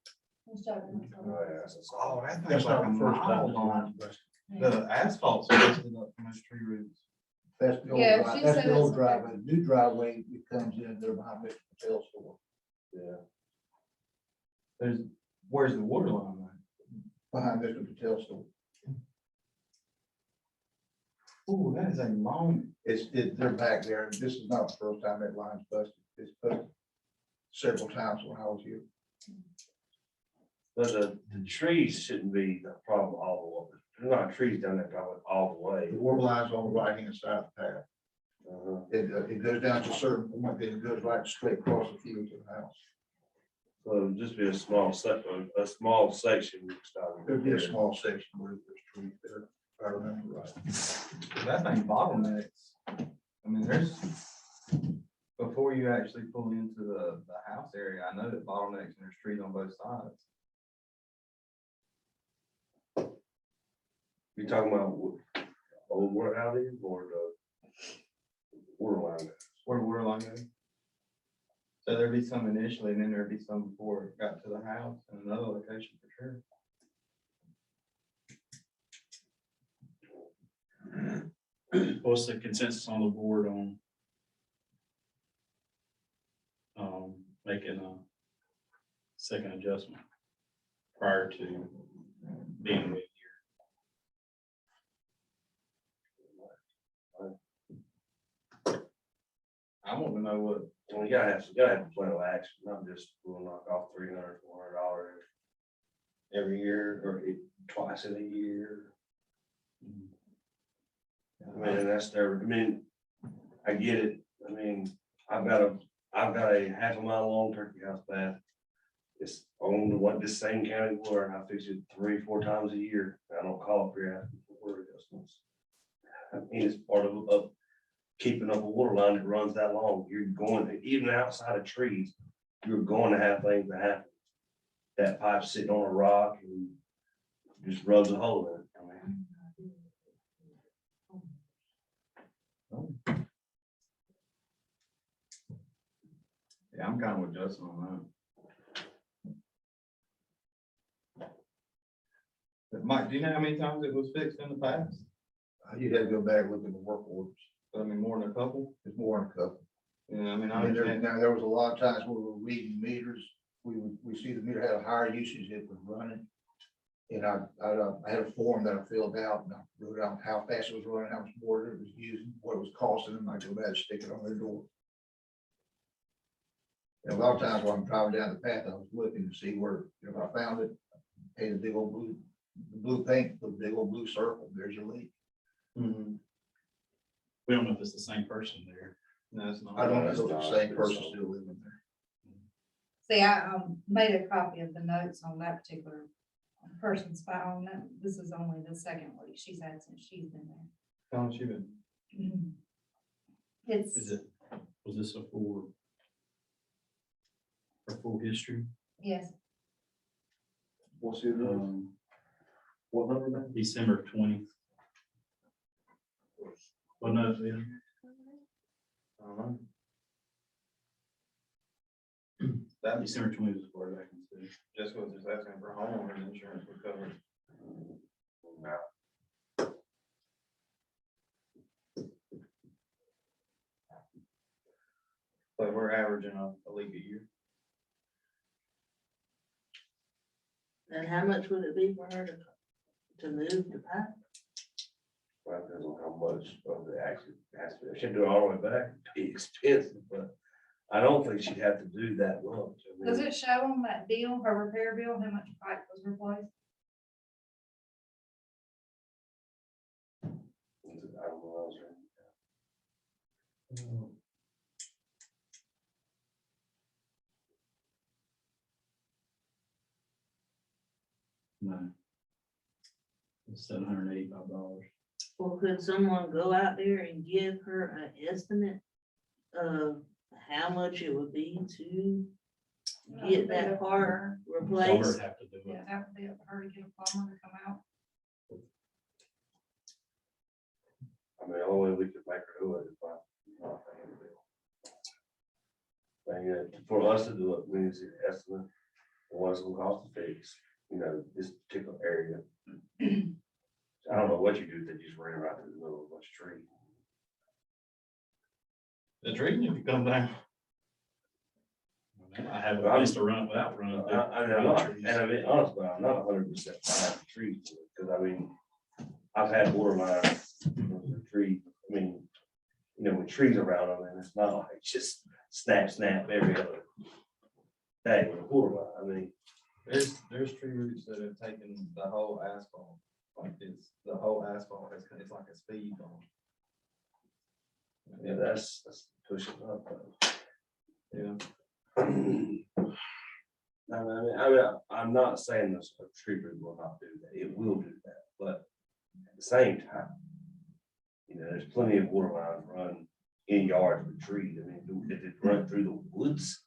Oh, yeah, that's all. Oh, that That's thing's like not a the first time mile it's long. been. The asphalt's busted up from those tree roots. That's the old Yeah, drive, she that's said the old it's- driveway, the new driveway, it comes in there behind Mr. Patel's store. Yeah. Where's the water line at? Behind Mr. Patel's store. Oh, that is a long, They're back there, this is not the first time that line's busted, it's busted several times when I was here. But the trees shouldn't be the problem all the way. There's not trees down there probably all the way. The water line's on the right hand side of the path. Uh-huh. It goes down to a certain point, then it goes right straight across the field to the house. So it'd just be a small section. There'd be a small section where there's trees there, if I remember right. that thing bottlenecks. I mean, before you actually pull into the house area, I know that bottlenecks and there's trees on both sides. You talking about old warehouses or the water line? Where the water line goes. So there'd be some initially, and then there'd be some before it got to the house and another location for sure. What's the consensus on the board on making a second adjustment prior to being with I want to know what, Well, you gotta have a plan of action, not just we'll knock off $300-400 every year or twice in a year. I mean, I get it. I mean, I've got a half a mile long turkey house path. It's on this same county water, and I fix it 3-4 times a year. I don't call up here asking for water adjustments. I mean, it's part of keeping up a water line that runs that long. You're going, even outside of trees, you're going to have things that happen. That pipe sitting on a rock and just rubs a hole in it. I mean, yeah, I'm kind of with Justin on that. But Mike, do you know how many times it was fixed in the past? You'd have to go back and look at the work orders. I mean, more than a couple? There's more than a couple. Yeah, I mean, I I mean, understand. there was a lot of times where we were reading meters, we see the meter had a higher usage, it was running. And I had a form that I filled out, and I wrote out how fast it was running, how much water it was using, what it was costing them, I go back and stick it on their door. And a lot of times when I'm driving down the path, I was looking to see where, if I found it, hey, the big old blue paint, the big old blue circle, there's your leak. Mhm. We don't know if it's the same person there. No, it's not. I don't know if it's the same person still living there. See, I made a copy of the notes on that particular person's file, and that, this is only the second week she's had since she's been there. How long has she been? It's, Was this a full history? yes, what's your, what number now? December 20th. Well, no, yeah. That December 20th is where I can see. just was just asking for homeowner's insurance would cover it. So we're averaging a leak a year. And how much would it be for her to move the pipe? Well, depends on how much of the actually has to, if she do it all the way back, it'd be expensive, but I don't think she'd have to do that much. I does mean, it show on that bill, her repair bill, how much pipe was replaced? I don't know. No. It's $785. Well, could someone go out there and give her an estimate of how much it would be to get that part Plumber replaced? have to do it. have to be up to her to get a plumber to come out? I mean, the only way we could make her do it is by not paying the bill. And for us to do it, we need to see the estimate, of what it's gonna cost to fix, this particular area. I don't know what you do, they just ran right through the middle of a bunch of trees. The tree, if you come down. I have a place to run without running. through trees. And I mean, honestly, I'm not 100% behind the trees, because I mean, I've had water lines, the tree, I mean, with trees around them, and it's not like just snap every other day with a water line, I mean. There's tree roots that have taken the whole asphalt, like this, the whole asphalt, it's like a speed bump. Yeah, that's pushing up. Yeah. I'm not saying this, a tree root will not do that, it will do that, but at the same time, there's plenty of water lines run in yards with trees. I mean, did it run through the woods?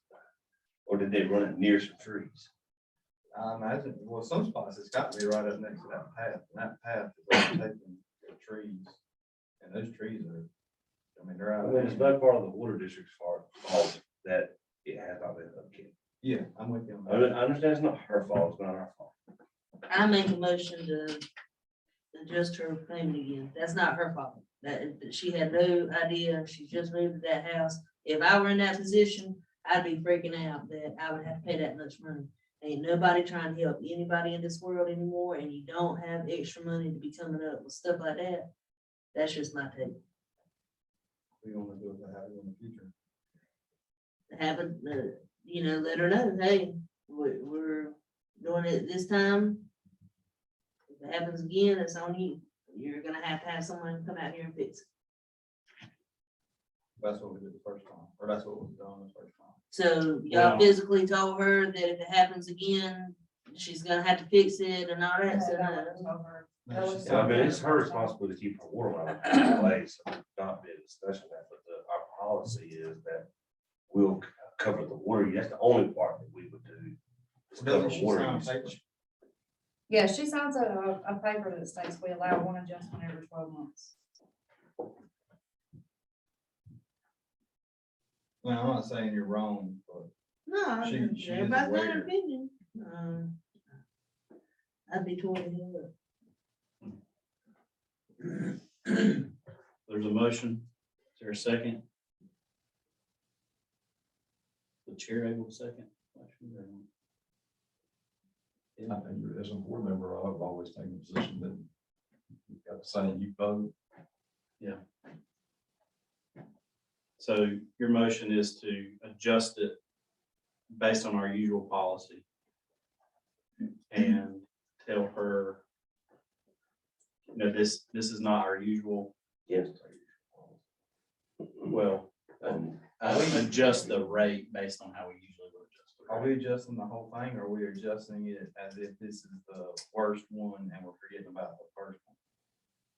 Or did they run it near some trees? I imagine, well, some spots, it's got to be right up next to that path, and that path is overtaking the trees. And those trees are, I mean, they're I out. mean, it's no part of the water district's fault that it has not been upkept. Yeah, I'm with you on I that. understand it's not her fault, it's not our fault. I make a motion to adjust her payment again. That's not her fault. That she had no idea. She just moved to that house. If I were in that position, I'd be freaking out that I would have to pay that much money. Ain't nobody trying to help anybody in this world anymore, and you don't have extra money to be coming up with stuff like that. That's just my take. We want to do it to have it in the future. Have it, let her know, hey, we're doing it this time. If it happens again, it's on you. You're gonna have to have someone come out here and fix it. That's what we did the first time, or that's what was done the first time. So y'all Well- physically told her that if it happens again, she's gonna have to fix it and all that, so no. So I mean, it's her responsibility to keep her water line in place, so not be a discussion that, but our policy is that we'll cover the water, that's the only part that we would do. is cover Doesn't she water sign a usage. paper? Yeah, she signs a paper that states we allow one adjustment every 12 months. Well, I'm not saying you're wrong, but No, She is everybody's got aware. an opinion. I'd be totally There's a motion. Is there a second? The chair able to second? I think as a board member, I've always taken the position that you've got to say you vote. So your motion is to adjust it based on our usual policy. And tell her, this is not our usual, Yes. well, adjust the rate based on how we usually would adjust. the are rate. we adjusting the whole thing, or are we adjusting it as if this is the worst one and we're forgetting about the first one?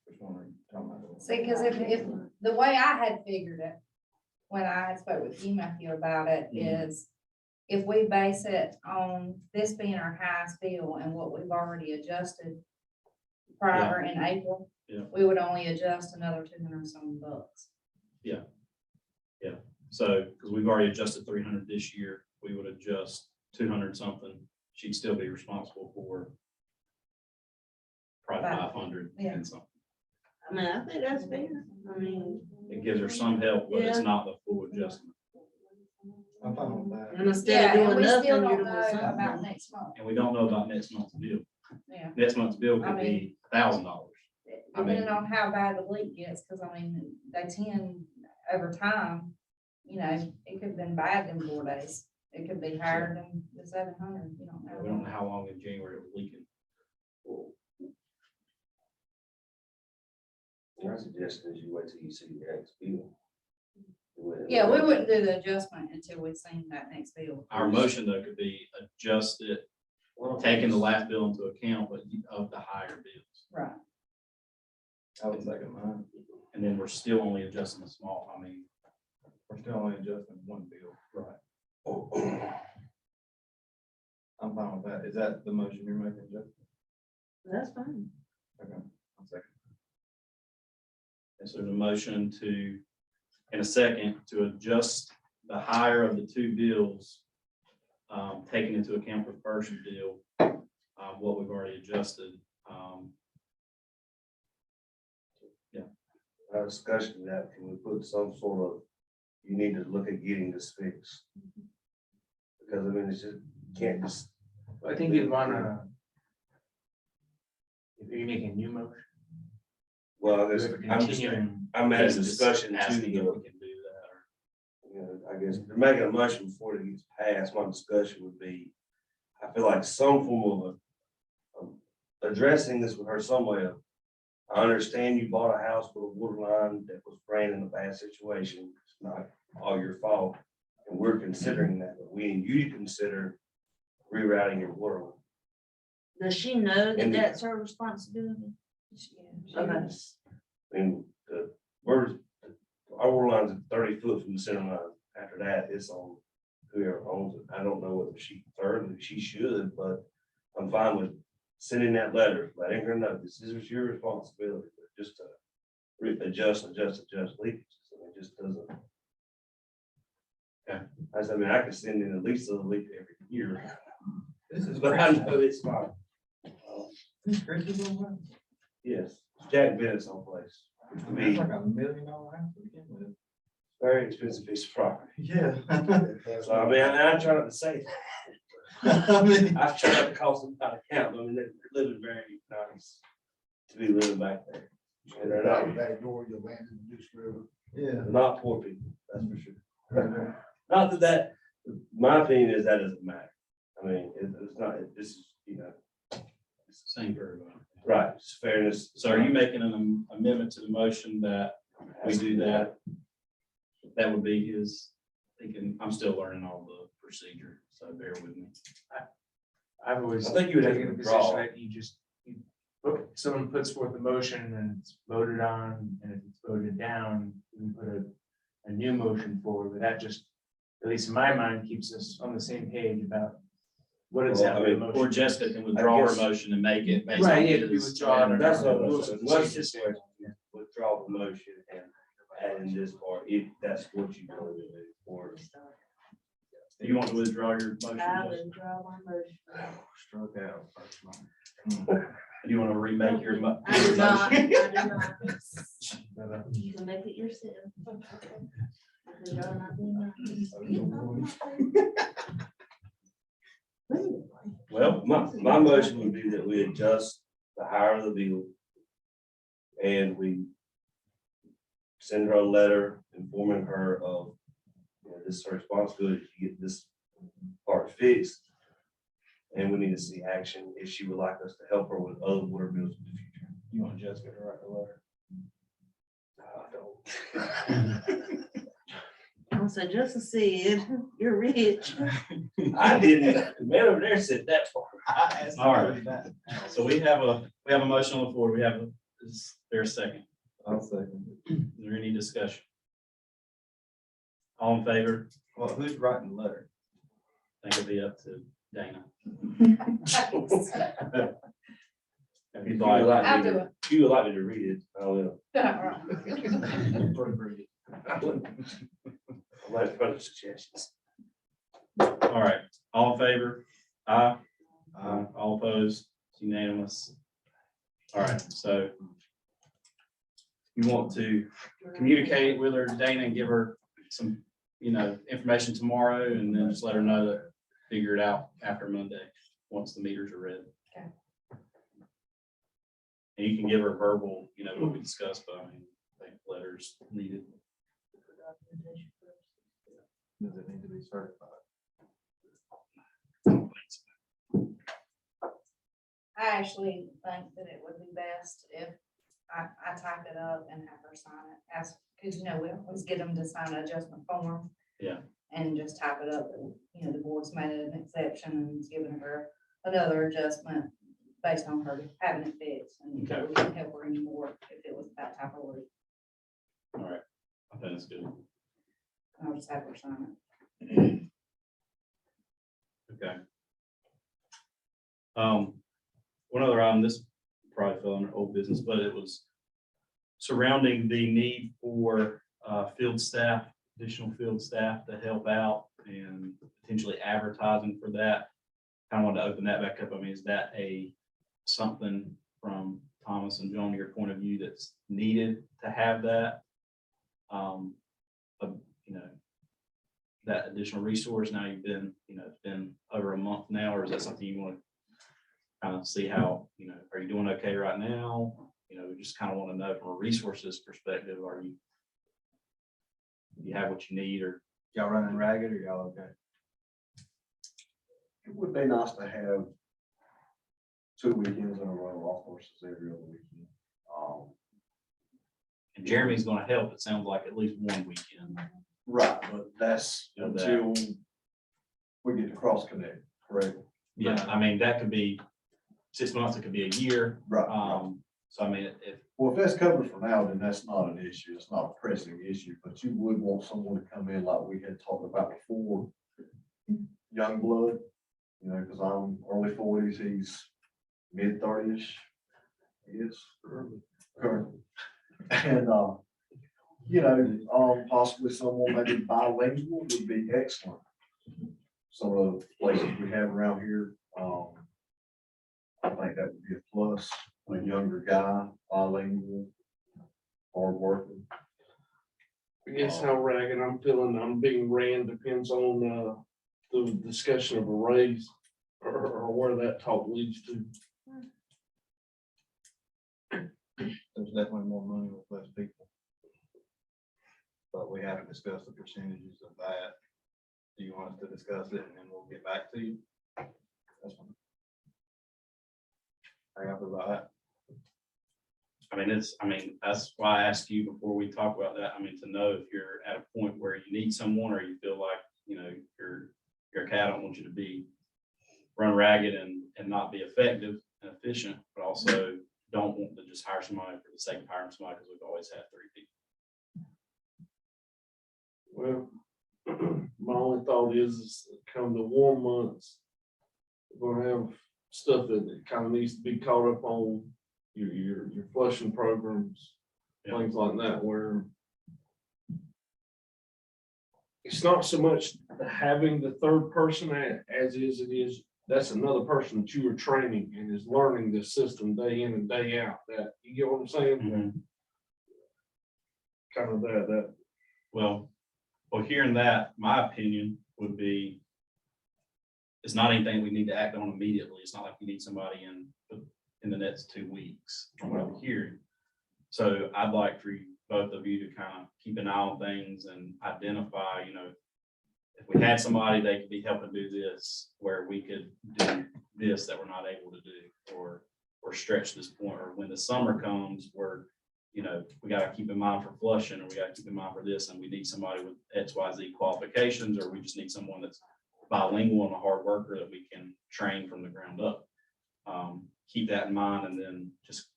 Which one are you talking about? See, because if the way I had figured it, when I had spoke with you, Matthew, about it, is if we base it on this being our highest bill and what we've already adjusted prior in April, Yeah. we would only adjust another 200 some bucks. So, because we've already adjusted 300 this year, we would adjust 200 something. She'd still be responsible for probably 500 Yeah. and something. I mean, I think that's fair. I mean, It gives her some help, but it's Yeah. not the full adjustment. I'm fine with that. and instead Yeah, of and doing we nothing, still you're don't doing know about something. next month. And we don't know about next month's bill. Yeah. Next month's bill I could be $1,000. I mean- Depending on how bad the leak gets, because I mean, they tend over time, it could have been bad in 4 days. It could be higher than the 700, you don't We don't know know. how long in January it was leaking. My suggestion is you wait till you see the next bill. Yeah, we wouldn't do the adjustment until we've seen that next bill. Our motion though could be adjust it, taking the last bill into account, but of the higher bills. Right. I would second mine. And then we're still only adjusting the small, We're still only adjusting one bill. right. I'm fine with that. Is that the motion you're making, Jeff? That's fine. Okay, one second. And so there's a motion to, in a second, to adjust the higher of the two bills, taking into account the first deal, what we've already adjusted. Our discussion of that, can we put some sort of, you need to look at getting this fixed? Because I mean, it's just, can't just, I think you'd wanna. If you're making a new motion. well, I guess, We're I'm just, continuing. I'm at a Just discussion to asking if the, we can do that, or you know, I guess, they're making a motion before it gets passed, my discussion would be, I feel like some form of addressing this with her some way of, I understand you bought a house with a water line that was ran in a bad situation, it's not all your fault, and we're considering that, but we need you to consider rerouting your water line. Does she know that And- that's her responsibility? Okay. And our water line's at 30 foot from the center line. After that, it's on whoever owns it. I don't know whether she thoroughly, she should, but I'm fine with sending that letter, letting her know this is your responsibility, but just to adjust leakage. So it just doesn't. Okay. I mean, I could send in at least a leak every year. This is, but I know it's fine. Yes, Jack Bennett's on place, which would That's be like $1 million house to begin with. very expensive piece of property. Yeah. So I mean, I'm trying not to say that. I mean, I've tried not to call them out of count, but I mean, they're living very nice to be living back there. And they're Back door, you land in the Deuce River. yeah. they're not poor people, that's for sure. Not that, my opinion is that doesn't matter. I mean, it's not, this is, you know, it's the same for everybody. right, it's fairness. So are you making an amendment to the motion that we do that? That would be his thinking. I'm still learning all the procedure, so bear with me. I've always. I think you would have to taken the withdraw. position that someone puts forth a motion and it's voted on, and if it's voted down, we put a new motion forward, but that just, at least in my mind, keeps us on the same page about what Well, exactly I the mean, Or motion. Jessica can withdraw her guess- motion and make it. based Right, on it could be his- withdrawn. That's what I Rules was, and what's the procedures. situation? Withdraw the motion and add in this part, if that's what you want to do, or. Do you want to withdraw your motion? I Jessica? withdraw my motion. Struck out first line. Do you want to remake your? I do not, I motion? do not. You can make it yourself. Withdraw not being nice. Well, my motion would be that we adjust the higher the bill. And we send her a letter informing her of, you know, this is her responsibility to get this part fixed. And we need to see action if she would like us to help her with other water bills in the future. You want Jessica to write the letter? I don't. I said, just to see it, you're rich. I didn't, the man over there said that part. All right. So we have a motion on the floor. We have, is there a second? I'll second it. Is there any discussion? All in favor? Well, who's writing the letter? I think it'll be up to Dana. If you'd I'll like. do it. If you would like me to read it, I will. Appropriate. I might put suggestions. All right, all in favor? Aye. All opposed? It's unanimous. All right, so you want to communicate with her, Dana, and give her some, information tomorrow, and then just let her know that figure it out after Monday, once the meters are ready. Okay. And you can give her verbal, what we discussed, but I think letters needed. Does it need to be certified? I actually think that it would be best if I type it up and have her sign it, because, we always get them to sign an adjustment form. Yeah. And just type it up, that, the board's made an exception and is giving her another adjustment based on her having it fixed. And Okay. we can't help her anymore if it was that type of leak. All right, I think that's good. I'll just have her sign it. Okay. One other item, this probably fell under old business, but it was surrounding the need for field staff, additional field staff to help out and potentially advertising for that. I wanted to open that back up. I mean, is that something from Thomas and John, your point of view, that's needed to have that? You know, that additional resource. Now you've been, it's been over a month now, or is that something you want to kind of see how, are you doing okay right now? We just kind of want to know from a resources perspective, you have what you need, or Y'all running ragged or y'all okay? It would be nice to have 2 weekends in a row off horses every other weekend. and Jeremy's going to help. It sounds like at least one weekend. Right, but that's Yeah, that- until we get to cross connect, correct? Yeah, I mean, that could be 6 months, it could be a year. Right. So I mean, if Well, if that's covered for now, then that's not an issue. It's not a pressing issue, but you would want someone to come in like we had talked about before. Young blood, because I'm early 40s, he's mid-30s, yes, currently. And, possibly someone maybe bilingual would be excellent. Some of the places we have around here, I think that would be a plus. A younger guy, bilingual, hardworking. I guess how ragged I'm feeling, I'm being ran depends on, the discussion of a raise or where that talk leads to. There's definitely more money with less people. But we haven't discussed the percentages of that. Do you want us to discuss it and then we'll get back to you? That's fine. Hang up about that. I mean, that's why I asked you before we talk about that. I mean, to know if you're at a point where you need someone, or you feel like, you're okay. I don't want you to be run ragged and not be effective and efficient, but also don't want to just hire somebody for the sake of hiring somebody, because we've always had 3 people. Well, my only thought is come the warm months, we're gonna have stuff that kind of needs to be caught up on, your flushing programs, Yeah. things like that, where it's not so much having the third person as it is, that's another person that you are training and is learning the system day in and day out. That, you get what I'm saying? Mhm. Kind of that. Well, hearing that, my opinion would be, it's not anything we need to act on immediately. It's not like we need somebody in the next 2 weeks, from what I'm hearing. So I'd like for you, both of you, to kind of keep an eye on things and identify, if we had somebody, they could be helping do this, where we could do this that we're not able to do, or stretch this point, or when the summer comes, where, we got to keep in mind for flushing, or we got to keep in mind for this, and we need somebody with XYZ qualifications, or we just need someone that's bilingual and a hard worker that we can train from the ground up. Keep that in mind, and then just,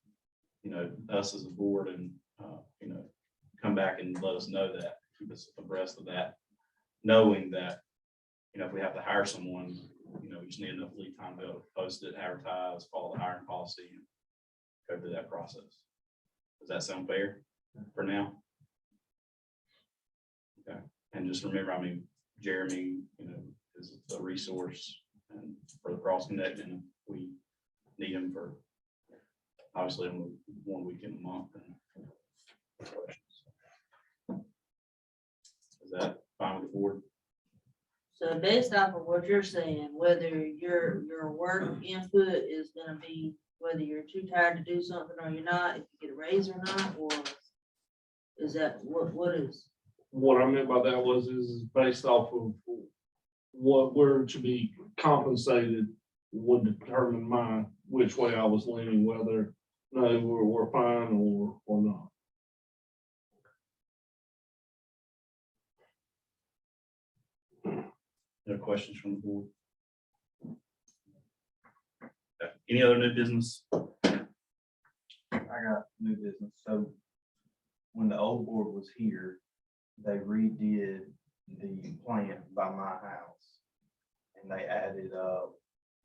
us as a board, and, come back and let us know that, keep us abreast of that, knowing that, if we have to hire someone, we just need enough lead time to be able to post it, advertise, follow the hiring policy, and go through that process. Does that sound fair for now? Okay, and just remember, I mean, Jeremy, is a resource and for the cross connect, and we need him for obviously only 1 week in a month. Is that fine with the board? So based off of what you're saying, whether your work input is gonna be, whether you're too tired to do something or you're not, if you get a raise or not, or is that, what is? What I meant by that is based off of what we're to be compensated would determine which way I was leaning, whether, no, we're fine or not. No questions from the board? Okay. Any other new business? I got new business. So when the old board was here, they redid the plant by my house. And they added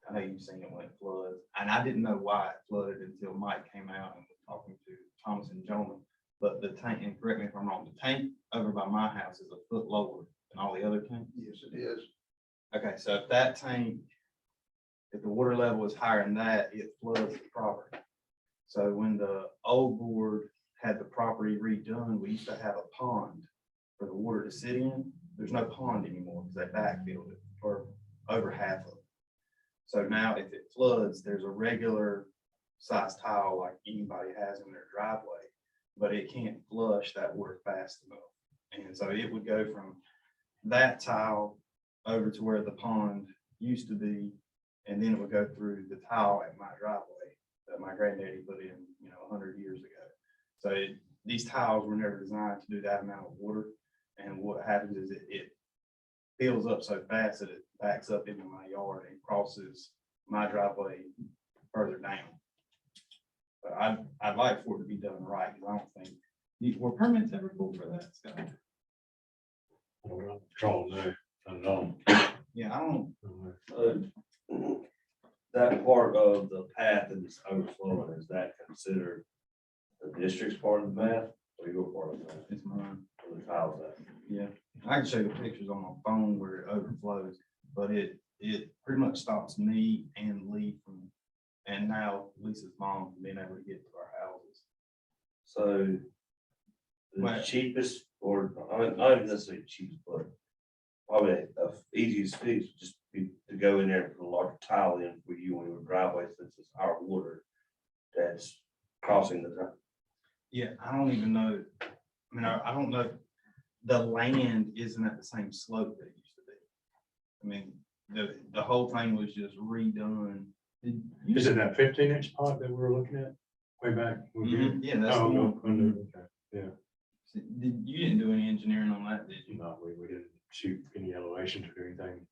I know you've seen it when it floods, and I didn't know why it flooded until Mike came out and was talking to Thomas and Jonah. But the tank, and correct me if I'm wrong, the tank over by my house is a foot lower than all the other tanks. Yes, it is. Okay, so if that tank, if the water level is higher than that, it floods the property. So when the old board had the property redone, we used to have a pond for the water to sit in. There's no pond anymore because they backfilled it for over half of it. So now if it floods, there's a regular size tile like anybody has in their driveway, but it can't flush that water fast enough. And so it would go from that tile over to where the pond used to be, and then it would go through the tile at my driveway that my granddaddy put in, 100 years ago. So these tiles were never designed to do that amount of water. And what happens is it fills up so fast that it backs up into my yard and crosses my driveway further down. But I'd like for it to be done right, because I don't think, were permits ever pulled for that, Scott? Yeah, I don't, That part of the path that is overflowing, is that considered the district's part of the math or your part of the math? it's mine. Or the tiles that? Yeah, I can show you the pictures on my phone where it overflows, but it pretty much stops me and Lee from, and now Lisa's mom from being able to get to our houses. So the Right. cheapest, or not even necessarily cheapest, but probably the easiest fix would just be to go in there and put a larger tile in for you on your driveway, since it's our water that's crossing the. Yeah, I don't even know, I don't know, the land isn't at the same slope that it used to be. I mean, the whole thing was just redone. Is it that 15-inch pot that we were looking at way back? Mhm, yeah, that's the Oh, no, one. okay. You didn't do any engineering on that, did you? No, we didn't shoot any elevations or anything.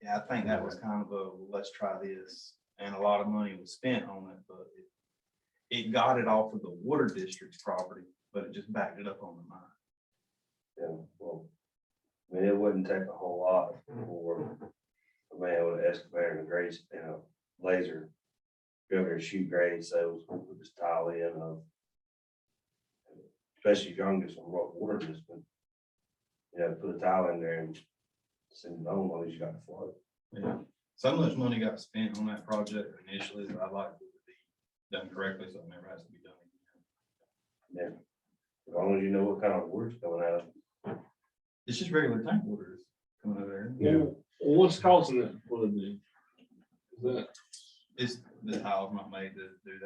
Yeah, I think that was kind of a, let's try this, and a lot of money was spent on it, but it got it off of the water district's property, but it just backed it up on the mine. Yeah, well, I mean, it wouldn't take a whole lot for a man with an excavator and a grade, laser, go over there and shoot grade, so we'll put this tile in of, especially if you're gonna get some rough water, just, put a tile in there and send it home, while you got to flood. Yeah, so much money got spent on that project initially, that I'd like it to be done correctly, so it never has to be done again. Yeah. As long as you know what kind of water's coming out. It's just regular tank water is coming over there. Well, what's causing that flood then? Is that, It's, the tile's not made to do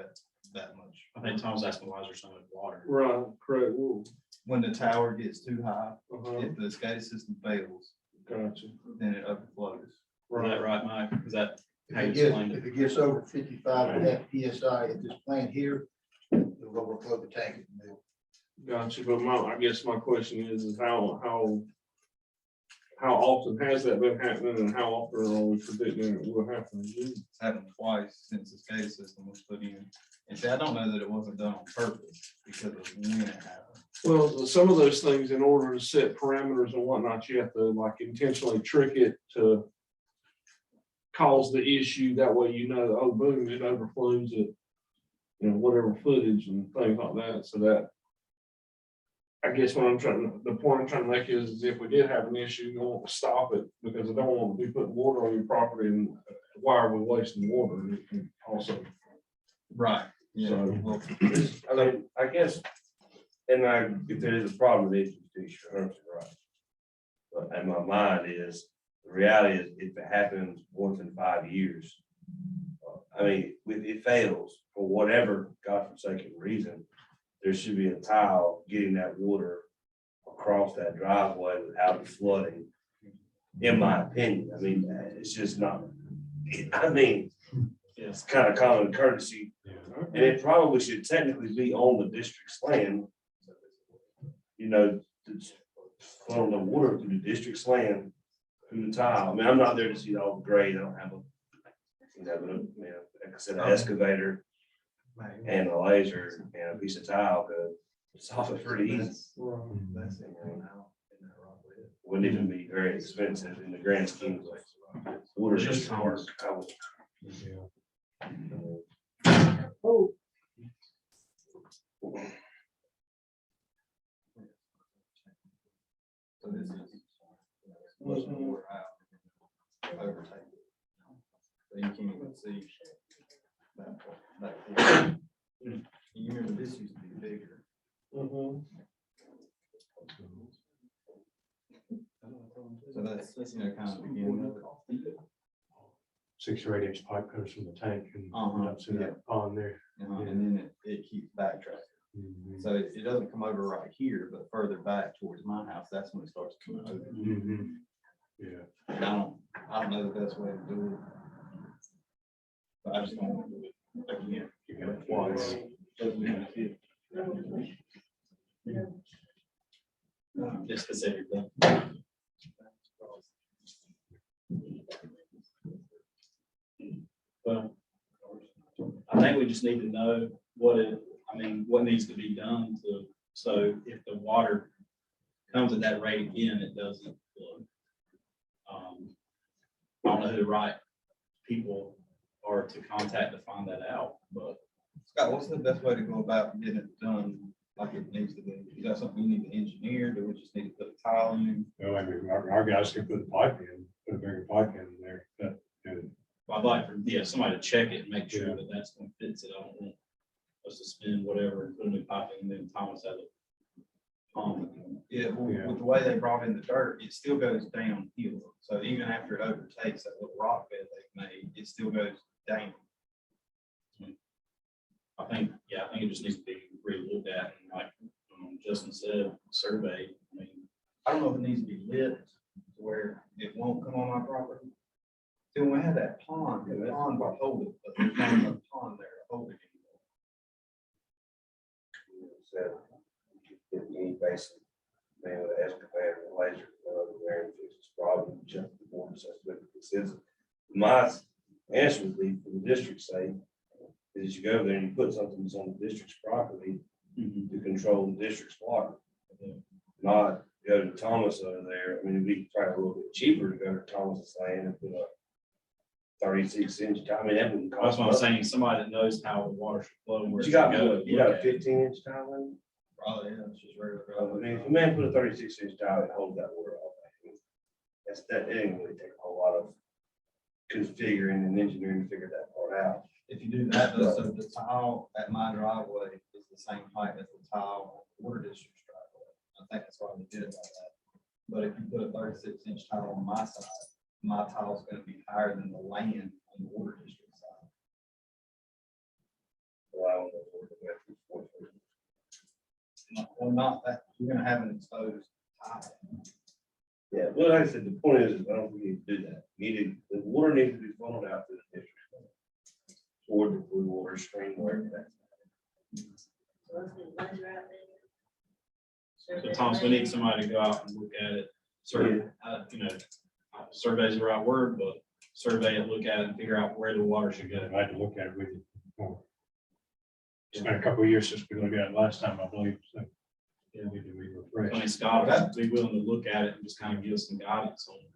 that much. I think Tom's asking why is there so much water? right, correct, well, When the tower gets too high, uh-huh, if the SCADA system fails, gotcha. then it overflows. Is that right, Mike? Is that how you If explained it? it gets over 55.5 PSI at this plant here, it'll overflow the tank in the middle. Gotcha, but I guess my question is how often has that been happening, and how often are we predicting it will happen again? It's happened twice since the SCADA system was put in. And see, I don't know that it wasn't done on purpose because of when it happened. Well, some of those things, in order to set parameters and whatnot, you have to like intentionally trick it to cause the issue. That way, oh, boom, it overflows at, whatever footage and things like that. So that, I guess the point I'm trying to make is if we did have an issue, you want to stop it, because I don't want to be putting water on your property, and why are we wasting water also? Right. Yeah. So- Well, I mean, I guess, if there is a problem, it is right. But in my mind is, the reality is, if it happens once in 5 years, I mean, if it fails for whatever godforsaken reason, there should be a tile getting that water across that driveway without it flooding, in my opinion. I mean, it's just not, it's kind of common courtesy. And it probably should technically be on the district's land. To funnel the water through the district's land, through the tile. I mean, I'm not there to see all the grade. I don't have like I said, an excavator and a laser and a piece of tile to solve it pretty easy. That's it right now. Isn't that right with it? Wouldn't even be very expensive in the grand scheme of things. Water just work. Oh, So this is. Much more out. Overtake it. So you can't even see. That part. You remember this used to be bigger. So that's, you know, kind of beginning of it. 6 or 8 inch pipe comes from the tank and dumps in yeah. that pond there. And then it keeps backtracking. So it doesn't come over right here, but further back towards my house, that's when it starts coming over. Yeah. And I don't know the best way to do it. But I just don't want to do it again. You got it twice. Just consider that. Well, I think we just need to know what needs to be done so if the water comes at that rate again, it doesn't flood. I don't know who the right people are to contact to find that out, but Scott, what's the best way to go about getting it done like it needs to be? Is that something you need to engineer? Do we just need to put a tile in? Well, I mean, our guys can put a pipe in, put a bigger pipe in there, I'd like for, somebody to check it and make sure that that's going to fix it. I don't want us to spend whatever and put a new pipe in and then Thomas has it. Yeah, with the way they brought in the dirt, it still goes downhill. So even after it overtakes that little rock bed they've made, it still goes down. I think it just needs to be really looked at and like Justin said, surveyed. I don't know if it needs to be lit to where it won't come on my property. See, when we had that pond, the pond will hold it, but there's not enough pond there to hold it anymore. So you basically, man, with an excavator and laser go over there and fix this problem, jump the board, so that's what it says. My answer would be for the district sake, is you go there and you put something that's on the district's property to control the district's water. Not go to Thomas over there. I mean, it'd be probably a little bit cheaper to go to Thomas's land and put a 36-inch tile. I mean, that wouldn't That's cost what I'm much. saying, somebody that knows how the water should flow. and where But it you got, should go, you got a look at it. 15-inch tile in it? Probably, yeah, it's just regular. I mean, if a man put a 36-inch tile and hold that water off, that it ain't really take a whole lot of configuring and engineering to figure that part out. If you do that, though, so the tile at my driveway is the same height as the tile at the water district's driveway. I think that's why they did it like that. But if you put a 36-inch tile on my side, my tile is going to be higher than the land on the water district side. Well, I don't know if we're gonna have to- Well, not that, you're going to have an exposed tile. Yeah, well, like I said, the point is, I don't think we need to do that. The water needs to be funneled out to the district. Toward the blue water stream where that's. So Thomas, we need somebody to go out and look at it, survey is the right word, but survey it, look at it and figure out where the water should go. I had to look at it with you. It's been a couple of years since we looked at it last time, I believe, so. Yeah, we need to be I refreshed. mean, Scott, would be willing to look at it and just kind of give us some guidance on it.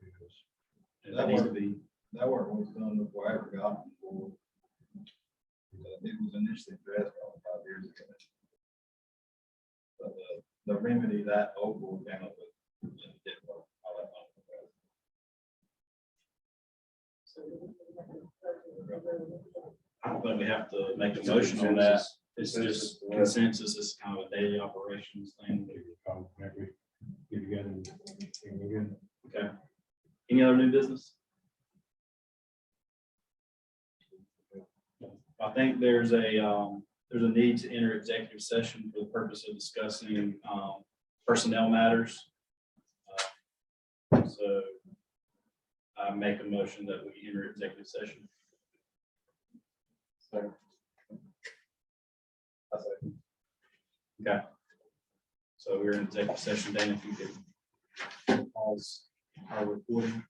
And that needs to be, That work was done before I ever got on board. It was initially addressed probably 5 years ago. But the remedy that old board came up with, didn't work. I don't think we have to make a motion on that. It's just consensus, it's kind of a daily operations thing. Maybe get together and we're good. Okay. Any other new business? I think there's a need to enter executive session for the purpose of discussing personnel matters. So I make a motion that we enter executive session. Okay. So we're in executive session. Dan, if you could pause our recording.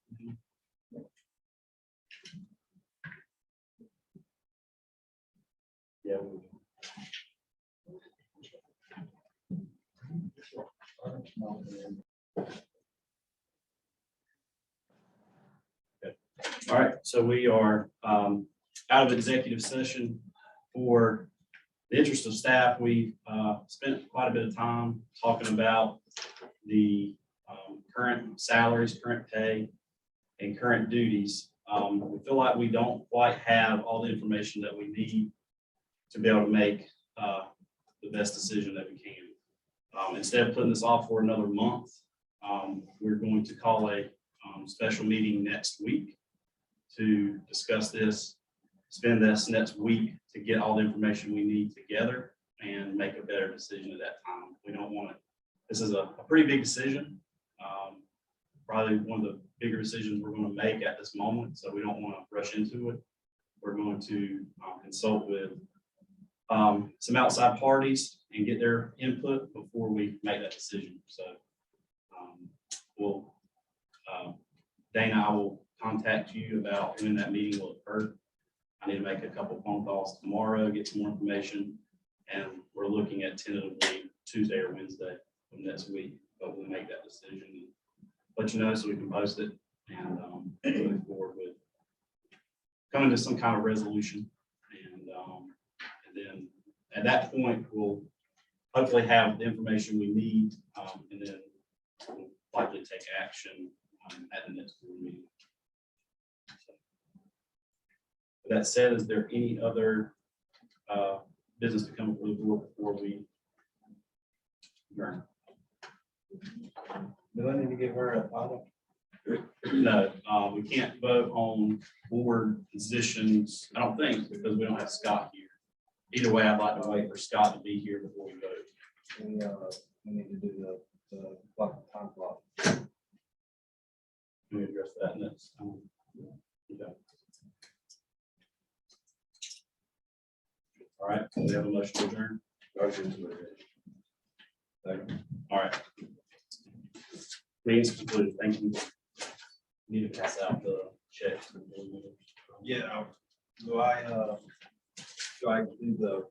Yeah. Okay. All right, so we are out of executive session for the interest of staff. We spent quite a bit of time talking about the current salaries, current pay, and current duties. We feel like we don't quite have all the information that we need to be able to make the best decision that we can. Instead of putting this off for another month, we're going to call a special meeting next week to discuss this, spend this next week to get all the information we need together and make a better decision at that time. We don't want to, this is a pretty big decision. Probably one of the bigger decisions we're going to make at this moment, so we don't want to rush into it. We're going to consult with some outside parties and get their input before we make that decision. So Dana, I will contact you about when that meeting will occur. I need to make a couple phone calls tomorrow, get some more information, and we're looking at tentatively Tuesday or Wednesday of next week, but we'll make that decision and let you know so we can post it and move forward with coming to some kind of resolution. And then at that point, we'll hopefully have the information we need, and then we'll likely take action at the next board meeting. With that said, is there any other business to come before the board before we adjourn? Do I need to give her a follow? No, we can't vote on board positions, I don't think, because we don't have Scott here. Either way, I'd like to wait for Scott to be here before we vote. We need to do the time block. Can we address that next? Okay. All right, we have a motion to adjourn. Motion to adjourn. All right. Meeting's concluded. Thank you. Need to pass out the checks. Yeah, do I do the